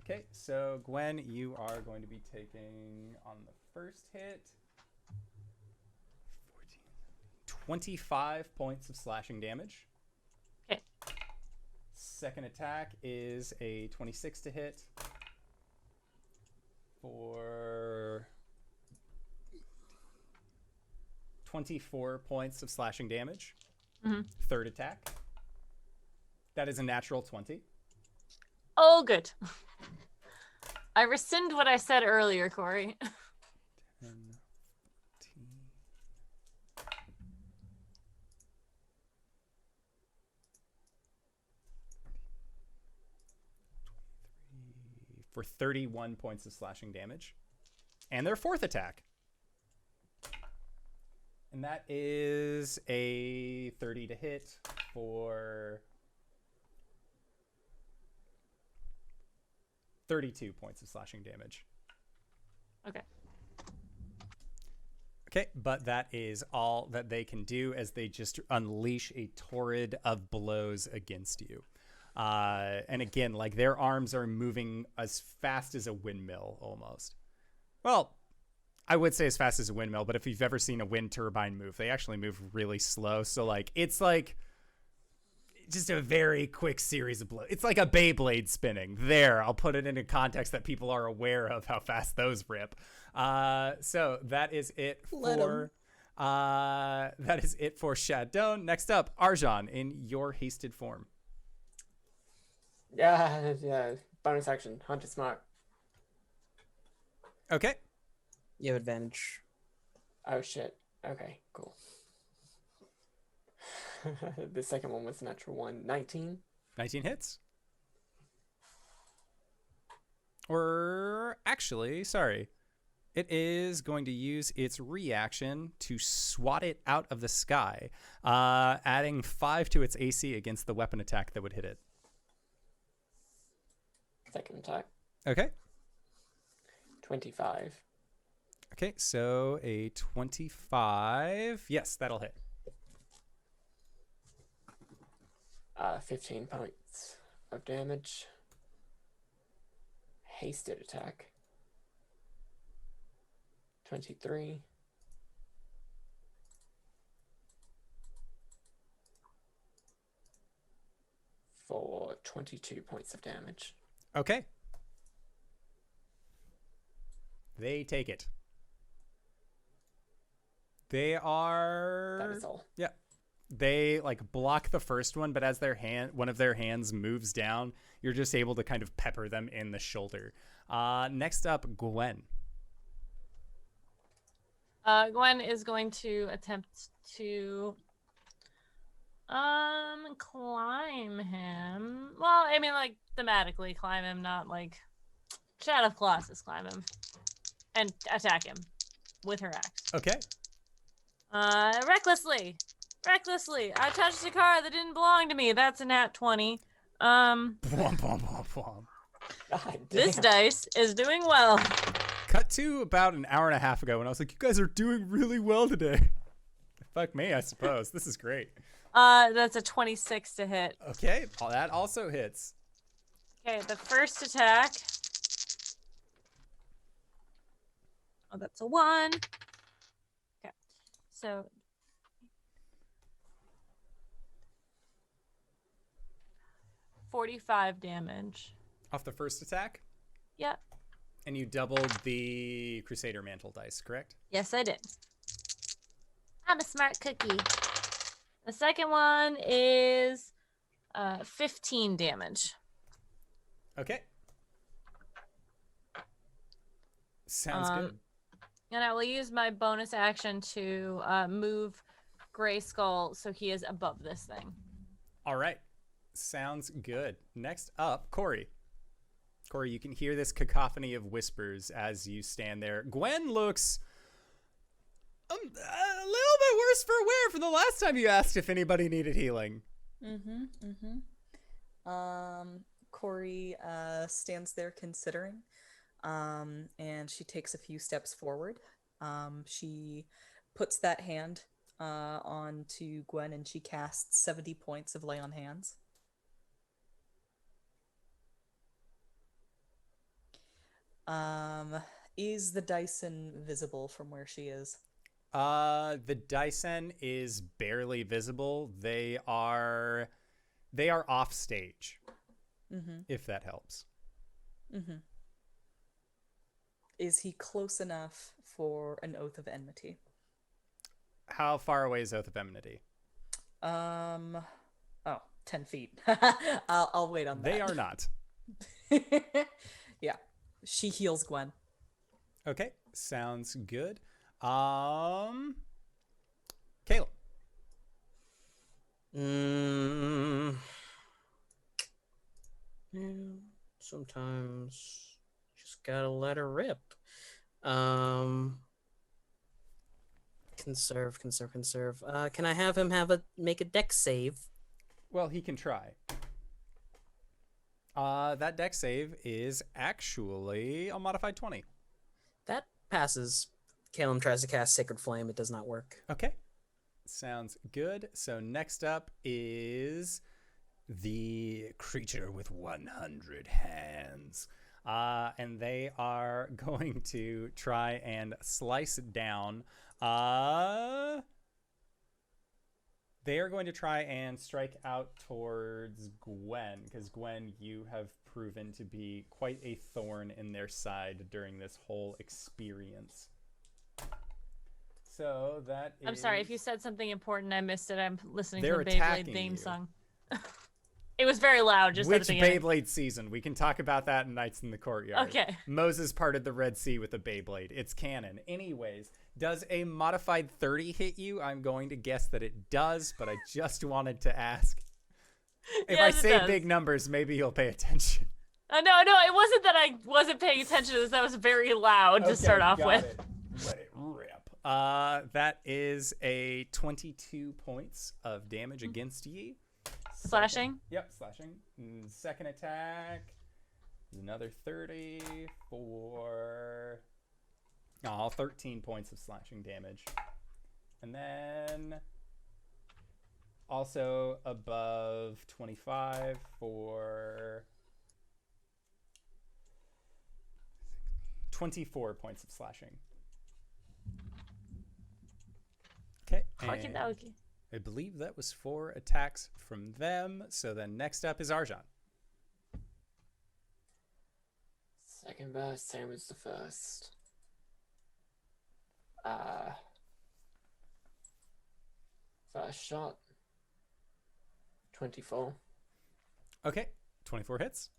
Okay, so Gwen, you are going to be taking on the first hit 25 points of slashing damage. Okay. Second attack is a 26 to hit for 24 points of slashing damage. Mm-hmm. Third attack. That is a natural 20. Oh, good. I rescind what I said earlier, Cori. 10, for 31 points of slashing damage. And their fourth attack. And that is a 30 to hit for 32 points of slashing damage. Okay. Okay, but that is all that they can do as they just unleash a torrent of blows against you. And again, like their arms are moving as fast as a windmill almost. Well, I would say as fast as a windmill, but if you've ever seen a wind turbine move, they actually move really slow. So like it's like just a very quick series of blows. It's like a Beyblade spinning. There, I'll put it into context that people are aware of how fast those rip. So that is it for Shadon. Next up, Arjhan in your hasted form. Yeah. Bonus action, Hunted Smart. Okay. You have advantage. Oh shit. Okay, cool. The second one was natural one. 19. 19 hits. Or actually, sorry. It is going to use its reaction to swat it out of the sky, adding 5 to its AC against the weapon attack that would hit it. Second attack. Okay. 25. Okay, so a 25. Yes, that'll hit. 15 points of damage. Hasted attack. 23. For 22 points of damage. Okay. They take it. They are... That is all. Yeah. They like block the first one, but as one of their hands moves down, you're just able to kind of pepper them in the shoulder. Next up, Gwen. Gwen is going to attempt to climb him. Well, I mean, like, thematically climb him, not like Shadow of Colossus climb him and attack him with her axe. Okay. Recklessly. I touched a car that didn't belong to me. That's a nat 20. Bwomp, bwomp, bwomp, bwomp. God This damn. dice is doing well. Cut to about an hour and a half ago, and I was like, you guys are doing really well today. Fuck me, I suppose. This is great. That's a 26 to hit. Okay, that also hits. Okay, the first attack. Oh, that's a 1. Okay, so 45 damage. Off the first attack, Yep. and you doubled the Crusader Mantle dice, correct? Yes, I did. I'm a smart cookie. The second one is 15 damage. Okay. Sounds good. And I will use my bonus action to move Grayskull so he is above this thing. All right. Sounds good. Next up, Cori. Cori, you can hear this cacophony of whispers as you stand there. Gwen looks a little bit worse for wear from the last time you asked if anybody needed healing. Cori stands there considering, and she takes a few steps forward. She puts that hand onto Gwen, and she casts 70 points of Lay on Hands. Is the Daisen visible from where she is? The Daisen is barely visible. They are off stage. If that helps. Is he close enough for an Oath of Enmity? How far away is Oath of Enmity? 10 feet. I'll wait on that. They are not. Yeah. She heals Gwen. Okay, sounds good. Caelum. Sometimes just gotta let her rip. Conserve. Can I have him make a dex save? Well, he can try. That dex save is actually a modified 20. That passes. Caelum tries to cast Sacred Flame. It does not work. Okay. Sounds good. So next up is the creature with 100 hands. And they are going to try and slice down. They are going to try and strike out towards Gwen, because Gwen, you have proven to be quite a thorn in their side during this whole experience. So that is... I'm sorry, if you said something important, I missed it. I'm listening They're to the Beyblade attacking theme you. song. It was very loud, just Which at the beginning. Beyblade season? We can talk about that in Nights in the Courtyard. Okay. Moses parted the Red Sea with a Beyblade. It's canon. Anyways, Does a modified 30 hit you? I'm going to guess that it does, but I just wanted to ask. If I Yes, it say does. big numbers, maybe you'll pay attention. No, it wasn't that I wasn't paying attention to this. That was very loud to start off got with. it. Let it rip. That is a 22 points of damage against ye. Slashing? Yep, slashing. Second attack is another 30 for 13 points of slashing damage. And then also above 25 for 24 points of slashing. Okay. Okie and dokie. I believe that was 4 attacks from them. So then next up is Arjhan. Second best, same as the first. First shot. 24. Okay, 24 hits.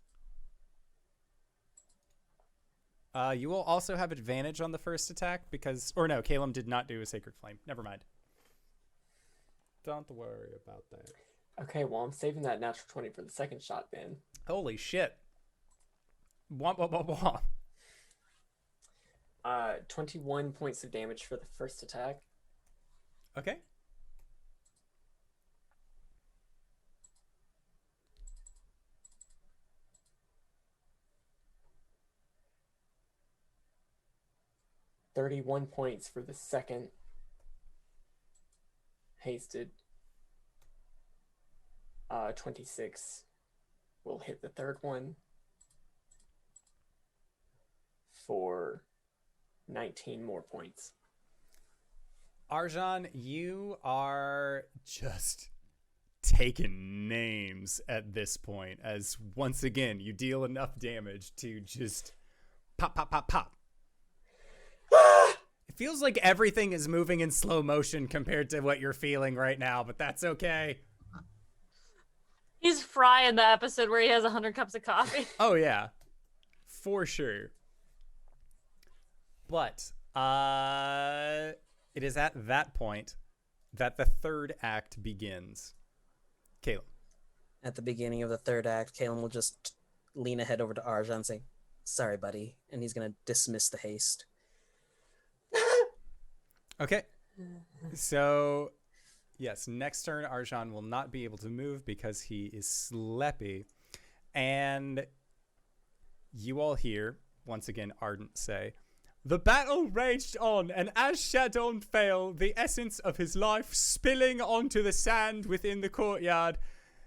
You will also have advantage on the first attack because, or no, Caelum did not do a Sacred Flame. Never mind. Don't worry about that. Okay, well, I'm saving that natural 20 for the second shot then. Holy shit. Womp, womp, womp, womp. 21 points of damage for the first attack. Okay. $31 points for the second. Hasted. 26 will hit the third one for 19 more points. Arjhan, you are just taking names at this point as once again you deal enough damage to just pop, pop, pop, pop. It feels like everything is moving in slow motion compared to what you're feeling right now, but that's okay. He's Fry in the episode where he has 100 cups of coffee. Oh, yeah. For sure. But it is at that point that the third act begins. Caelum. At the beginning of the third act, Caelum will just lean ahead over to Arjhan and say, "Sorry, buddy," and he's going to dismiss the haste. Okay. So, yes, next turn, Arjhan will not be able to move because he is sleepy. And you all hear, once again, Ardent say, "The battle raged on, and as Shadon fell, the essence of his life spilling onto the sand within the courtyard,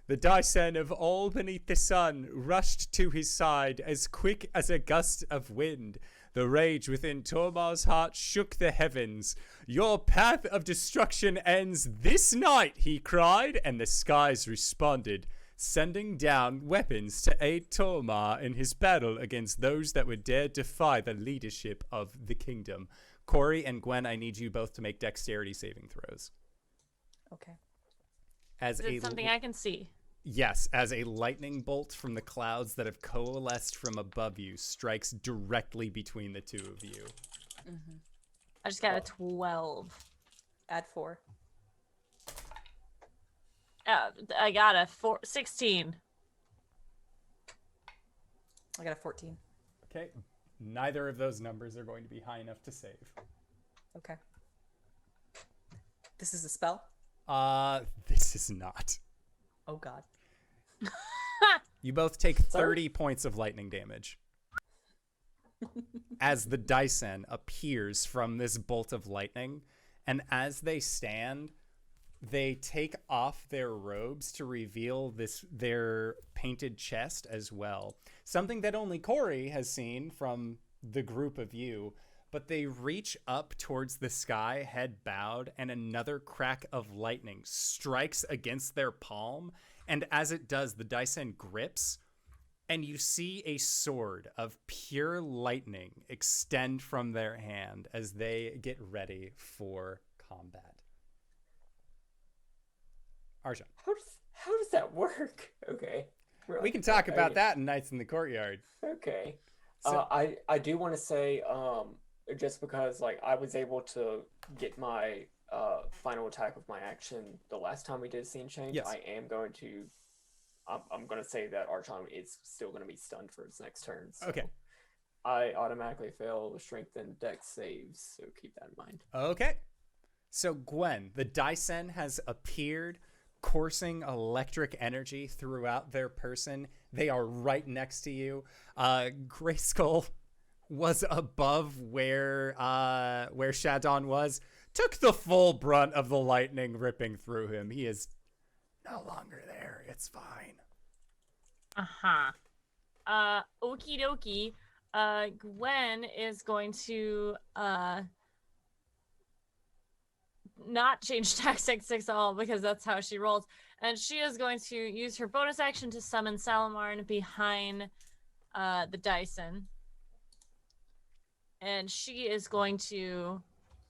the Daisen of all beneath the sun rushed to his side as quick as a gust of wind. The rage within Tormar's heart shook the heavens. 'Your path of destruction ends this night,' he cried, and the skies responded, sending down weapons to aid Tormar in his battle against those that would dare defy the leadership of the kingdom." Cori and Gwen, I need you both to make dexterity saving throws. Okay. As Is it something I can see? Yes, as a lightning bolt from the clouds that have coalesced from above you strikes directly between the two of you. I just got a 12. Add 4. I got a 16. I got a 14. Okay, neither of those numbers are going to be high enough to save. Okay. This is a spell? This is not. Oh god. You both take 30 points of lightning damage as the Daisen appears from this bolt of lightning, and as they stand, they take off their robes to reveal their painted chest as well. Something that only Cori has seen from the group of you, but they reach up towards the sky, head bowed, and another crack of lightning strikes against their palm, and as it does, the Daisen grips, and you see a sword of pure lightning extend from their hand as they get ready for combat. Arjhan. How does that work? Okay. We can talk about that in Nights in the Courtyard. Okay. So- I do want to say just because like I was able to get my final attack with my action the last time we did scene change. Yes. I am going to. I'm going to say that Arjhan is still going to be stunned for his next turn. So Okay. I automatically fail the strength and dex saves, so keep that in mind. Okay. So Gwen, the Daisen has appeared, coursing electric energy throughout their person. They are right next to you. Grayskull was above where Shadon was, took the full brunt of the lightning ripping through him. He is no longer there. It's fine. Okie dokie. Gwen is going to not change tactics at all because that's how she rolls. And she is going to use her bonus action to summon Salamarn behind the Daisen. And she is going to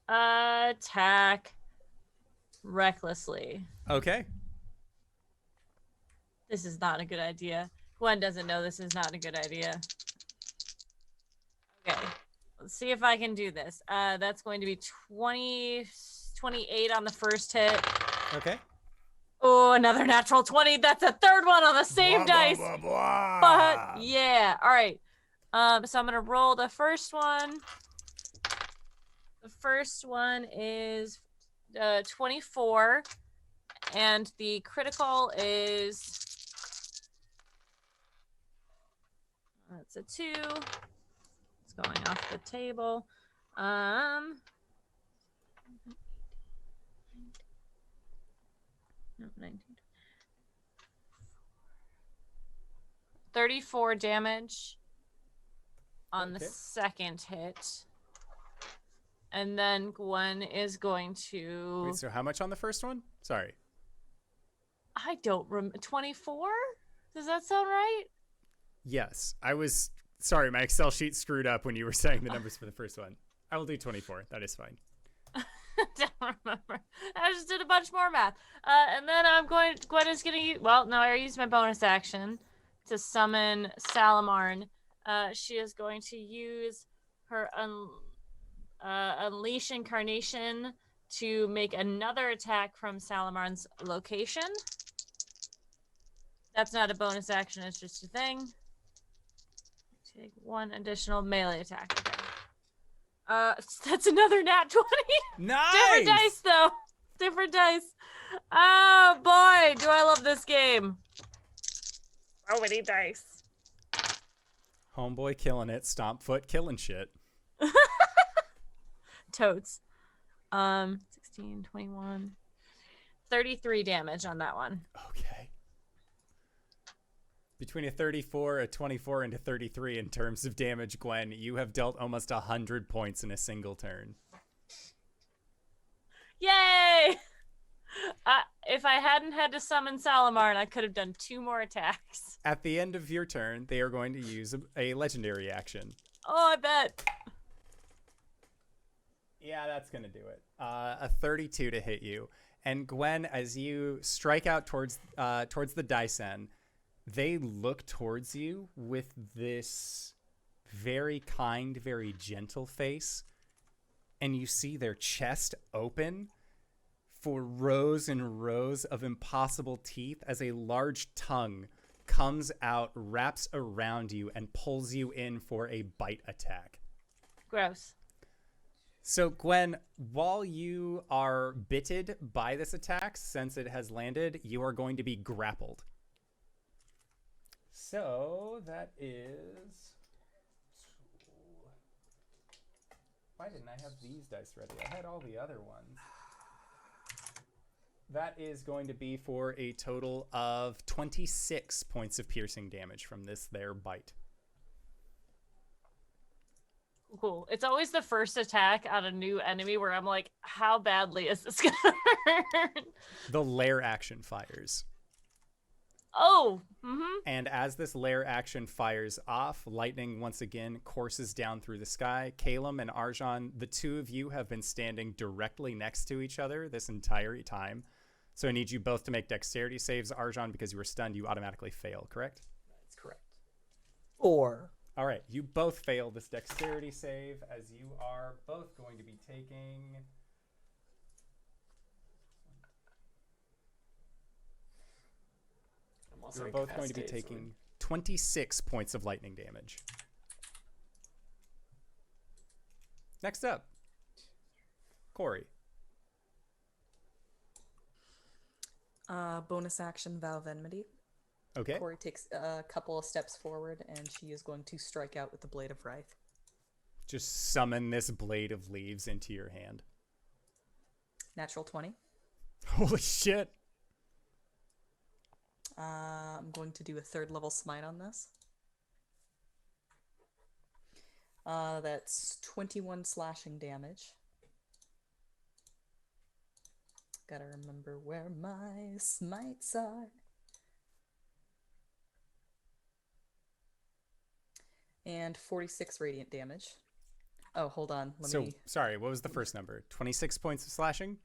attack recklessly. Okay. This is not a good idea. Gwen doesn't know this is not a good idea. Okay. Let's see if I can do this. That's going to be 28 on the first hit. Okay. Oh, another natural 20. That's a third one on the same dice. Blah, blah. But yeah. All right. So I'm going to roll the first one. The first one is 24. And the critical is... That's a 2. It's going off the table. 34 damage on the second hit. And then Gwen is going to... Wait, so how much on the first one? Sorry. I don't remember. 24? Does that sound right? Yes. I was... Sorry, my Excel sheet screwed up when you were saying the numbers for the first one. I will do 24. That is fine. Don't remember. I just did a bunch more math. And then Gwen is going to use... Well, no, I used my bonus action to summon Salamarn. She is going to use her Unleash Incarnation to make another attack from Salamarn's location. That's not a bonus action, it's just a thing. Take one additional melee attack. Okay. That's another nat 20. Nice! Different dice, though. Different dice. Oh, boy, do I love this game. So many dice. Homeboy killing it. Stompfoot killing shit. Totes. 16, 21. 33 damage on that one. Okay. Between a 34, a 24, and a 33 in terms of damage, Gwen, you have dealt almost 100 points in a single turn. Yay! If I hadn't had to summon Salamarn, I could have done 2 more attacks. At the end of your turn, they are going to use a legendary action. Oh, I bet. Yeah, that's going to do it. A 32 to hit you. And Gwen, as you strike out towards the Daisen, they look towards you with this very kind, very gentle face. And you see their chest open for rows and rows of impossible teeth as a large tongue comes out, wraps around you, and pulls you in for a bite attack. Gross. So, Gwen, while you are bitted by this attack, since it has landed, you are going to be grappled. So, that is... Why didn't I have these dice ready? I had all the other ones. That is going to be for a total of 26 points of piercing damage from their bite. Cool. It's always the first attack on a new enemy where I'm like, how badly is this gonna hurt? The lair action fires. Oh! Mm-hmm. And as this lair action fires off, lightning once again courses down through the sky. Caelum and Arjhan, the two of you have been standing directly next to each other this entire time. So I need you both to make dexterity saves. Arjhan, because you were stunned, you automatically fail, correct? That's correct. 4. All right, you both fail this dexterity save, as you are both going to be taking... I'm also You're both going to be incapacitated, so taking 26 points of lightning damage. Next up, Cori. Bonus action Valve Enmity. Okay. Cori takes a couple of steps forward, and she is going to strike out with the Blade of Wraith. Just summon this blade of leaves into your hand. Natural 20. Holy shit. I'm going to do a 3rd level smite on this. That's 21 slashing damage. Gotta remember where my smites are. And 46 radiant damage. Oh, hold on. Let me... Sorry, what was the first number? 26 points of slashing?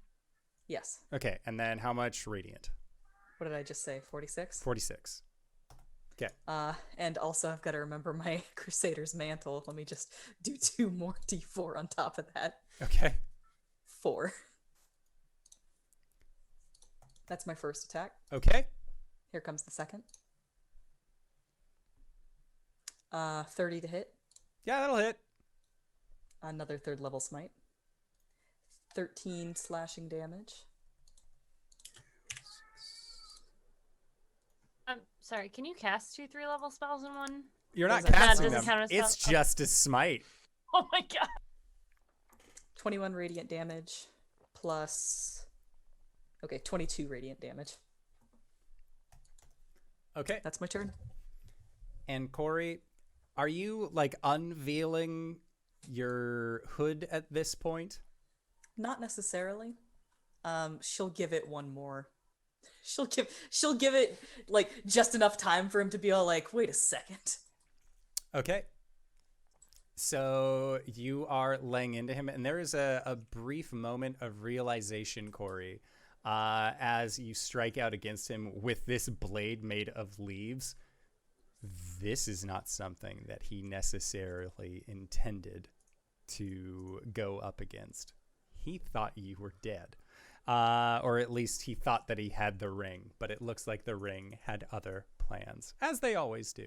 Yes. Okay, and then how much radiant? What did I just say? 46? 46. Okay. And also I've got to remember my Crusader's Mantle. Let me just do 2 more D4 on top of that. Okay. 4. That's my first attack. Okay. Here comes the second. 30 to hit. Yeah, that'll hit. Another 3rd level smite. 13 slashing damage. Sorry, can you cast 2 3-level spells in one? You're not Doesn't- casting doesn't them. count as spell? It's just a smite. Oh my god. 21 radiant damage plus... Okay, 22 radiant damage. Okay. That's my turn. And Cori, are you like unveiling your hood at this point? Not necessarily. She'll give it one more. She'll give it like just enough time for him to be all like, wait a second. Okay. So you are laying into him, and there is a brief moment of realization, Cori, as you strike out against him with this blade made of leaves. This is not something that he necessarily intended to go up against. He thought you were dead. Or at least he thought that he had the ring, but it looks like the ring had other plans, as they always do.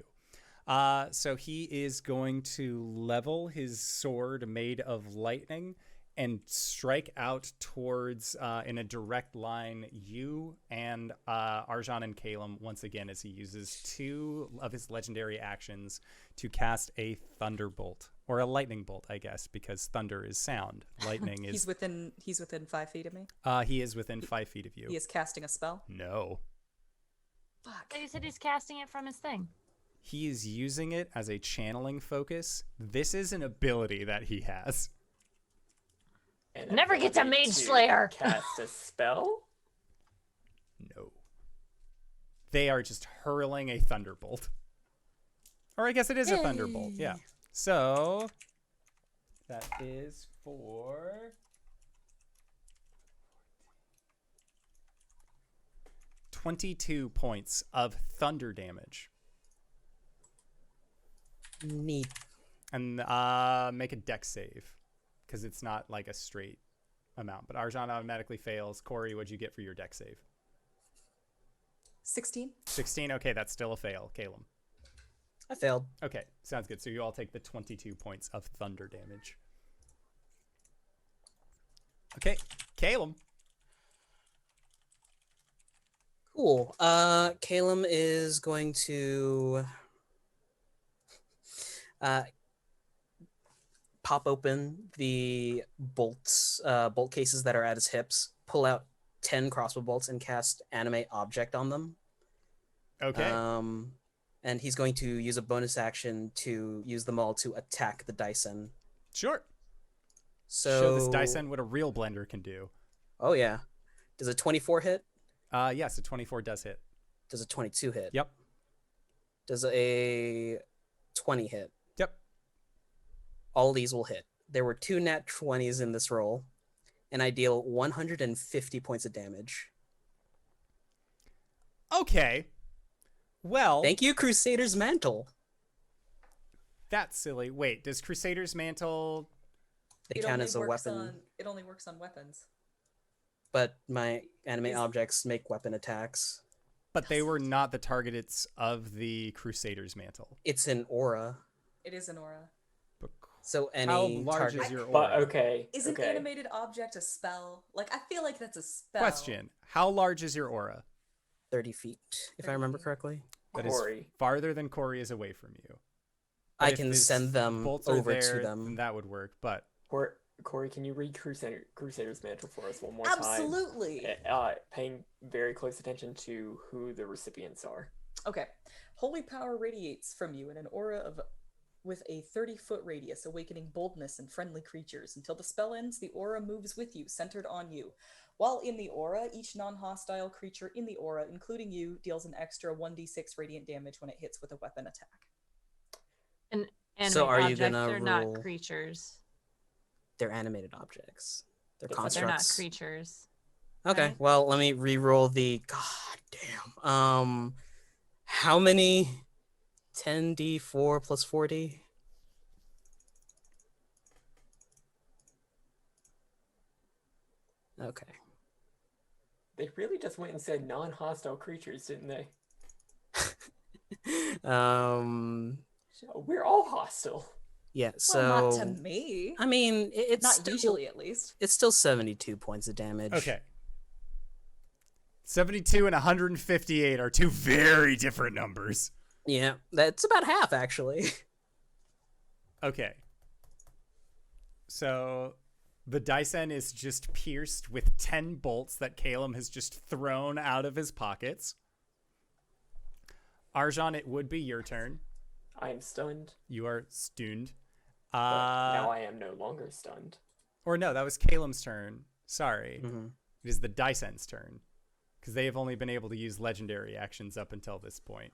So he is going to level his sword made of lightning and strike out towards, in a direct line, you and Arjhan and Caelum once again, as he uses 2 of his legendary actions to cast a thunderbolt. Or a lightning bolt, I guess, because thunder is sound. Lightning is... He's within 5 feet of me. He is within 5 feet of you. He is casting a spell. No. Fuck. You said he's casting it from his thing. He is using it as a channeling focus. This is an ability that he has. And Never gets a ability Mage to Slayer. Cast a spell? No. They are just hurling a thunderbolt. Or I guess it is a thunderbolt, yeah. So, that is for... 22 points of thunder damage. Neat. And make a dex save, because it's not like a straight amount. But Arjhan automatically fails. Cori, what'd you get for your dex save? 16. 16? Okay, that's still a fail. Caelum. I failed. Okay, sounds good. So you all take the 22 points of thunder damage. Okay, Caelum. Cool. Caelum is going to pop open the bolt cases that are at his hips, pull out 10 crossbow bolts, and cast Animate Object on them. Okay. And he's going to use a bonus action to use them all to attack the Daisen. Sure. So Show this Daisen what a real blender can do. Oh yeah. Does a 24 hit? Yes, a 24 does hit. Does a 22 hit? Yep. Does a 20 hit? Yep. All these will hit. There were 2 nat 20s in this roll, and I deal 150 points of damage. Okay. Well, Thank you, Crusader's Mantle. that's silly. Wait, does Crusader's Mantle... They It count only as a works weapon, it only works on weapons. but my anime Is- objects make weapon attacks. But they were not the targets of the Crusader's Mantle. It's an aura, It is an aura. But so any how large target. is your aura? But okay. Is an okay. animated object a spell? Like, I feel like that's a spell. Question. How large is your aura? 30 feet, if I 30 remember feet. correctly. That is Corey. farther than Cori is away from you. But I if can this send them bolts are over there, to them. then that would work. But Corey, can you read Crusader's Mantle for us one more Absolutely. time? Paying very close attention to who the recipients are. Okay. Holy power radiates from you in an aura of with a 30-foot radius, awakening boldness in friendly creatures. Until the spell ends, the aura moves with you, centered on you. While in the aura, each non-hostile creature in the aura, including you, deals an extra 1d6 radiant damage when it hits with a weapon attack. And anime So are you objects gonna are not roll- creatures. They're animated objects. They're But But they're not constructs. creatures. Okay, right? well, let me re-roll the... God damn. How many? 10d4 plus 4d? Okay. They really just went and said non-hostile creatures, didn't they? We're all hostile. Yeah, so... Well, not to me. I mean, it's Not still, usually, at least. It's still 72 points of damage. okay. 72 and 158 are two very different numbers. Yeah, that's about half, actually. Okay. So the Daisen is just pierced with 10 bolts that Caelum has just thrown out of his pockets. Arjhan, it would be your turn. I am stunned, You are stunned. but now I am no longer stunned. Or no, that was Caelum's turn. Sorry. Mhm. It is the Daisen's turn. Because they have only been able to use legendary actions up until this point.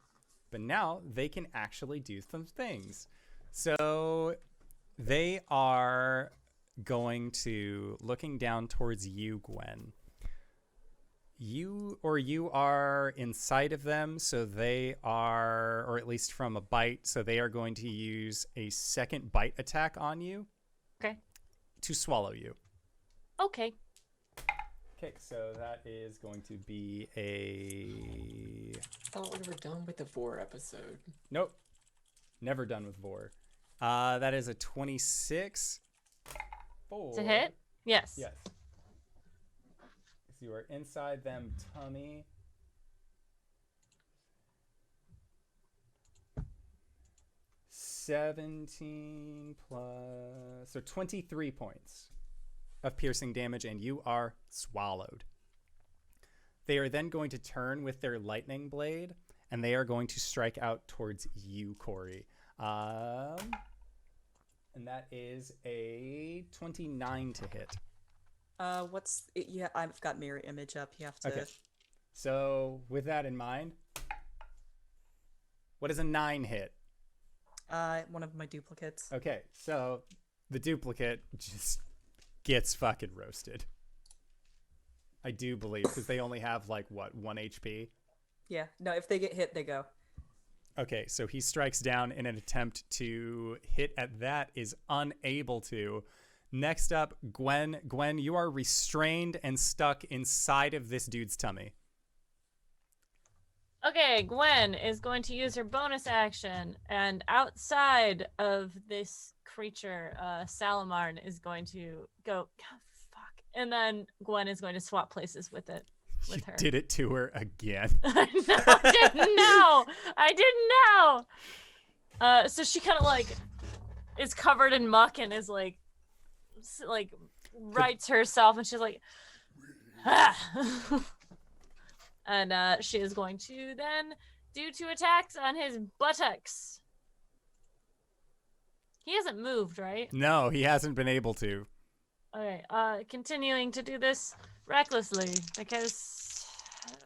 But now they can actually do some things. So they are going to, looking down towards you, Gwen. You are inside of them, so they are, or at least from a bite, so they are going to use a second bite attack on you. Okay. To swallow you. Okay. Okay, so that is going to be a... I thought we were done with the Vor episode. Nope. Never done with Vor. That is a 26. It's a hit? Yes. Yes. So you are inside them tummy. $17 plus... So 23 points of piercing damage, and you are swallowed. They are then going to turn with their lightning blade, and they are going to strike out towards you, Cori. And that is a 29 to hit. What's it? Yeah, I've got mirror image up. You have to. Okay. So with that in mind, what is a 9 hit? One of my duplicates. Okay, so the duplicate just gets fucking roasted. I do believe, because they only have, like, what, 1 HP? Yeah. No, if they get hit, they go. Okay, so he strikes down in an attempt to hit at that, is unable to. Next up, Gwen. Gwen, you are restrained and stuck inside of this dude's tummy. Okay, Gwen is going to use her bonus action, and outside of this creature, Salamarn is going to go, oh, fuck. And then Gwen is going to swap places with it. With You her. did it to her again. I didn't know. I didn't know. So she kind of like is covered in muck and is like rights herself, and she's like, ah. And she is going to then do 2 attacks on his buttocks. He hasn't moved, right? No, he hasn't been able to. Okay. Continuing to do this recklessly because,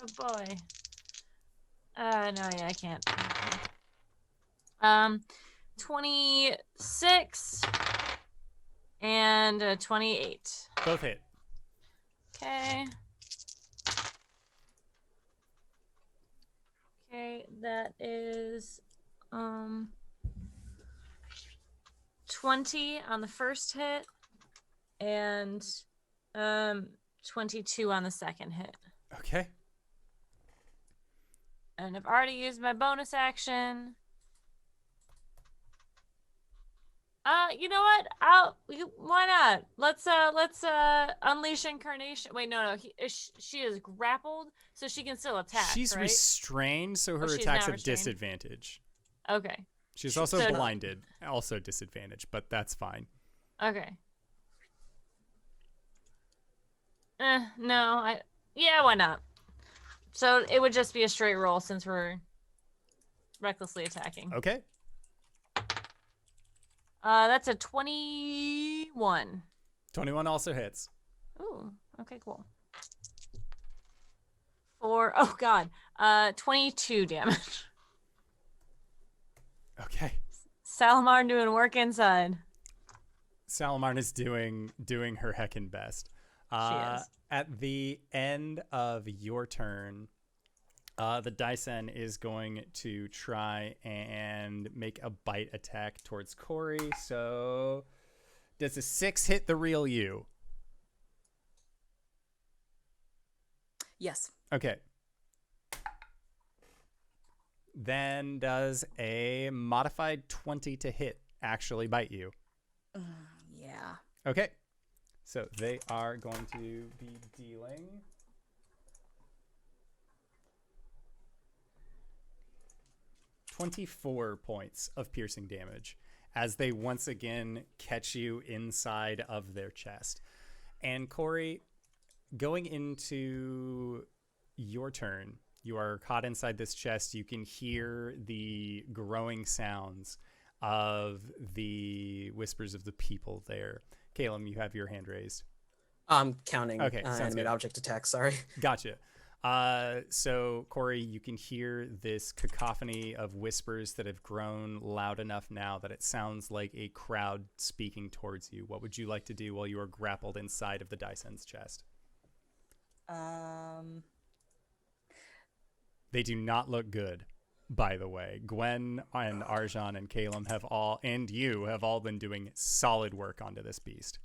oh boy. No, yeah, I can't. 26 and 28. Both hit. Okay. Okay, that is 20 on the first hit and 22 on the second hit. Okay. And I've already used my bonus action. You know what? Why not? Let's unleash incarnation. Wait, no. She is grappled, so she can still attack. She's right? restrained, so her she's attacks not have restrained? disadvantage. Okay. She's also so- blinded, also disadvantage, but that's fine. Okay. No, yeah, why not? So it would just be a straight roll since we're recklessly attacking. Okay. That's a 21. 21 also hits. Ooh, okay, cool. Oh god, 22 damage. Okay. Salamar doing work inside. Salamar is doing her heckin' best. She is. At the end of your turn, the Daisen is going to try and make a bite attack towards Cori. So, does a 6 hit the real you? Yes. Okay. Then does a modified 20 to hit actually bite you? Yeah. Okay. So they are going to be dealing 24 points of piercing damage as they once again catch you inside of their chest. And Cori, going into your turn, you are caught inside this chest. You can hear the growing sounds of the whispers of the people there. Caelum, you have your hand raised. I'm counting Okay, sounds animate good. object attack, sorry. Gotcha. So, Cori, you can hear this cacophony of whispers that have grown loud enough now that it sounds like a crowd speaking towards you. What would you like to do while you are grappled inside of the Daisen's chest? They do not look good, by the way. Gwen and Arjhan and Caelum have all been doing solid work onto this beast.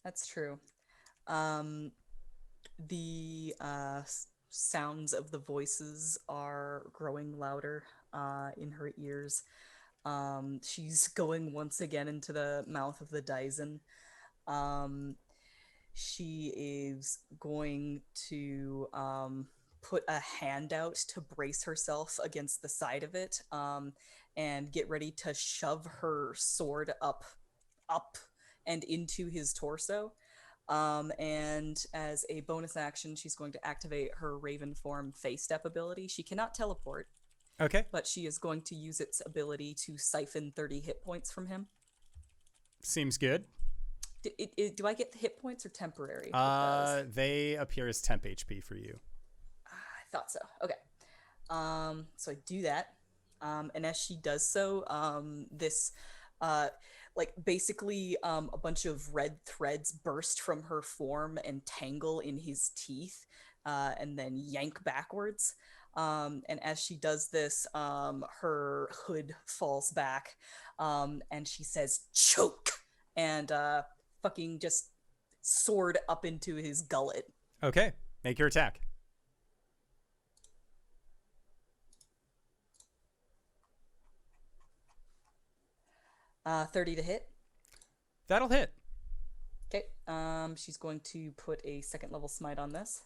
That's true. The sounds of the voices are growing louder in her ears. She's going once again into the mouth of the Daisen. She is going to put a hand out to brace herself against the side of it and get ready to shove her sword up and into his torso. And as a bonus action, she's going to activate her Raven form Face Step ability. She cannot teleport, Okay. but she is going to use its ability to siphon 30 hit points from him. Seems good. Do I get the hit points or temporary? with those? They appear as temp HP for you. I thought so. Okay. So I do that. And as she does so, this basically a bunch of red threads burst from her form and tangle in his teeth and then yank backwards. And as she does this, her hood falls back and she says, "Choke!" and fucking just sword up into his gullet. Okay. Make your attack. Uh, 30 to hit. That'll hit. Okay. She's going to put a second level smite on this.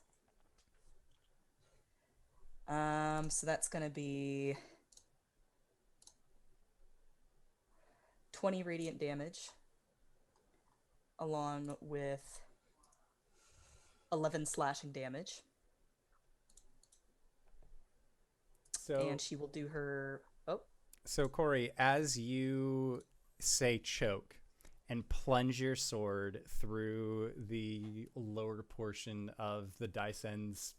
So that's going to be 20 radiant damage, along with 11 slashing damage. And she will do her... Oh. So, Cori, as you say choke and plunge your sword through the lower portion of the Daisen's,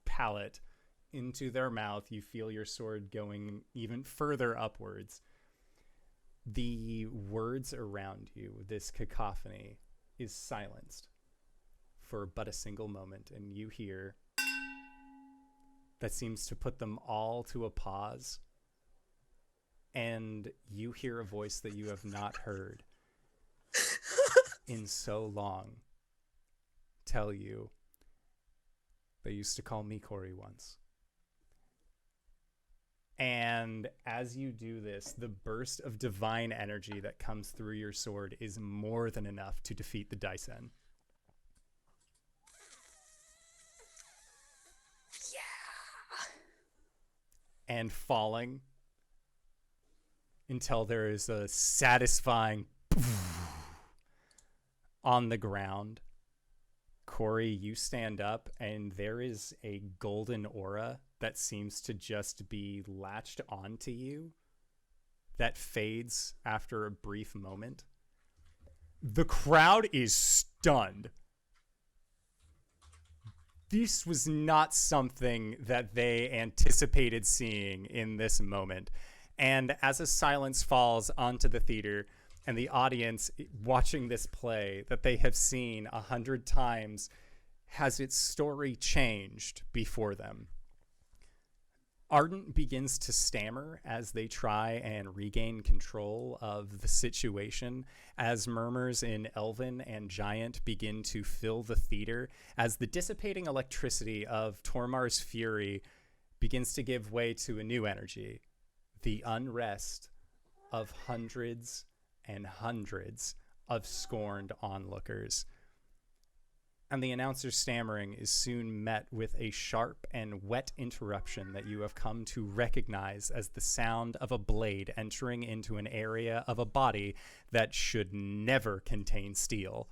palate into their mouth, you feel your sword going even further upwards. The words around you, this cacophony, is silenced for but a single moment, and you hear that seems to put them all to a pause. and you hear a voice that you have not heard in so long tell you, they used to call me Cori once. And as you do this, the burst of divine energy that comes through your sword is more than enough to defeat the Daisen. Yeah. And falling until there is a satisfying on the ground. Cori, you stand up, and there is a golden aura that seems to just be latched onto you that fades after a brief moment. The crowd is stunned. This was not something that they anticipated seeing in this moment. And as a silence falls onto the theater, and the audience watching this play that they have seen 100 times has its story changed before them. Arjhan begins to stammer as they try and regain control of the situation, as murmurs in Elven and Giant begin to fill the theater, as the dissipating electricity of Tormar's fury begins to give way to a new energy, the unrest of hundreds and hundreds of scorned onlookers. And the announcer's stammering is soon met with a sharp and wet interruption that you have come to recognize as the sound of a blade entering into an area of a body that should never contain steel.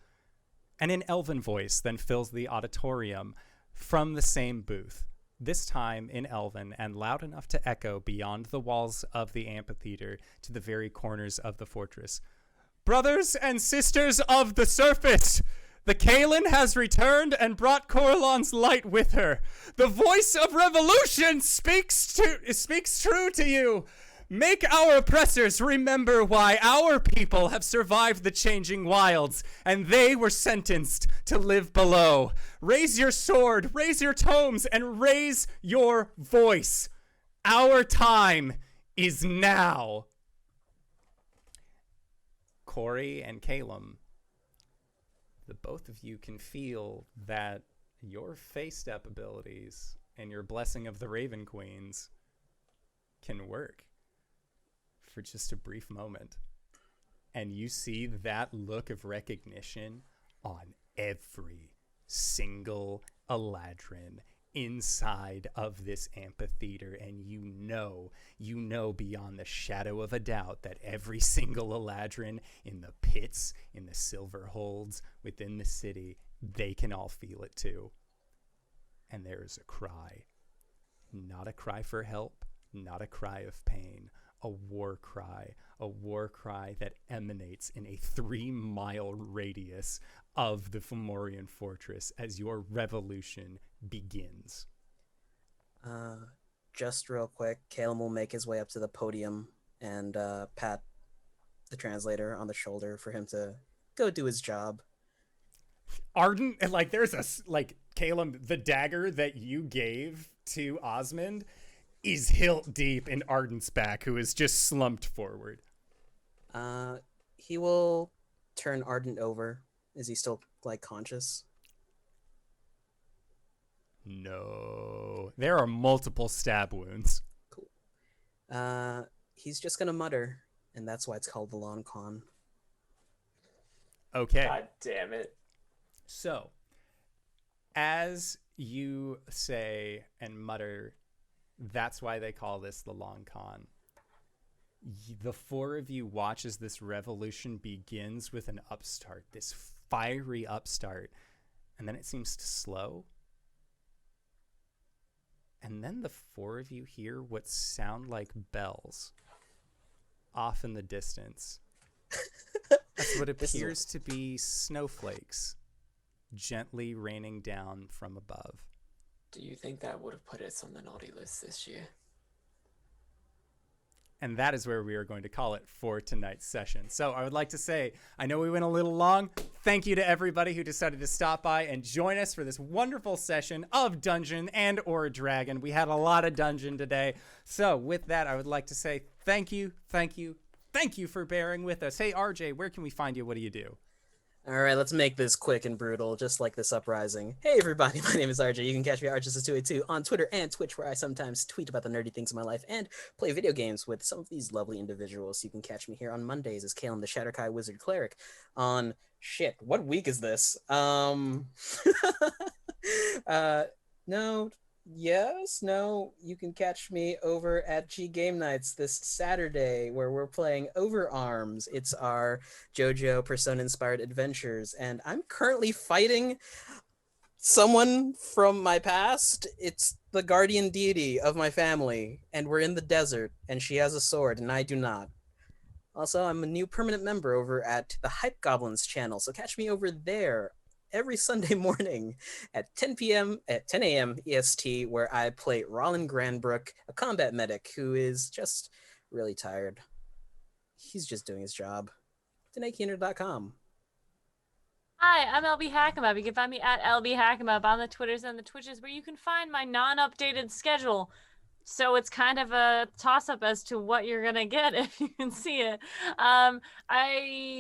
And an elven voice then fills the auditorium from the same booth, this time in Elven and loud enough to echo beyond the walls of the amphitheater to the very corners of the fortress. Brothers and sisters of the surface, the Caelum has returned and brought Corellon's light with her. The voice of revolution speaks true to you. Make our oppressors remember why our people have survived the changing wilds, and they were sentenced to live below. Raise your sword, raise your tomes, and raise your voice. Our time is now. Cori and Caelum, the both of you can feel that your face step abilities and your blessing of the Raven Queens can work for just a brief moment. And you see that look of recognition on every single Eladrin inside of this amphitheater, and you know beyond the shadow of a doubt that every single Eladrin in the pits, in the silver holds within the city, they can all feel it too. And there is a cry. Not a cry for help, not a cry of pain, a war cry that emanates in a 3-mile radius of the Fomorian fortress as your revolution begins. Just real quick, Caelum will make his way up to the podium and pat the translator on the shoulder for him to go do his job. Arjhan, like, there's a, like, Caelum, the dagger that you gave to Osmond is hilt deep in Arjhan's back, who is just slumped forward. He will turn Arjhan over. Is he still, like, conscious? No. There are multiple stab wounds. Cool. He's just gonna mutter, and that's why it's called the Long Con. Okay. God damn it. So, as you say and mutter, that's why they call this the Long Con. The four of you watch as this revolution begins with an upstart, this fiery upstart, and then it seems to slow. And then the four of you hear what sound like bells off in the distance. That's what appears to be snowflakes gently raining down from above. Do you think that would have put us on the naughty list this year? And that is where we are going to call it for tonight's session. So I would like to say, I know we went a little long. Thank you to everybody who decided to stop by and join us for this wonderful session of Dungeon and or Dragon. We had a lot of Dungeon today. So with that, I would like to say thank you for bearing with us. Hey, RJ, where can we find you? What do you do? All right, let's make this quick and brutal, just like this uprising. Hey, everybody, my name is RJ. You can catch me at RJustice282 on Twitter and Twitch, where I sometimes tweet about the nerdy things in my life and play video games with some of these lovely individuals. You can catch me here on Mondays as Caelum, the Shatterkai Wizard Cleric. On shit, what week is this? No, you can catch me over at G Game Nights this Saturday, where we're playing Overarms. It's our JoJo Persona-inspired adventures, and I'm currently fighting someone from my past. It's the guardian deity of my family, and we're in the desert, and she has a sword, and I do not. Also, I'm a new permanent member over at the Hype Goblins channel, so catch me over there every Sunday morning at 10 a.m. EST, where I play Rollin Granbrook, a combat medic who is just really tired. He's just doing his job. DanaeKeener.com. Hi, I'm LBHackEmUp. You can find me at LBHackEmUp on the Twitters and the Twitches, where you can find my non-updated schedule. So it's kind of a toss-up as to what you're going to get if you can see it. I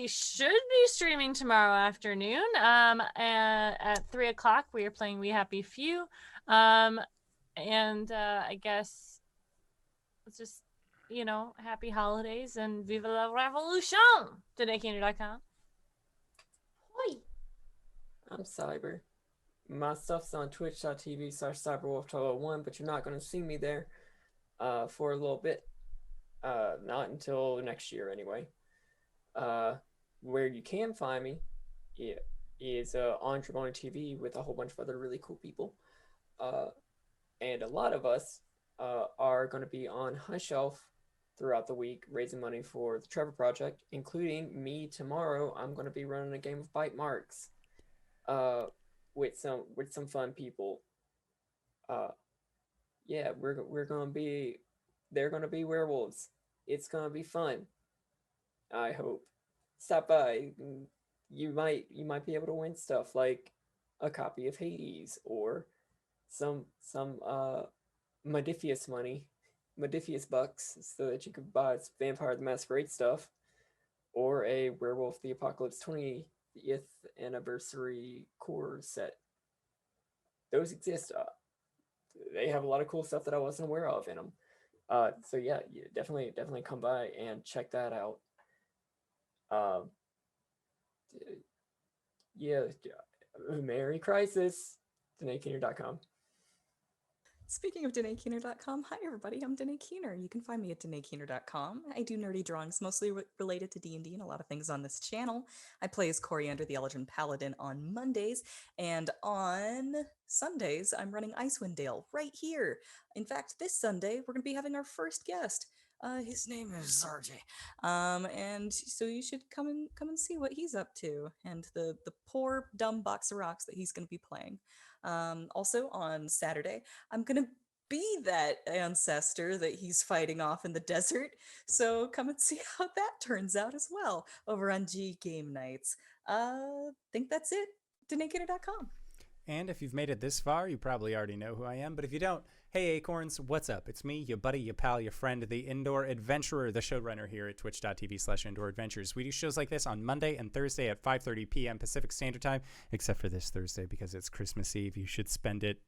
should be streaming tomorrow afternoon at 3 o'clock. We are playing We Happy Few. I guess it's just, happy holidays and vive la revolution. DanaeKeener.com. Hoi. I'm Cyber. My stuff's on twitch.tv/cyberwolf1201, but you're not going to see me there for a little bit. Not until next year, anyway. Where you can find me is on Dramoni TV with a whole bunch of other really cool people. And a lot of us are going to be on High Shelf throughout the week, raising money for the Trevor Project, including me tomorrow. I'm going to be running a game of Bite Marks. With some fun people. They're gonna be werewolves. It's gonna be fun. I hope. Stop by. You might be able to win stuff like a copy of Hades or some Modifius money, Modifius bucks, so that you could buy Vampire the Masquerade stuff, or a Werewolf the Apocalypse 20th anniversary core set. Those exist. They have a lot of cool stuff that I wasn't aware of in them. So yeah, you definitely come by and check that out. Merry Crisis. DanaeKeener.com. Speaking of DanaeKeener.com, hi everybody, I'm Danae Keener. You can find me at DanaeKeener.com. I do nerdy drawings, mostly related to D&D and a lot of things on this channel. I play as Cori under the Elgin Paladin on Mondays, and on Sundays, I'm running Icewind Dale right here. In fact, this Sunday, we're going to be having our first guest. His name is RJ. And so you should come and see what he's up to, and the poor, dumb box of rocks that he's going to be playing. Also on Saturday, I'm gonna be that ancestor that he's fighting off in the desert. So come and see how that turns out as well over on G Game Nights. Think that's it. DanaeKeener.com. And if you've made it this far, you probably already know who I am. But if you don't, hey Acorns, what's up? It's me, your buddy, your pal, your friend, the Indoor Adventurer, the showrunner here at twitch.tv/Indoor Adventures. We do shows like this on Monday and Thursday at 5:30 p.m. Pacific Standard Time, except for this Thursday because it's Christmas Eve. You should spend it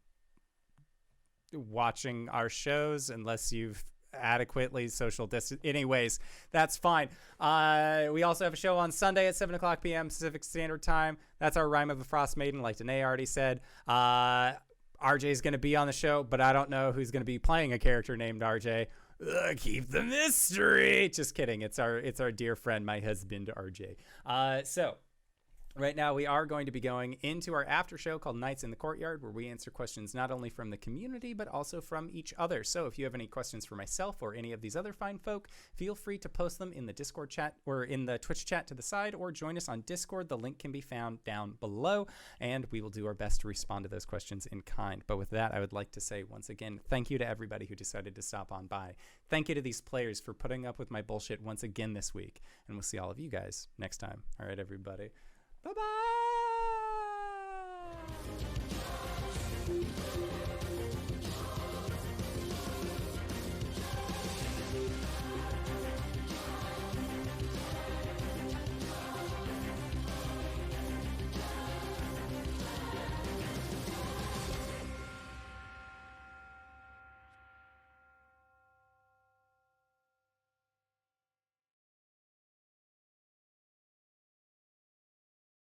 watching our shows unless you've adequately social distance. Anyways, that's fine. We also have a show on Sunday at 7 o'clock p.m. Pacific Standard Time. That's our Rime of the Frost Maiden, like Danae already said. RJ is going to be on the show, but I don't know who's going to be playing a character named RJ. Keep the mystery. Just kidding. It's our dear friend, my husband, RJ. So Right now, we are going to be going into our after show called Nights in the Courtyard, where we answer questions not only from the community, but also from each other. So if you have any questions for myself or any of these other fine folk, feel free to post them in the Discord chat or in the Twitch chat to the side, or join us on Discord. The link can be found down below, and we will do our best to respond to those questions in kind. But with that, I would like to say once again, thank you to everybody who decided to stop on by. Thank you to these players for putting up with my bullshit once again this week. And we'll see all of you guys next time. All right, everybody. Bye-bye!